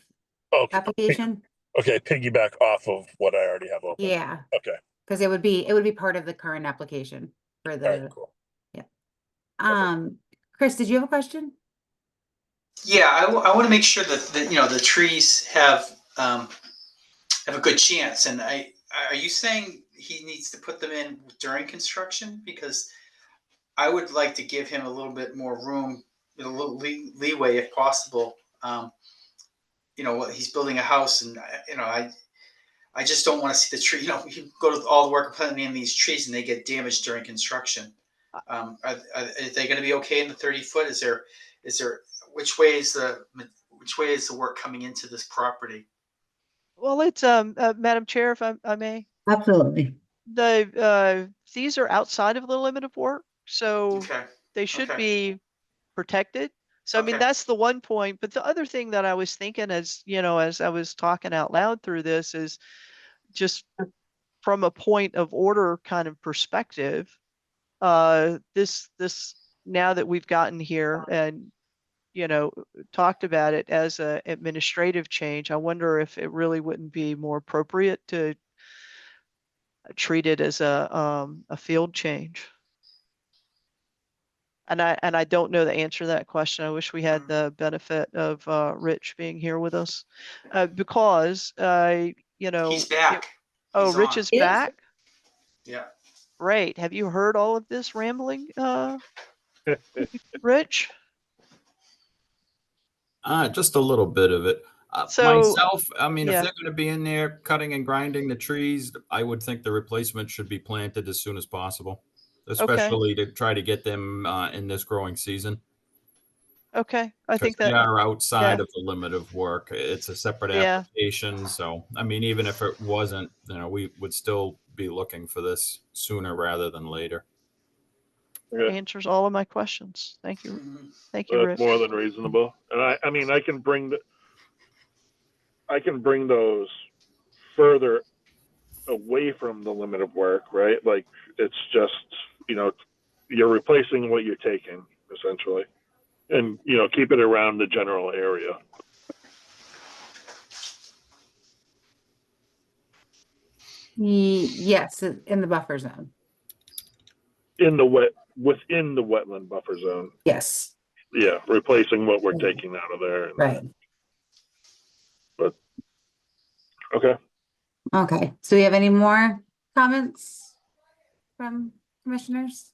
O: Okay.
A: application.
O: Okay, piggyback off of what I already have open.
A: Yeah,
O: Okay,
A: because it would be part of the current application for
O: all
A: the,
O: right, cool.
A: Chris, did you have a question?
F: Yeah, I want to make sure that, the trees have a good chance. And are you saying he needs to put them in during construction? Because I would like to give him a little bit more room, a little leeway if possible. He's building a house, and I just don't want to see the tree. You go to all the work of planting in these trees, and they get damaged during construction. Are they going to be okay in the 30-foot? Is there which way is the work coming into this property?
C: Well, it's Madam Chair, if I may.
A: Absolutely.
C: These are outside of the limit of work, so
F: Okay.
C: they should
F: Okay.
C: be protected. So I mean, that's the one point. But the other thing that I was thinking, as I was talking out loud through this, is just from a point of order kind of perspective. This now that we've gotten here and talked about it as a administrative change, I wonder if it really wouldn't be more appropriate to treat it as a field change. And I don't know the answer to that question. I wish we had the benefit of Rich being here with us, because
F: He's back.
C: Oh,
F: He's
C: Rich
F: on.
C: is back.
F: Yeah.
C: Great. Have you heard all of this rambling, Rich?
E: Just a little bit of it.
C: So,
E: Myself, I mean, if
C: yeah.
E: they're going to be in there cutting and grinding the trees, I would think the replacement should be planted as soon as possible, especially to try to get them in this growing season.
C: Okay, I
E: Because
C: think
E: they
C: that,
E: are outside
C: yeah.
E: of the limit of work. It's a separate
C: Yeah.
E: application. So, I mean, even if it wasn't, we would still be looking for this sooner rather than later.
C: Answers all of my questions. Thank you. Thank you,
O: That's
C: Rich.
O: more than reasonable. And I mean, I can bring those further away from the limit of work, right? Like it's just, you're replacing what you're taking essentially, and keep it around the general area.
A: Yes, in the buffer zone.
O: Within the wetland buffer zone.
A: Yes.
O: Yeah, replacing what we're taking out of there.
A: Right.
O: But okay.
A: Okay. So we have any more comments from commissioners?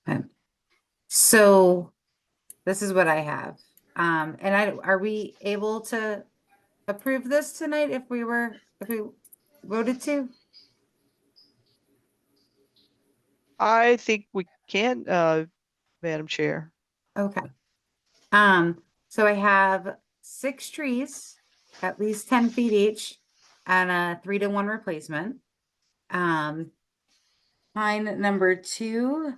A: Okay. So this is what I have. Are we able to approve this tonight if we voted to?
C: I think we can, Madam Chair.
A: Okay. So I have 6 trees, at least 10 feet each, and a 3-to-1 replacement. Pine number 2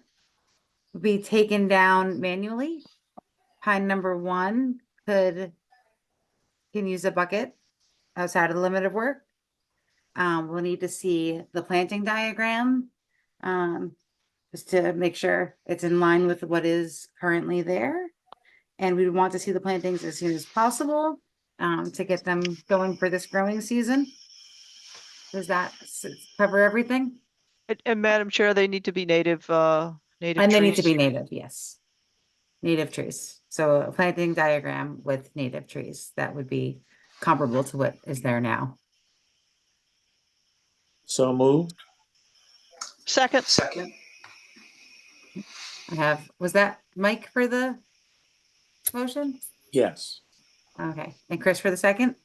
A: will be taken down manually. Pine number 1 can use a bucket outside of the limit of work. We'll need to see the planting diagram, just to make sure it's in line with what is currently there. And we want to see the plantings as soon as possible, to get them going for this growing season. Does that cover everything?
C: And Madam Chair, they need to be native
A: And they need to
C: trees.
A: be native, yes. Native trees. So a planting diagram with native trees, that would be comparable to what is there now.
I: So moved.
C: Second.
A: Was that Mike for the motion?
I: Yes.
A: Okay, and Chris for the second?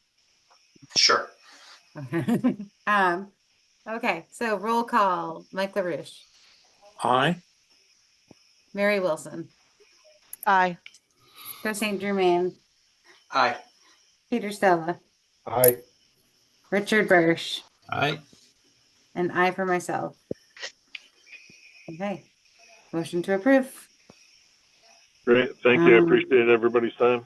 F: Sure.
A: Okay, so roll call, Mike LaRouche,
I: Aye.
A: Mary Wilson,
C: Aye.
A: Chris St. Germain,
F: Aye.
A: Peter Stella,
D: Aye.
A: Richard Bursch,
E: Aye.
A: and I for myself. Okay, motion to approve.
O: Great. Thank you. I appreciate everybody's time.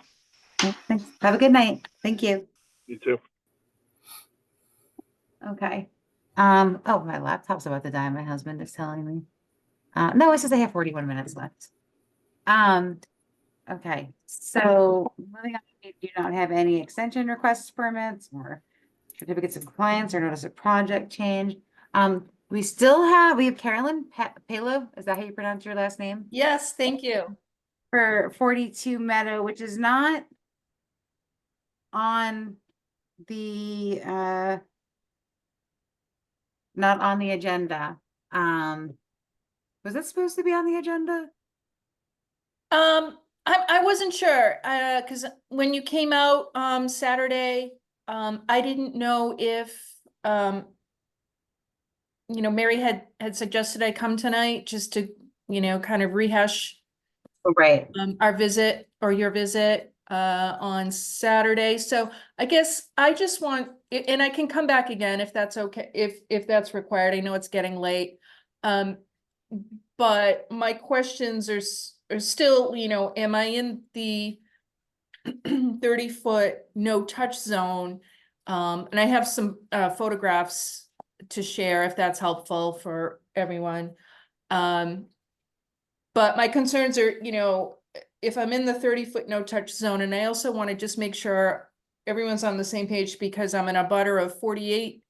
A: Thanks. Have a good night. Thank you.
O: You too.
A: Okay. Oh, my laptop's about to die. My husband is telling me. No, it says I have 41 minutes left. Okay, so moving on, we do not have any extension requests, permits, or certificates of compliance or notice of project change. We have Carolyn Palo, is that how you pronounce your last name?
P: Yes, thank you.
A: For 42 Meadow, which is not on the not on the agenda. Was it supposed to be on the agenda?
P: I wasn't sure, because when you came out Saturday, I didn't know if Mary had suggested I come tonight just to, kind of rehash
A: Right.
P: our visit or your visit on Saturday. So I guess I just want, and I can come back again if that's okay, if that's required. I know it's getting late. But my questions are still, am I in the 30-foot no touch zone? And I have some photographs to share if that's helpful for everyone. But my concerns are, if I'm in the 30-foot no touch zone, and I also want to just make sure everyone's on the same page because I'm in a butter of 48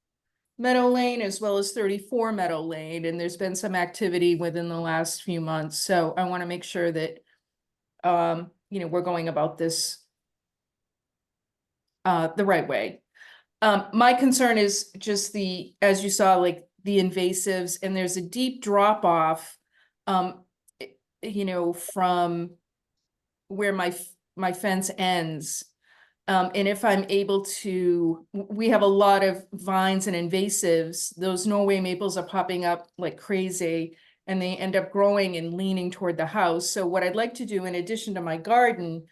P: Meadow Lane as well as 34 Meadow Lane, and there's been some activity within the last few months. So I want to make sure that, we're going about this the right way. My concern is just as you saw, like the invasives, and there's a deep drop off, from where my fence ends. And if I'm able to, we have a lot of vines and invasives. Those Norway maples are popping up like crazy, and they end up growing and leaning toward the house. So what I'd like to do, in addition to my garden,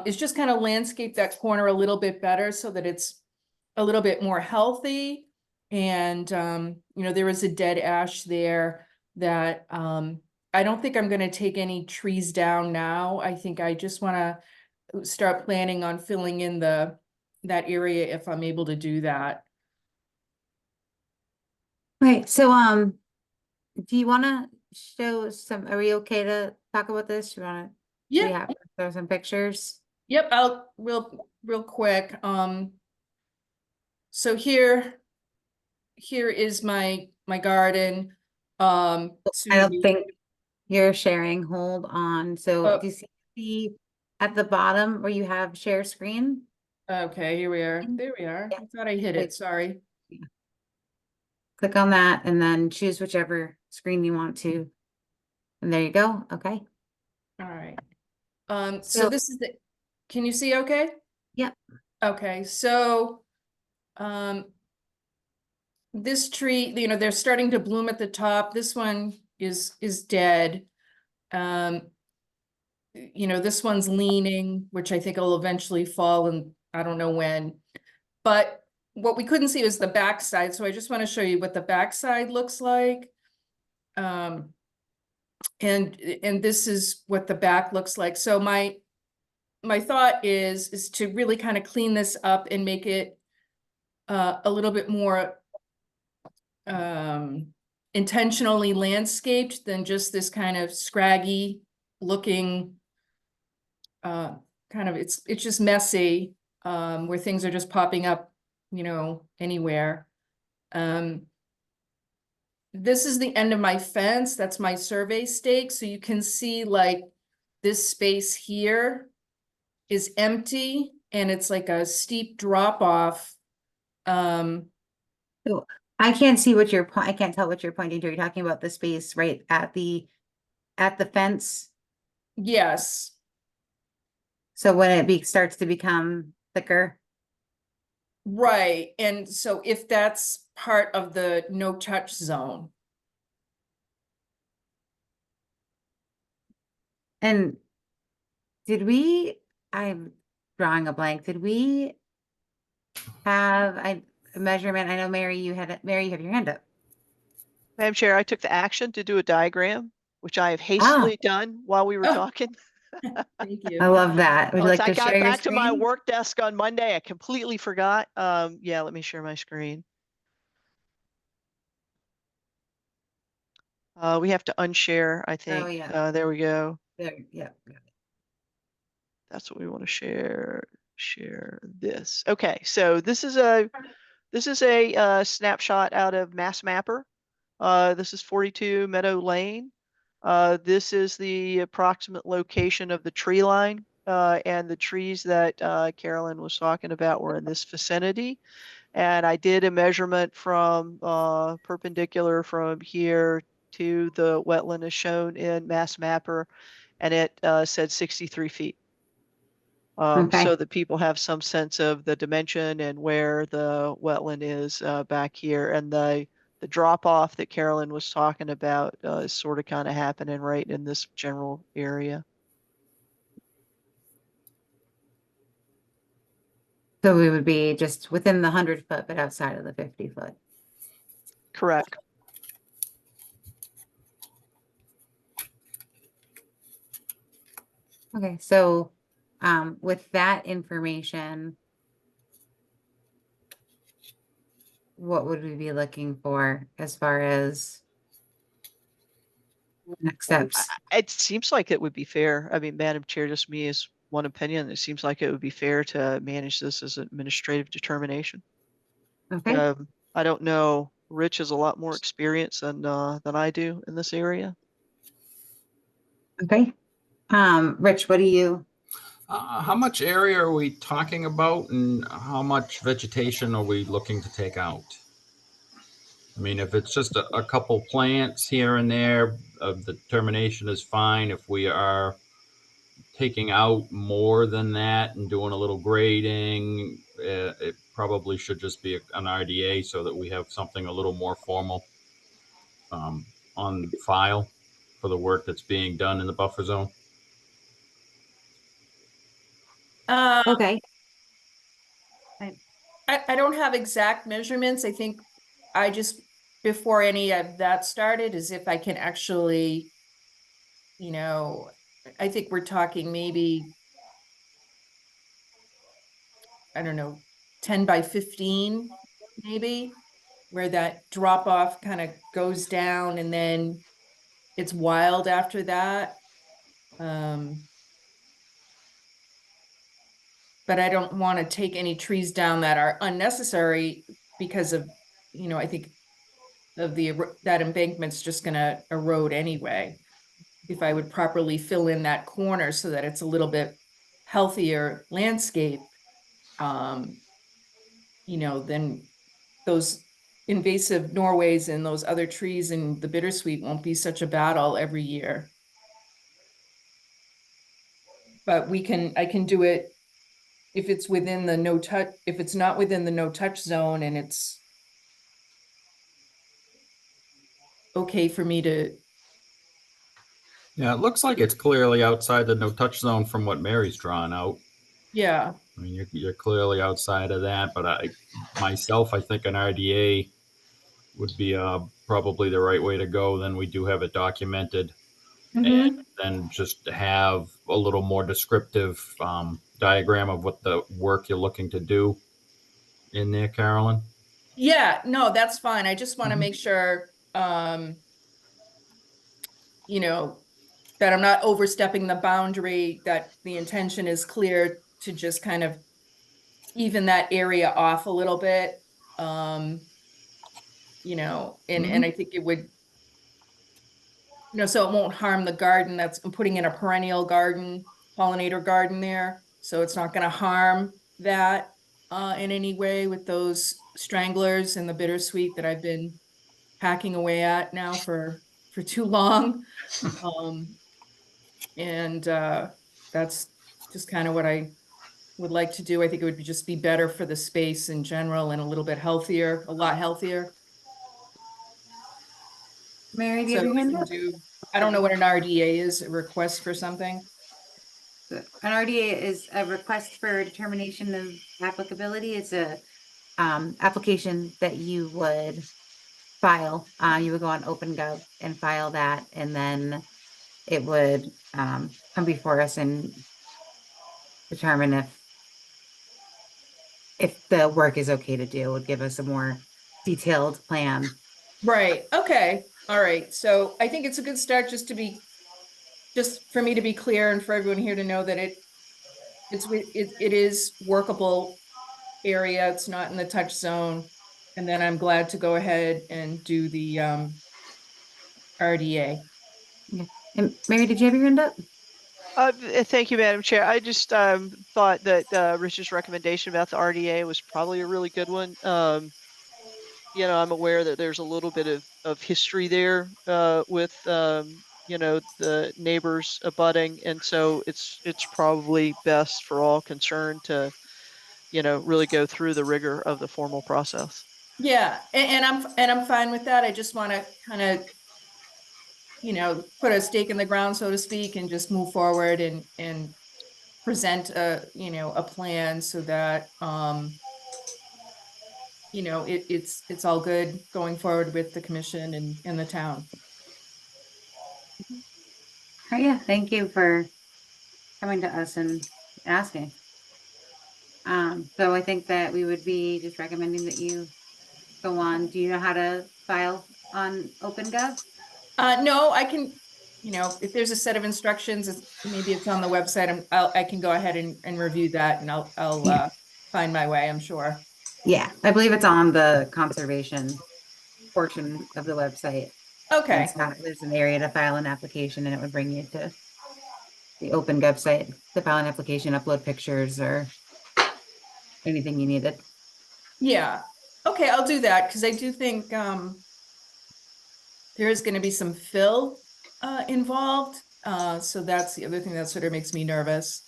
P: is just kind of landscape that corner a little bit better so that it's a little bit more healthy. And, there is a dead ash there that I don't think I'm going to take any trees down now. I think I just want to start planning on filling in that area if I'm able to do that.
A: Right, so do you want to show are we okay to talk about this? Do you want to
P: Yeah,
A: show some pictures?
P: Yep, I'll real quick. So here is my garden.
A: I don't think you're sharing. Hold on. So do you see at the bottom where you have share screen?
P: Okay, here we are. There we are. I thought I hit it. Sorry.
A: Click on that and then choose whichever screen you want to. And there you go. Okay.
P: All right. So this is can you see okay?
A: Yep.
P: Okay, so this tree, they're starting to bloom at the top. This one is dead. This one's leaning, which I think will eventually fall, and I don't know when. But what we couldn't see was the backside, so I just want to show you what the backside looks like. And this is what the back looks like. So my thought is to really kind of clean this up and make it a little bit more intentionally landscaped than just this kind of scraggy looking kind of, it's just messy, where things are just popping up, anywhere. This is the end of my fence. That's my survey stake. So you can see like this space here is empty and it's like a steep drop off.
A: So I can't see I can't tell what you're pointing to. You're talking about the space right at the fence.
P: Yes.
A: So when it starts to become thicker.
P: Right. And so if that's part of the no touch zone.
A: And I'm drawing a blank. Did we have a measurement? I know Mary, you have your hand up.
C: Madam Chair, I took the action to do a diagram, which I have hastily done while we were talking.
P: Thank you.
A: I love that. Would you like
C: I
A: to
C: got
A: share your
C: back to my
A: screen?
C: work desk on Monday. I completely forgot. Yeah, let me share my screen. We have to unshare, I think.
A: yeah.
C: There we go.
A: There, yeah. got it.
C: That's what we want to share. Share this. Okay, so this is a snapshot out of Mass Mapper. This is 42 Meadow Lane. This is the approximate location of the tree line, and the trees that Carolyn was talking about were in this vicinity. And I did a measurement from perpendicular from here to the wetland as shown in Mass Mapper, and it said 63 feet.
A: Okay.
C: So that people have some sense of the dimension and where the wetland is back here. And the drop off that Carolyn was talking about is sort of kind of happening right in this general area.
A: So we would be just within the 100 foot, but outside of the 50 foot.
C: Correct.
A: Okay, so with that information, what would we be looking for as far as next steps?
C: It seems like it would be fair. I mean, Madam Chair, just me as one opinion, it seems like it would be fair to manage this as an administrative determination.
A: Okay.
C: I don't know. Rich has a lot more experience than I do in this area.
A: Okay. Rich, what do you?
E: How much area are we talking about, and how much vegetation are we looking to take out? I mean, if it's just a couple plants here and there, the determination is fine. If we are taking out more than that and doing a little grading, it probably should just be an RDA so that we have something a little more formal on file for the work that's being done in the buffer zone.
A: Okay.
P: I don't have exact measurements. I think I just, before any of that started, is if I can actually, you know, I think we're talking maybe, I don't know, 10 by 15, maybe, where that drop off kind of goes down and then it's wild after that. But I don't want to take any trees down that are unnecessary because of, you know, I think of that embankment's just going to erode anyway. If I would properly fill in that corner so that it's a little bit healthier landscape, you know, then those invasive Norways and those other trees and the bittersweet won't be such a battle every year. But I can do it if it's within the no touch, if it's not within the no touch zone and it's okay for me to.
E: Yeah, it looks like it's clearly outside the no touch zone from what Mary's drawn out.
P: Yeah.
E: I mean, you're clearly outside of that, but I think an RDA would be probably the right way to go. Then we do have it documented, and then just have a little more descriptive diagram of what the work you're looking to do in there, Carolyn.
P: Yeah, no, that's fine. I just want to make sure, you know, that I'm not overstepping the boundary, that the intention is clear to just kind of even that area off a little bit. You know, and I think it would, you know, so it won't harm the garden. I'm putting in a perennial garden, pollinator garden there. So it's not going to harm that in any way with those stranglers and the bittersweet that I've been hacking away at now for too long. And that's just kind of what I would like to do. I think it would just be better for the space in general and a little bit healthier, a lot healthier.
A: Mary, do you have your hand up?
P: I don't know what an RDA is, a request for something.
A: An RDA is a request for determination of applicability. It's a application that you would file. You would go on OpenGov and file that, and then it would come before us and determine if the work is okay to do. It would give us a more detailed plan.
P: Right. Okay. All right, so I think it's a good start just for me to be clear and for everyone here to know that it is workable area. It's not in the touch zone. And then I'm glad to go ahead and do the RDA.
A: Yeah. And Mary, did you have your hand up?
C: Thank you, Madam Chair. I just thought that Rich's recommendation about the RDA was probably a really good one. You know, I'm aware that there's a little bit of history there with you know, the neighbors abutting, and so it's probably best for all concerned to, you know, really go through the rigor of the formal process.
P: Yeah, and I'm fine with that. I just want to kind of, you know, put a stake in the ground, so to speak, and just move forward and present a, you know, a plan so that you know, it's all good going forward with the commission and the town.
A: Oh, yeah, thank you for coming to us and asking. So I think that we would be just recommending that you go on. Do you know how to file on OpenGov?
P: No, I can, you know, if there's a set of instructions, maybe it's on the website. I can go ahead and review that, and I'll find my way, I'm sure.
A: Yeah, I believe it's on the conservation portion of the website.
P: Okay.
A: There's an area to file an application, and it would bring you to the OpenGov site to file an application, upload pictures or anything you needed.
P: Yeah. Okay, I'll do that because I do think there is going to be some fill involved. So that's the other thing that sort of makes me nervous.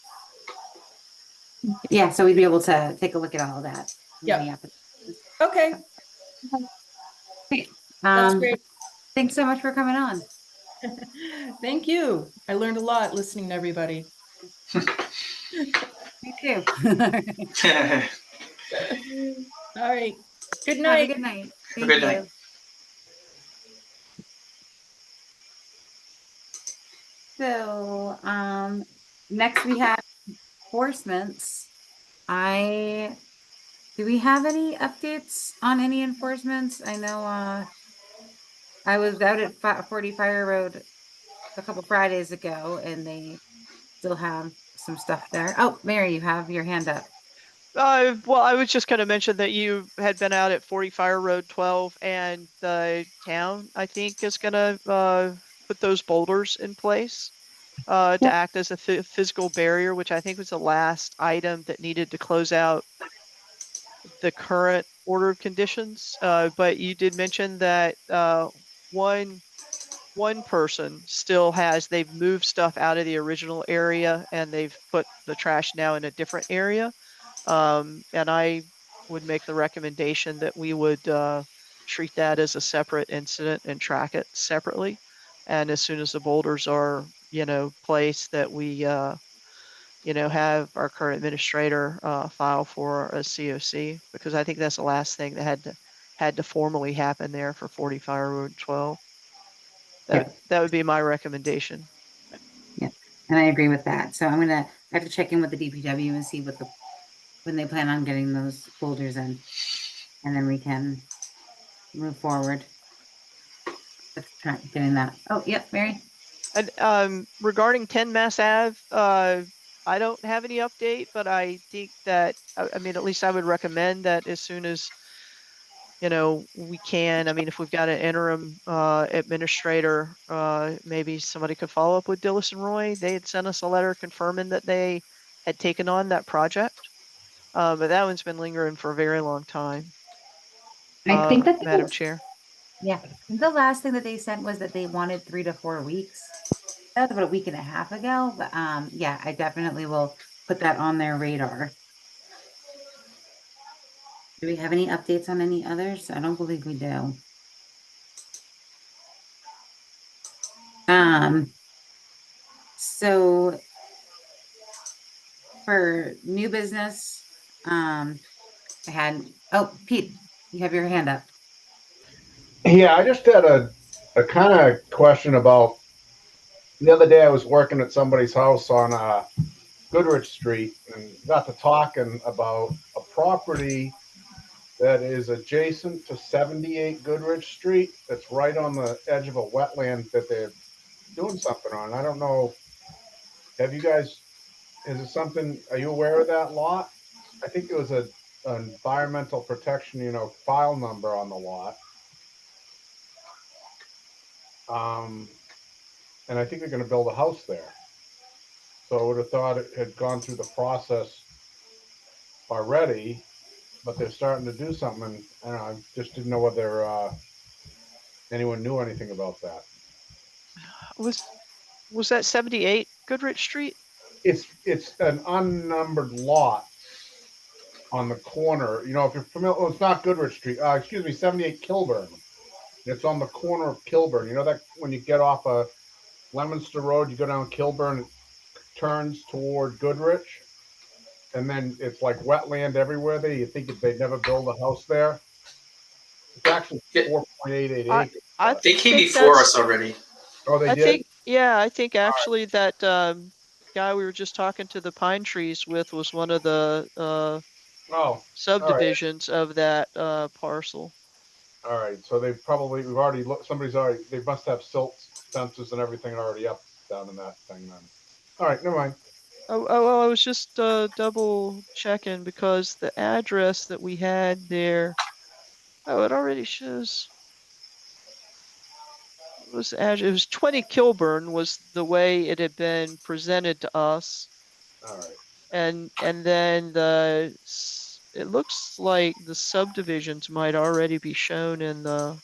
A: Yeah, so we'd be able to take a look at all of that.
P: Yeah. Okay. That's great.
A: Thanks so much for coming on.
P: Thank you. I learned a lot listening to everybody.
A: Me too.
P: All right. Good
A: Have
P: night.
A: a good night.
F: Have a good night.
A: So, next we have enforcements. Do we have any updates on any enforcements? I know, I was out at 40 Fire Road a couple Fridays ago and they still have some stuff there. Oh, Mary, you have your hand up.
C: Well, I was just going to mention that you had been out at 40 Fire Road 12, and the town, I think, is going to put those boulders in place to act as a physical barrier, which I think was the last item that needed to close out the current order of conditions. But you did mention that one person still they've moved stuff out of the original area and they've put the trash now in a different area. And I would make the recommendation that we would treat that as a separate incident and track it separately. And as soon as the boulders are, you know, placed, that we, you know, have our current administrator file for a COC, because I think that's the last thing that had to formally happen there for 40 Fire Road 12. That would be my recommendation.
A: Yeah, and I agree with that. So I have to check in with the DPW and see when they plan on getting those boulders in, and then we can move forward with getting that. Oh, yep, Mary.
C: And regarding 10 Mass Ave, I don't have any update, but I think that, I mean, at least I would recommend that as soon as, you know, we can. I mean, if we've got an interim administrator, maybe somebody could follow up with Dillis and Roy. They had sent us a letter confirming that they had taken on that project. But that one's been lingering for a very long time.
A: I think that
C: Madam Chair.
A: Yeah, the last thing that they sent was that they wanted 3 to 4 weeks. That was about a week and a half ago, but yeah, I definitely will put that on their radar. Do we have any updates on any others? I don't believe we do. So for new business, Pete, you have your hand up.
D: Yeah, I just had a kind of question about the other day. I was working at somebody's house on Goodrich Street and got to talking about a property that is adjacent to 78 Goodrich Street. That's right on the edge of a wetland that they're doing something on. I don't know. Have you guys, is it something, are you aware of that lot? I think there was an environmental protection, file number on the lot. And I think they're going to build a house there. So I would have thought it had gone through the process already, but they're starting to do something. And I don't know, I just didn't know whether anyone knew anything about that.
C: Was that 78 Goodrich Street?
D: It's an unnumbered lot on the corner. If you're familiar, oh, it's not Goodrich Street. Excuse me, 78 Kilburn. It's on the corner of Kilburn. You know that when you get off of Leominster Road, you go down Kilburn, it turns toward Goodrich, and then it's like wetland everywhere there. You think if they'd never build a house there. It's actually 4.88 acres.
F: They came before us already.
D: Oh, they did?
C: I think actually that guy we were just talking to the pine trees with was one of the subdivisions of that parcel.
D: All right, so they've probably, they must have silt fences and everything already up down in that thing then. All right, never mind.
C: Oh, I was just double checking because the address that we had there, it already shows. It was 20 Kilburn was the way it had been presented to us.
D: All right.
C: And then it looks like the subdivisions might already be shown in the.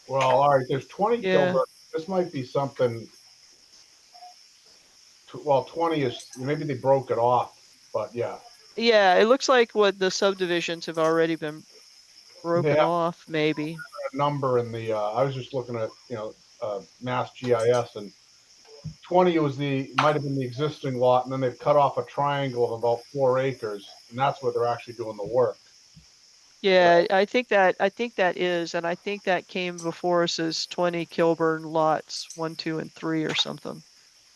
D: Well, all right, there's 20
C: Yeah.
D: Kilburn. This might be something. Well, 20 is, maybe they broke it off, but yeah.
C: Yeah, it looks like what the subdivisions have already been broken off, maybe.
D: A number in the, I was just looking at, Mass GIS, and 20 might have been the existing lot, and then they've cut off a triangle of about 4 acres, and that's where they're actually doing the work.
C: Yeah, I think that is, and I think that came before us as 20 Kilburn lots 1, 2, and 3 or something.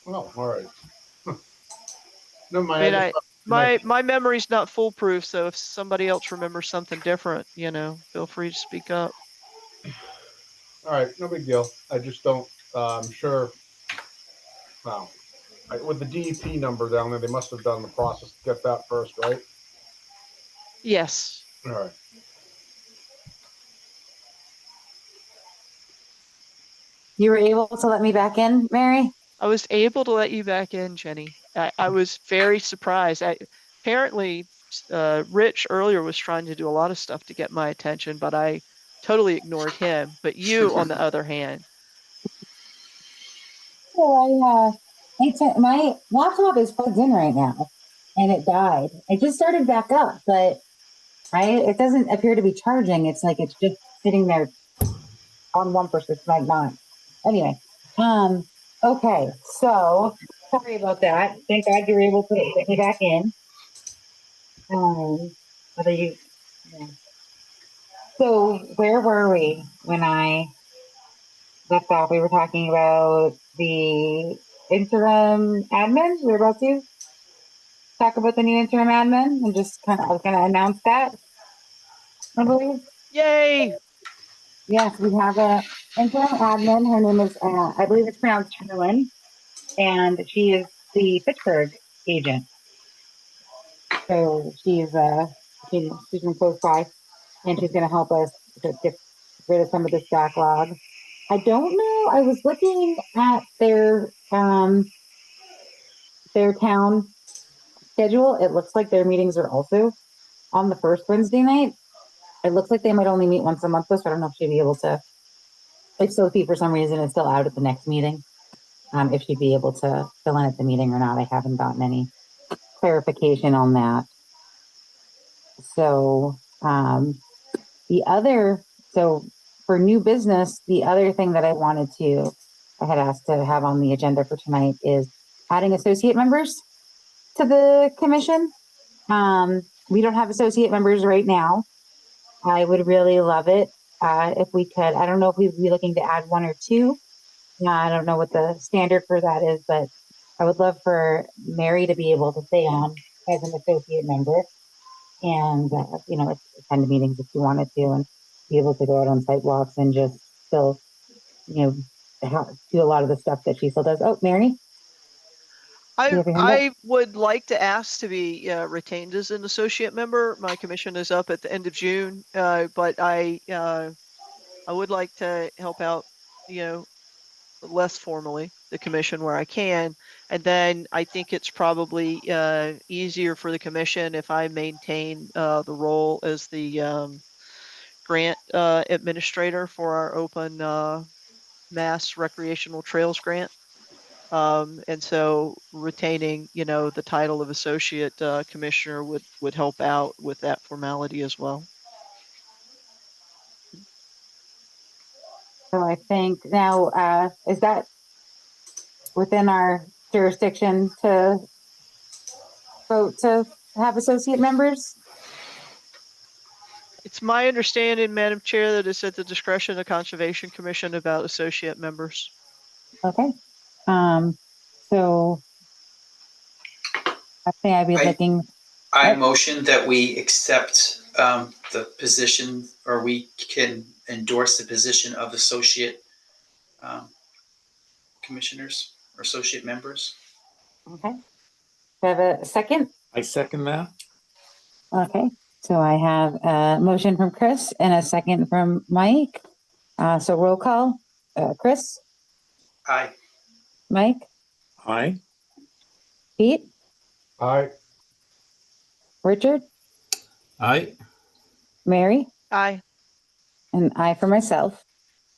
D: Oh, all right. Never mind.
C: I mean, my memory's not foolproof, so if somebody else remembers something different, feel free to speak up.
D: All right, no big deal. I just don't. I'm sure. Well, with the DEP number down there, they must have done the process to get that first, right?
C: Yes.
D: All right.
A: You were able to let me back in, Mary?
C: I was able to let you back in, Jenny. I was very surprised. Apparently, Rich earlier was trying to do a lot of stuff to get my attention, but I totally ignored him. But you, on the other hand.
A: So my laptop is plugged in right now, and it died. It just started back up, but it doesn't appear to be charging. It's like it's just sitting there on 1%. It's like not. Anyway, okay. So sorry about that. Thank God you were able to get me back in. So where were we when I left off? We were talking about the interim admin. We were about to talk about the new interim admin and just I was going to announce that, I believe.
C: Yay!
A: Yes, we have a interim admin. Her name is, I believe it's pronounced Carolyn, and she is the Fitchburg agent. So she's from close by, and she's going to help us to get rid of some of this backlog. I don't know. I was looking at their town schedule. It looks like their meetings are also on the first Wednesday night. It looks like they might only meet once a month, so I don't know if she'd be able to. If Sophie, for some reason, is still out at the next meeting, if she'd be able to fill in at the meeting or not. I haven't gotten any clarification on that. So for new business, the other thing that I had asked to have on the agenda for tonight is adding associate members to the commission. We don't have associate members right now. I would really love it if we could. I don't know if we'd be looking to add 1 or 2. I don't know what the standard for that is, but I would love for Mary to be able to stay on as an associate member. and, attend meetings if you wanted to, and be able to go out on site walks and just still, do a lot of the stuff that she still does. Oh, Mary? You have your hand up?
C: I would like to ask to be retained as an associate member. My commission is up at the end of June, but I would like to help out, less formally the commission where I can. And then I think it's probably easier for the commission if I maintain the role as the grant administrator for our open mass recreational trails grant. And so retaining, the title of associate commissioner would help out with that formality as well.
A: So I think now, is that within our jurisdiction to vote to have associate members?
C: It's my understanding, Madam Chair, that it's at the discretion of the Conservation Commission about associate members.
A: Okay. So I think I'd be looking.
F: I motion that we accept the position, or we can endorse the position of associate commissioners or associate members.
A: Okay. Do I have a second?
I: I second that.
A: Okay. So I have a motion from Chris and a second from Mike. So roll call. Chris?
F: Aye.
A: Mike?
I: Aye.
A: Pete?
D: Aye.
A: Richard?
E: Aye.
A: Mary?
C: Aye.
A: And I for myself.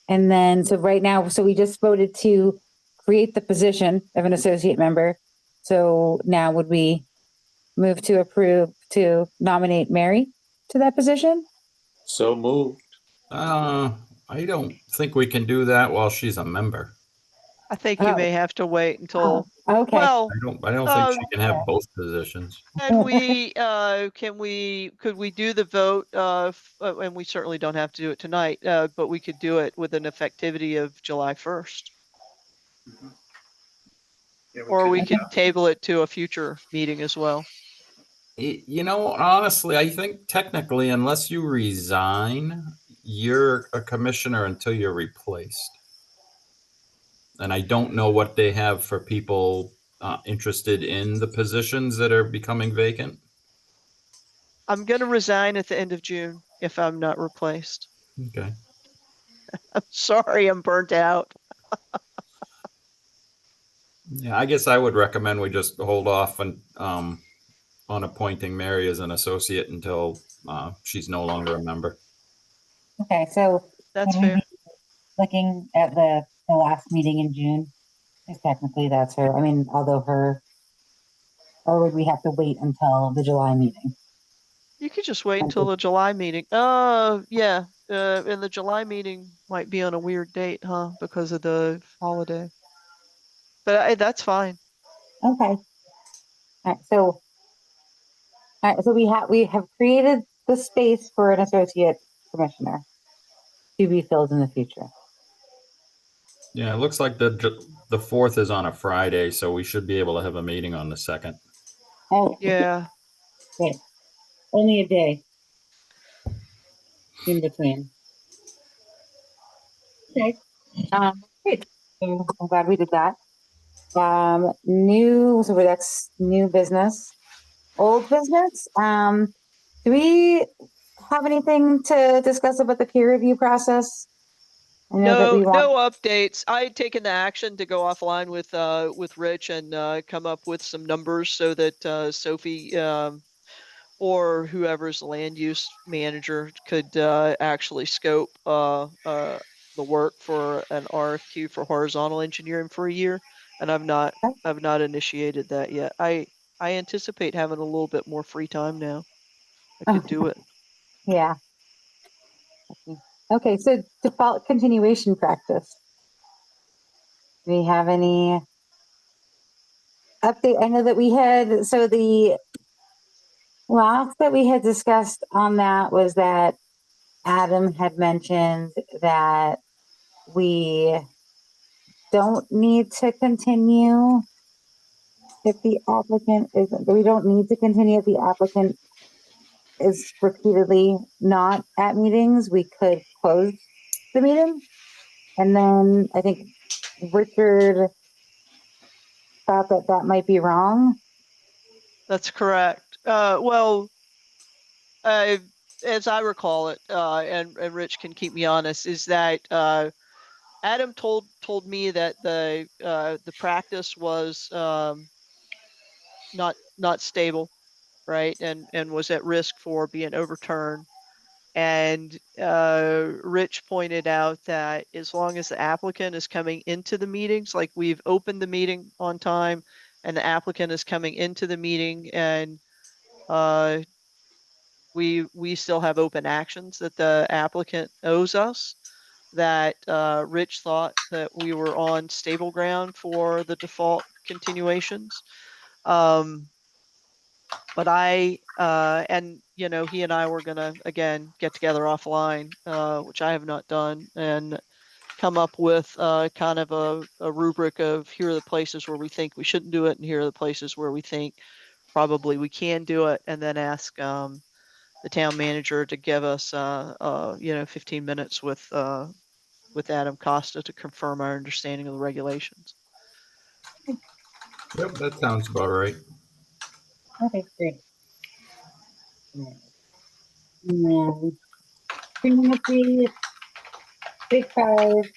A: And then, so right now, so we just voted to create the position of an associate member. So now would we move to approve to nominate Mary to that position?
I: So moved.
E: I don't think we can do that while she's a member.
C: I think you
A: Oh.
C: may have to wait until,
A: Okay.
C: well,
E: I don't think she can have both positions.
C: could we do the vote, and we certainly don't have to do it tonight, but we could do it with an effectivity of July 1st.
F: Yeah,
C: Or we
F: could-
C: could table it to a future meeting as well.
E: Honestly, I think technically, unless you resign, you're a commissioner until you're replaced. And I don't know what they have for people interested in the positions that are becoming vacant.
C: I'm going to resign at the end of June if I'm not replaced.
E: Okay.
C: I'm sorry, I'm burnt out.
E: Yeah, I guess I would recommend we just hold off on appointing Mary as an associate until she's no longer a member.
A: Okay, so
C: That's
A: would we
C: fair.
A: be looking at the last meeting in June, because technically that's her, although or would we have to wait until the July meeting?
C: You could just wait until the July meeting. Yeah. And the July meeting might be on a weird date, huh? Because of the holiday. But that's fine.
A: Okay. All right, so we have created the space for an associate commissioner to be filled in the future.
E: Yeah, it looks like the 4th is on a Friday, so we should be able to have a meeting on the 2nd.
A: Oh,
C: Yeah.
A: okay. Only a day in between. Okay. Great. So I'm glad we did that. So that's new business. Old business. Do we have anything to discuss about the peer review process? I know that we want.
C: No updates. I had taken the action to go offline with Rich and come up with some numbers so that Sophie or whoever's land use manager could actually scope the work for an RFQ for horizontal engineering for a year. And I've not initiated that yet. I anticipate having a little bit more free time now. I could do it.
A: Yeah. Okay, so default continuation practice. Do we have any update? I know that we had, so the last that we had discussed on that was that Adam had mentioned that we don't need to continue if the applicant isn't, we don't need to continue if the applicant is repeatedly not at meetings, we could close the meeting. And then I think Richard thought that that might be wrong.
C: That's correct. Well, as I recall it, and Rich can keep me honest, is that Adam told me that the practice was not stable, right, and was at risk for being overturned. And Rich pointed out that as long as the applicant is coming into the meetings, like we've opened the meeting on time, and the applicant is coming into the meeting, and we still have open actions that the applicant owes us, that Rich thought that we were on stable ground for the default continuations. But and you know, he and I were gonna, again, get together offline, which I have not done, and come up with kind of a rubric of here are the places where we think we shouldn't do it, and here are the places where we think probably we can do it, and then ask the town manager to give us, 15 minutes with Adam Costa to confirm our understanding of the regulations.
E: Yep, that sounds about right.
A: Okay, great. Community Big Five,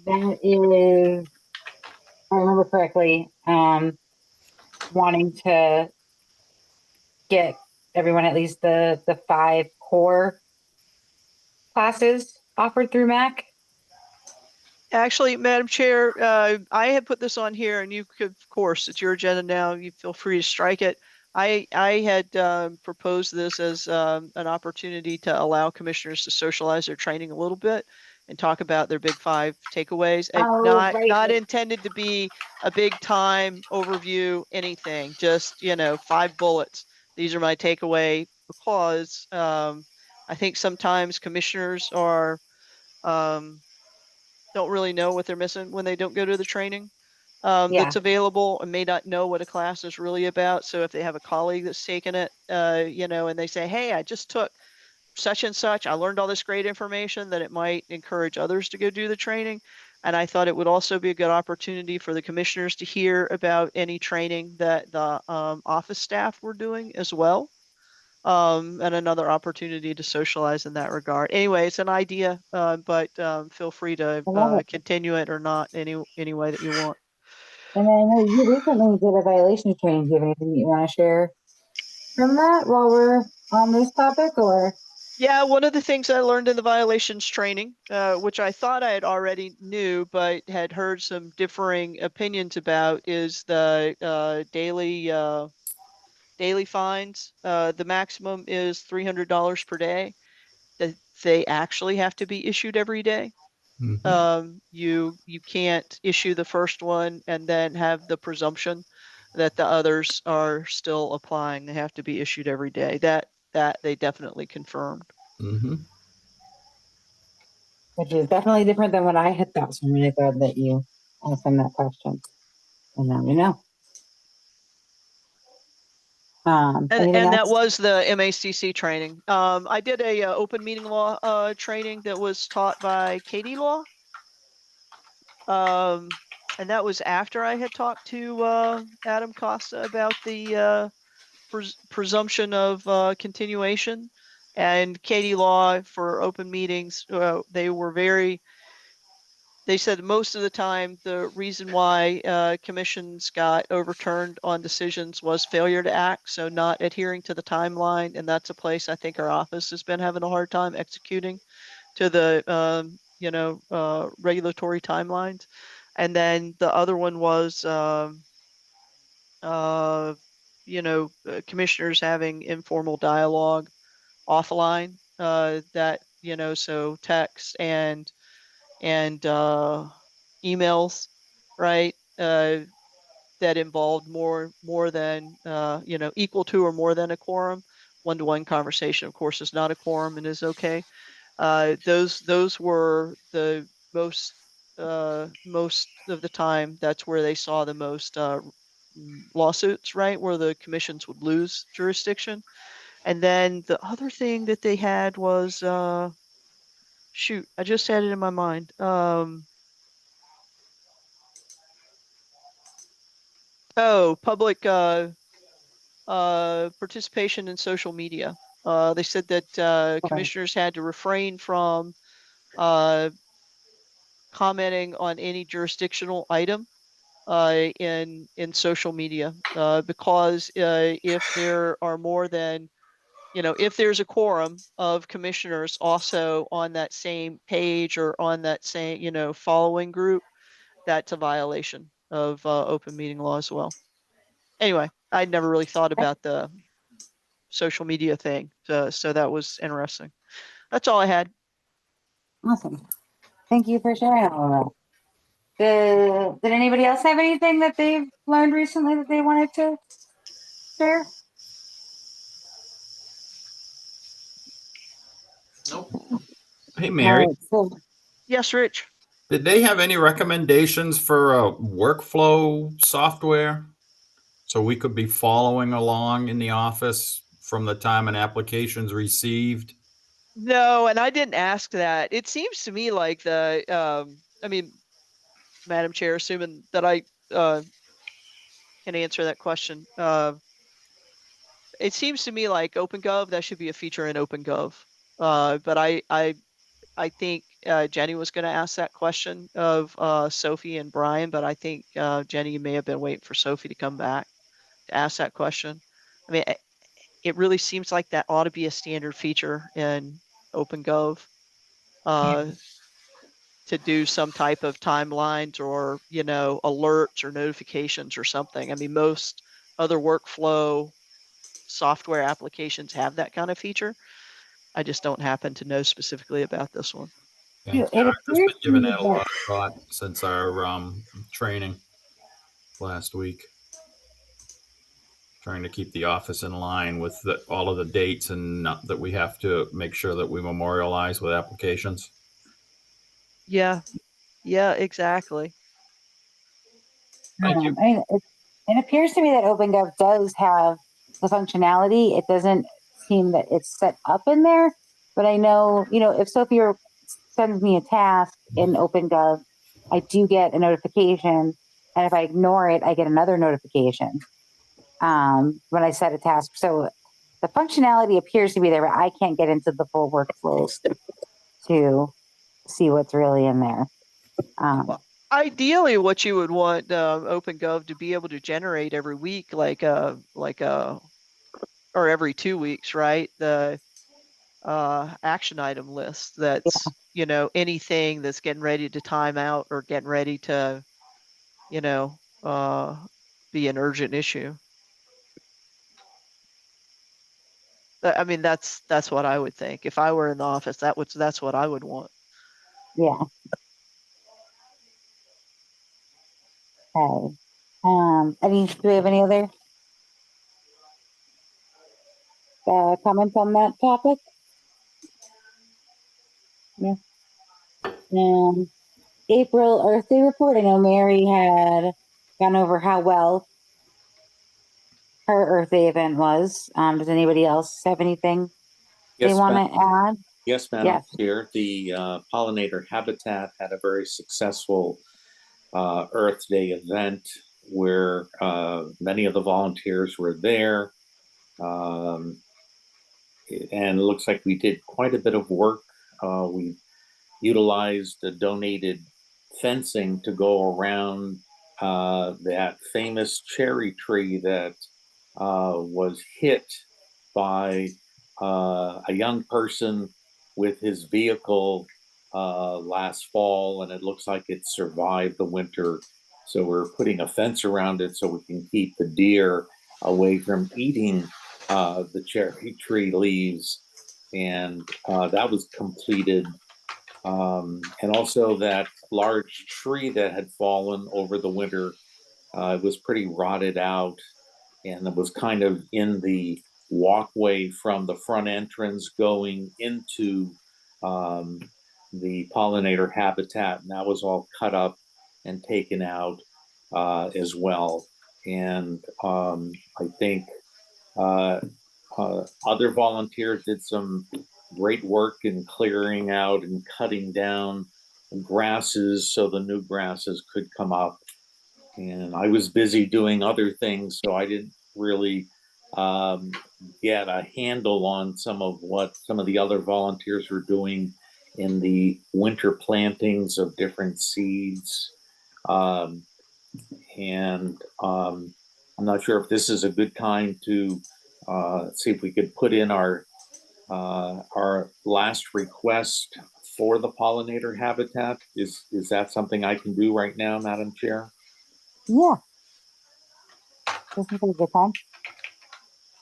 A: that is, if I remember correctly, wanting to get everyone at least the 5 core classes offered through MAC.
C: Actually, Madam Chair, I had put this on here, and you could, of course, it's your agenda now. You feel free to strike it. I had proposed this as an opportunity to allow commissioners to socialize their training a little bit and talk about their big 5 takeaways.
A: Oh,
C: Not intended to be a big time overview, anything. Just 5 bullets. These are my takeaway, because I think sometimes commissioners are don't really know what they're missing when they don't go to the training that's available, and may not know what a class is really about. So if they have a colleague that's taken it, and they say, hey, I just took such and such, I learned all this great information, that it might encourage others to go do the training. And I thought it would also be a good opportunity for the commissioners to hear about any training that the office staff were doing as well. And another opportunity to socialize in that regard. Anyway, it's an idea, but feel free to continue it or not any way that you want.
A: And I know you recently did a violation training. Do you have anything you want to share from that while we're on this topic, or?
C: Yeah, one of the things I learned in the violations training, which I thought I had already knew, but had heard some differing opinions about, is the daily fines. The maximum is $300 per day. That they actually have to be issued every day. You can't issue the first one and then have the presumption that the others are still applying. They have to be issued every day. That they definitely confirmed.
A: Which is definitely different than what I had thought. So I'm really glad that you asked them that question. And now we know.
C: And
A: anything
C: that
A: else?
C: was the MACC training. I did a open meeting law training that was taught by Katie Law. And that was after I had talked to Adam Costa about the presumption of continuation. And Katie Law, for open meetings, they said most of the time the reason why commissions got overturned on decisions was failure to act, so not adhering to the timeline. And that's a place I think our office has been having a hard time executing to the regulatory timelines. And then the other one was commissioners having informal dialogue offline, that so text and emails, right, that involved more than equal to or more than a quorum. One-to-one conversation, of course, is not a quorum and is okay. Those were the most of the time. That's where they saw the most lawsuits, right, where the commissions would lose jurisdiction. And then the other thing that they had was, shoot, I just had it in my mind. Oh, public participation in social media. They said that commissioners had to refrain from commenting on any jurisdictional item in social media because if there are more than, if there's a quorum of commissioners also on that same page or on that same, following group, that's a violation of open meeting law as well. Anyway, I'd never really thought about the social media thing. So that was interesting. That's all I had.
A: Awesome. Thank you for sharing all of that. Did anybody else have anything that they've learned recently that they wanted to share?
E: Nope. Hey, Mary,
C: Yes, Rich.
E: did they have any recommendations for a workflow software? So we could be following along in the office from the time an application's received?
C: No, and I didn't ask that. It seems to me like I mean, Madam Chair, assuming that I can answer that question. It seems to me like OpenGov, that should be a feature in OpenGov. But I think Jenny was going to ask that question of Sophie and Brian, but I think Jenny, you may have been waiting for Sophie to come back to ask that question. I mean, it really seems like that ought to be a standard feature in OpenGov to do some type of timelines or, alerts or notifications or something. I mean, most other workflow software applications have that kind of feature. I just don't happen to know specifically about this one.
E: Yeah,
A: It
E: I've just been
A: appears to
E: giving
A: me
E: that a lot
A: that
E: of thought since our training last week. Trying to keep the office in line with all of the dates and that we have to make sure that we memorialize with applications.
C: Yeah, exactly.
E: Thank you.
A: I mean, it appears to me that OpenGov does have the functionality. It doesn't seem that it's set up in there, but I know, if Sophie sends me a task in OpenGov, I do get a notification, and if I ignore it, I get another notification when I set a task. So the functionality appears to be there, but I can't get into the full workflows to see what's really in there.
C: Ideally, what you would want OpenGov to be able to generate every week, or every 2 weeks, right? The action item list that's, anything that's getting ready to time out or getting ready to, be an urgent issue. I mean, that's what I would think. If I were in the office, that's what I would want.
A: Yeah. Okay. Do we have any other comments on that topic? Yeah. April Earth Day report. I know Mary had gone over how well her Earth Day event was. Does anybody else have anything they
I: Yes,
A: want to add?
I: Yes, Madam
A: Yes.
I: Chair. The Pollinator Habitat had a very successful Earth Day event where many of the volunteers were there. And it looks like we did quite a bit of work. We utilized the donated fencing to go around that famous cherry tree that was hit by a young person with his vehicle last fall, and it looks like it survived the winter. So we're putting a fence around it so we can keep the deer away from eating the cherry tree leaves. And that was completed. And also that large tree that had fallen over the winter, it was pretty rotted out, and it was kind of in the walkway from the front entrance going into the pollinator habitat, and that was all cut up and taken out as well. And I think other volunteers did some great work in clearing out and cutting down grasses so the new grasses could come up. And I was busy doing other things, so I didn't really get a handle on some of what some of the other volunteers were doing in the winter plantings of different seeds. I'm not sure if this is a good time to see if we could put in our last request for the pollinator habitat. Is that something I can do right now, Madam Chair?
A: Yeah. This is a good time.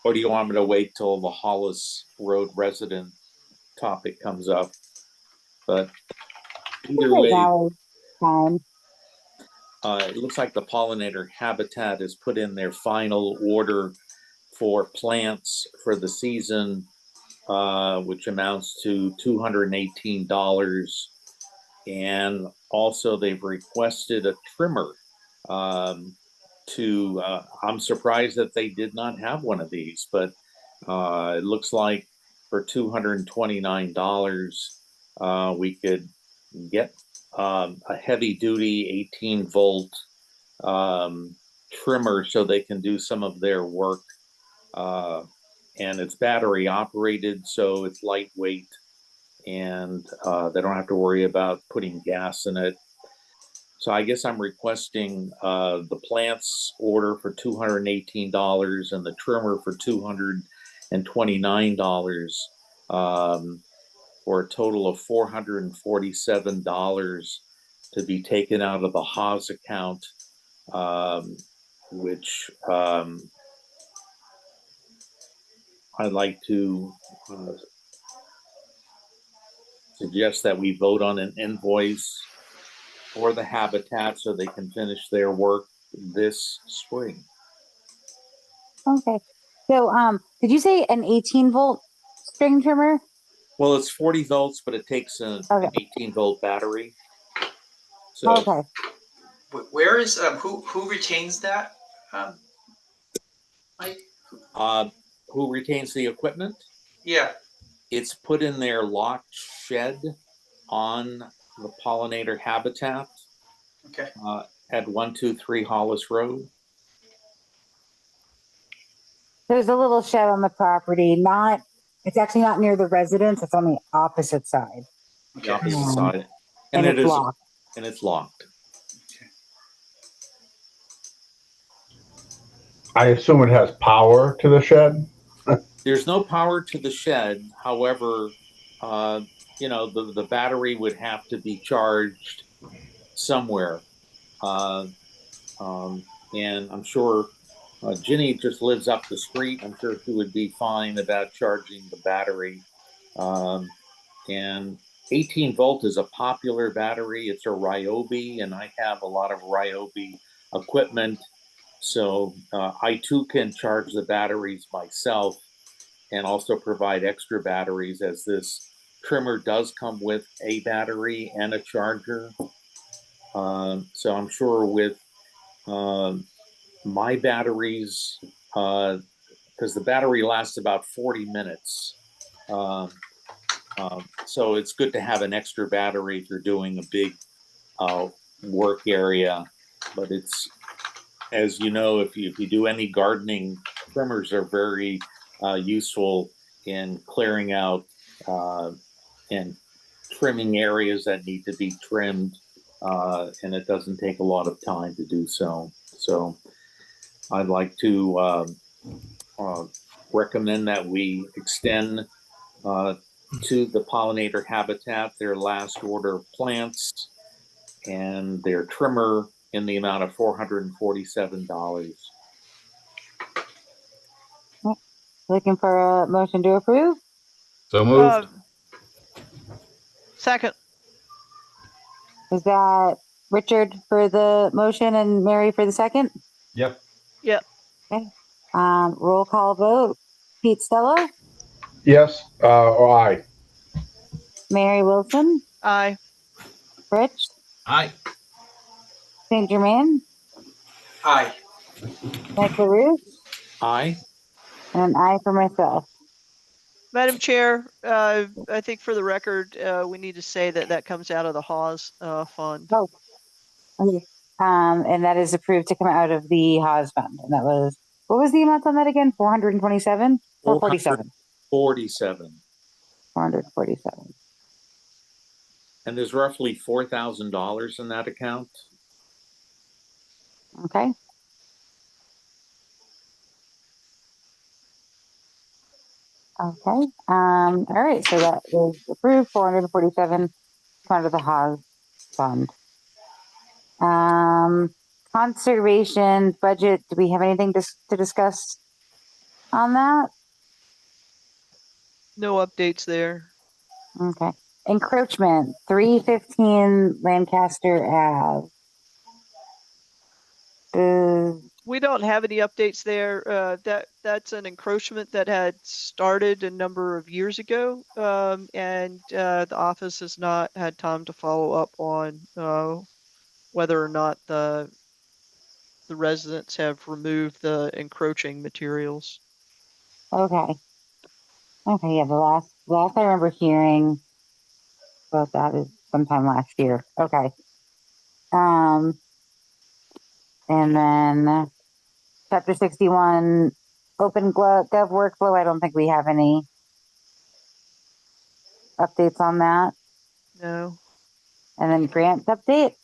I: Or do you want me to wait till the Hollis Road resident topic comes up? But either way,
A: Time.
I: it looks like the pollinator habitat has put in their final order for plants for the season, which amounts to $218. And also they've requested a trimmer I'm surprised that they did not have one of these, but it looks like for $229, we could get a heavy duty 18-volt trimmer so they can do some of their work. And it's battery operated, so it's lightweight, and they don't have to worry about putting gas in it. So I guess I'm requesting the plants order for $218 and the trimmer for $229 for a total of $447 to be taken out of the Haas account, which I'd like to suggest that we vote on an invoice for the habitat so they can finish their work this spring.
A: Okay. So, did you say an 18-volt string trimmer?
I: Well, it's 40 volts, but it takes an 18-volt battery. So,
A: Okay.
F: Where is who retains that? Mike?
I: Who retains the equipment?
F: Yeah.
I: It's put in their locked shed on the pollinator habitat.
F: Okay.
I: At 123 Hollis Road.
A: There's a little shed on the property. It's actually not near the residence. It's on the opposite side.
I: The opposite side,
A: and
I: it
A: it's
I: is
A: locked.
I: And it's locked.
D: I assume it has power to the shed.
I: There's no power to the shed. However, the battery would have to be charged somewhere. And I'm sure Ginny just lives up the street. I'm sure she would be fine about charging the battery. And 18 volt is a popular battery. It's a Ryobi, and I have a lot of Ryobi equipment. So I too can charge the batteries myself and also provide extra batteries, as this trimmer does come with a battery and a charger. So I'm sure with my batteries, because the battery lasts about 40 minutes. So it's good to have an extra battery if you're doing a big work area. But it's, as you know, if you do any gardening, trimmers are very useful in clearing out and trimming areas that need to be trimmed. And it doesn't take a lot of time to do so. So I'd like to recommend that we extend to the pollinator habitat their last order of plants and their trimmer in the amount of $447.
A: Looking for a motion to approve?
E: So moved.
C: Second.
A: Is that Richard for the motion and Mary for the second?
E: Yep.
C: Yep.
A: Okay. Roll call vote. Pete Stella,
D: Yes, or aye.
A: Mary Wilson,
C: Aye.
A: Rich,
E: Aye.
A: St. Germain,
F: Aye.
A: Mike LaRue,
I: Aye.
A: and an aye for myself.
C: Madam Chair, I think for the record, we need to say that that comes out of the Hawes fund.
A: Oh, okay. And that is approved to come out of the Haas fund. And that was, what was the amount on that again? 427? 447.
I: 47.
A: 447.
I: And there's roughly $4,000 in that account.
A: Okay. Okay. All right. So that is approved. 447 under the Haas fund. Conservation budget. Do we have anything to discuss on that?
C: No updates there.
A: Okay. Encroachment. 315 Lancaster Ave.
C: We don't have any updates there. That's an encroachment that had started a number of years ago, and the office has not had time to follow up on whether or not the residents have removed the encroaching materials.
A: Okay. Okay. Yeah. The last I remember hearing about that is sometime last year. Okay. And then chapter 61 open gov workflow. I don't think we have any updates on that.
C: No.
A: And then grants update.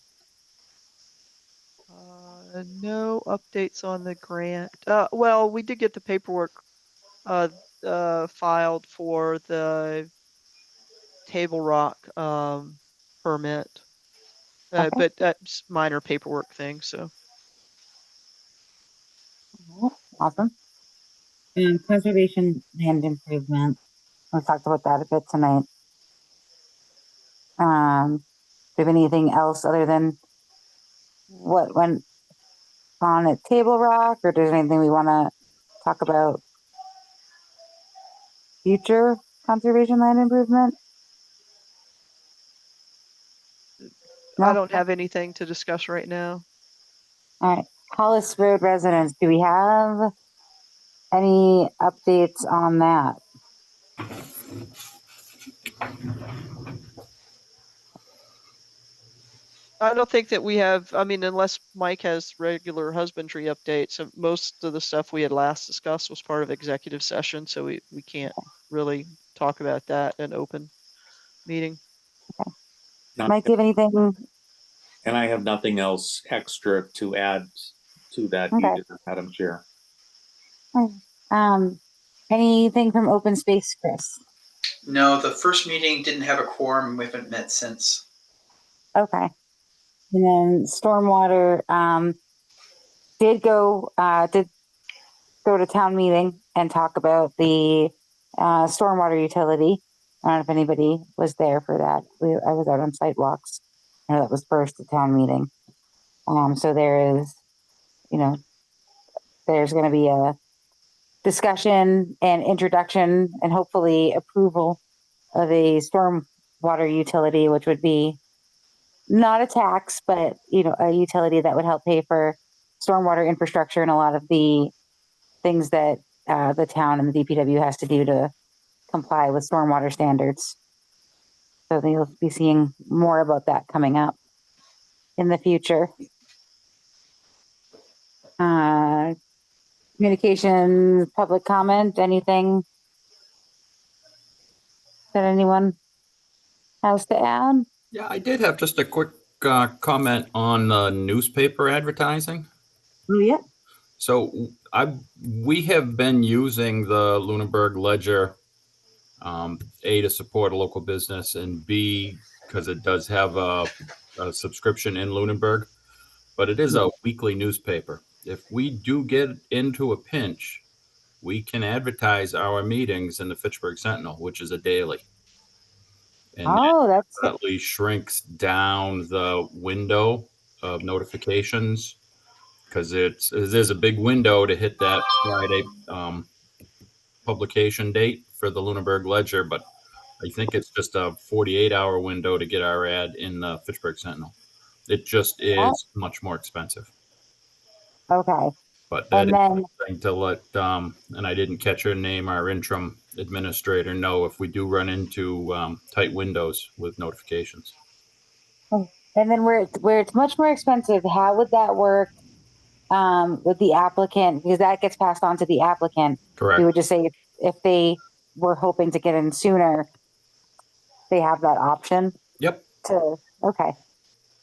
C: No updates on the grant. Well, we did get the paperwork filed for the Table Rock permit, but that's minor paperwork thing. So
A: Awesome. And conservation land improvement. We talked about that a bit tonight. Do you have anything else other than what went on at Table Rock, or does anything we want to talk about future conservation land improvement? No?
C: I don't have anything to discuss right now.
A: All right. Hollis Road residents, do we have any updates on that?
C: I don't think that we have, I mean, unless Mike has regular husbandry updates, most of the stuff we had last discussed was part of executive session, so we can't really talk about that in open meeting.
A: Okay. Mike, do you have anything?
I: And I have nothing else extra to add to that either, Madam Chair.
A: Anything from open space, Chris?
F: No, the first meeting didn't have a quorum. We haven't met since.
A: Okay. And then stormwater did go to town meeting and talk about the stormwater utility. I don't know if anybody was there for that. I was out on site walks. I know that was first at town meeting. So there is, there's going to be a discussion and introduction and hopefully approval of a stormwater utility, which would be not a tax, but a utility that would help pay for stormwater infrastructure and a lot of the things that the town and the DPW has to do to comply with stormwater standards. So you'll be seeing more about that coming up in the future. Communications, public comment, anything that anyone has to add?
E: Yeah, I did have just a quick comment on newspaper advertising.
A: Oh, yeah.
E: So we have been using the Lunenburg Ledger, A, to support a local business, and B, because it does have a subscription in Lunenburg, but it is a weekly newspaper. If we do get into a pinch, we can advertise our meetings in the Fitchburg Sentinel, which is a daily. And that definitely shrinks down the window of notifications, because there's a big window to hit that Friday publication date for the Lunenburg Ledger, but I think it's just a 48-hour window to get our ad in the Fitchburg Sentinel. It just is much more expensive.
A: Okay.
E: But that
A: And
E: is
A: then,
E: something to let, and I didn't catch her name, our interim administrator, know if we do run into tight windows with notifications.
A: and then where it's much more expensive, how would that work with the applicant? Because that gets passed on to the applicant.
E: Correct.
A: You would just say if they were hoping to get in sooner, they have that option
E: Yep.
A: to, okay.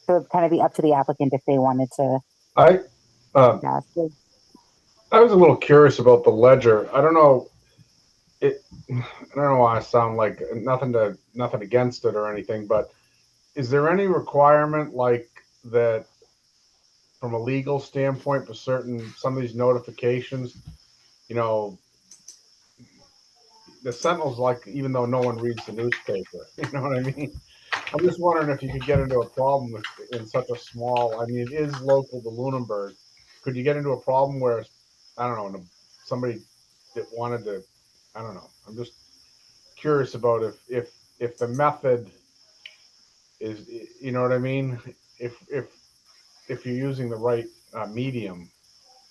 A: So it'd kind of be up to the applicant if they wanted to
D: I
A: ask it.
D: I was a little curious about the ledger. I don't know. I don't know why I sound like nothing against it or anything, but is there any requirement like that from a legal standpoint for some of these notifications? You know, the Sentinel's like, even though no one reads the newspaper, you know what I mean? I'm just wondering if you could get into a problem in such a small, I mean, it is local to Lunenburg. Could you get into a problem where, I don't know, somebody that wanted to, I don't know. I'm just curious about if the method is, you know what I mean? If you're using the right medium,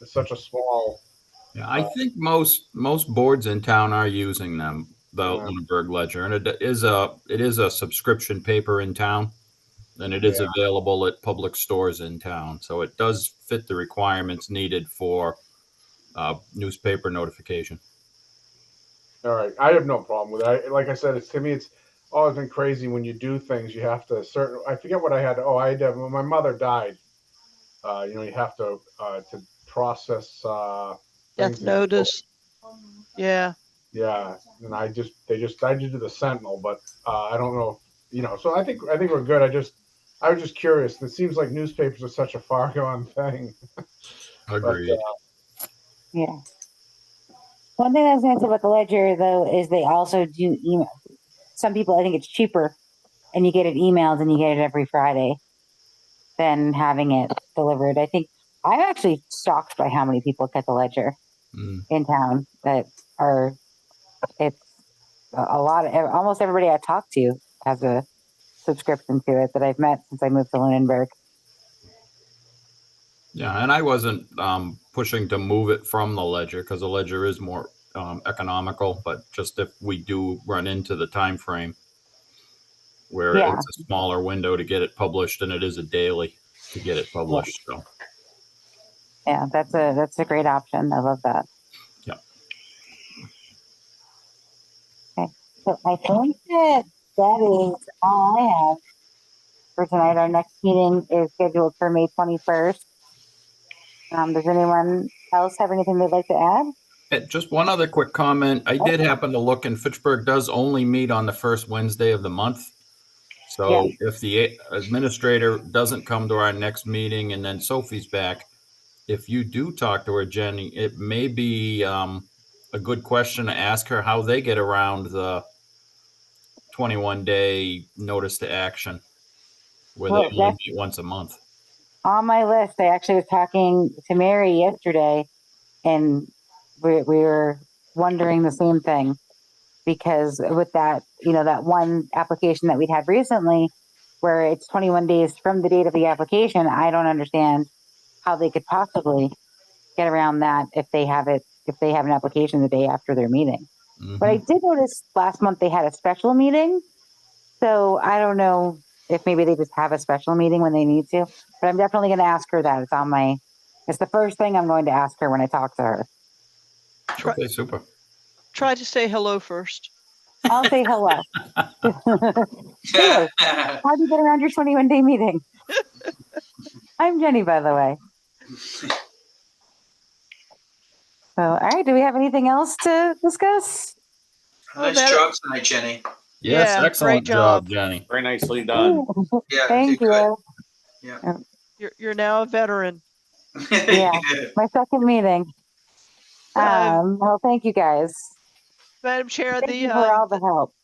D: it's such a small.
E: Yeah, I think most boards in town are using them, the Lunenburg Ledger, and it is a subscription paper in town, and it is available at public stores in town. So it does fit the requirements needed for newspaper notification.
D: All right, I have no problem with it. Like I said, to me, it's always been crazy when you do things. You have to I forget what I had. Oh, I had to, when my mother died. You know, you have to process
C: Death notice. Yeah.
D: Yeah, and I did to the Sentinel, but I don't know, you know. So I think we're good. I was just curious. It seems like newspapers are such a far gone thing.
E: Agreed.
A: Yeah. One thing I was going to say about the ledger, though, is they also do email. Some people, I think it's cheaper, and you get it emailed, and you get it every Friday, than having it delivered. I think I'm actually shocked by how many people get the ledger in town. That are, it's a lot of, almost everybody I talk to has a subscription to it that I've met since I moved to Lunenburg.
E: Yeah, and I wasn't pushing to move it from the ledger because the ledger is more economical, but just if we do run into the time frame where it's a smaller window to get it published, and it is a daily to get it published. So
A: yeah, that's a great option. I love that.
E: Yeah.
A: Okay, so I think that is all I have for tonight. Our next meeting is scheduled for May 21st. Does anyone else have anything they'd like to add?
E: Just one other quick comment. I did happen to look, and Fitchburg does only meet on the first Wednesday of the month. So if the administrator doesn't come to our next meeting and then Sophie's back, if you do talk to her, Jenny, it may be a good question to ask her how they get around the 21-day notice to action, where they only meet once a month.
A: On my list, I actually was talking to Mary yesterday, and we were wondering the same thing, because with that, you know, that one application that we'd had recently where it's 21 days from the date of the application, I don't understand how they could possibly get around that if they have an application the day after their meeting. But I did notice last month they had a special meeting. So I don't know if maybe they just have a special meeting when they need to, but I'm definitely going to ask her that. It's the first thing I'm going to ask her when I talk to her.
E: Okay, super.
C: Try to say hello first.
A: I'll say hello. Hey, how do you get around your 21-day meeting? I'm Jenny, by the way. So, all right. Do we have anything else to discuss?
F: Nice job tonight, Jenny.
E: Yes,
C: Yeah,
E: excellent
C: great job.
E: Jenny.
I: Very nicely done.
F: Yeah,
A: Thank you.
F: Yeah.
C: You're now a veteran.
A: Yeah, my second meeting. Well, thank you guys.
C: Madam Chair,
A: Thank you for all the help.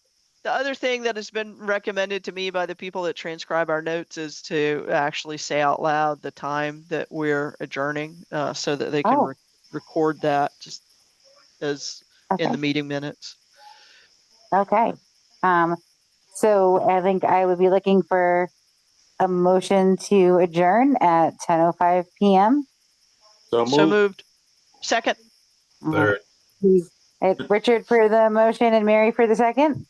C: The other thing that has been recommended to me by the people that transcribe our notes is to actually say out loud the time that we're adjourning, so that they can record that just as in the meeting minutes.
A: Okay. So I think I would be looking for a motion to adjourn at 10:05 p.m.
C: So moved. Second.
E: Third.
A: Richard for the motion and Mary for the second.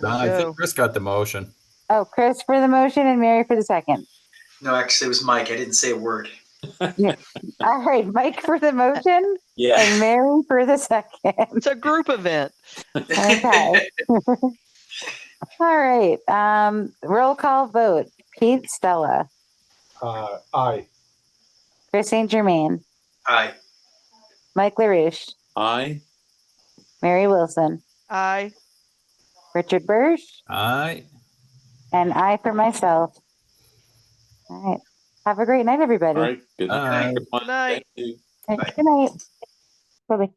E: I think Chris got the motion.
A: Oh, Chris for the motion and Mary for the second.
F: No, actually, it was Mike. I didn't say a word.
A: Yeah. All right, Mike for the motion
I: Yeah.
A: and Mary for the second.
C: It's a group event.
A: Okay. All right. Roll call vote. Pete Stella,
D: Aye.
A: Chris St. Germain,
F: Aye.
A: Mike LaRouche,
I: Aye.
A: Mary Wilson,
C: Aye.
A: Richard Burge,
E: Aye.
A: and I for myself. All right. Have a great night, everybody.
I: All right. Good night.
E: Aye.
I: everyone.
C: Good night.
I: Thank you.
A: Good night. Bye-bye.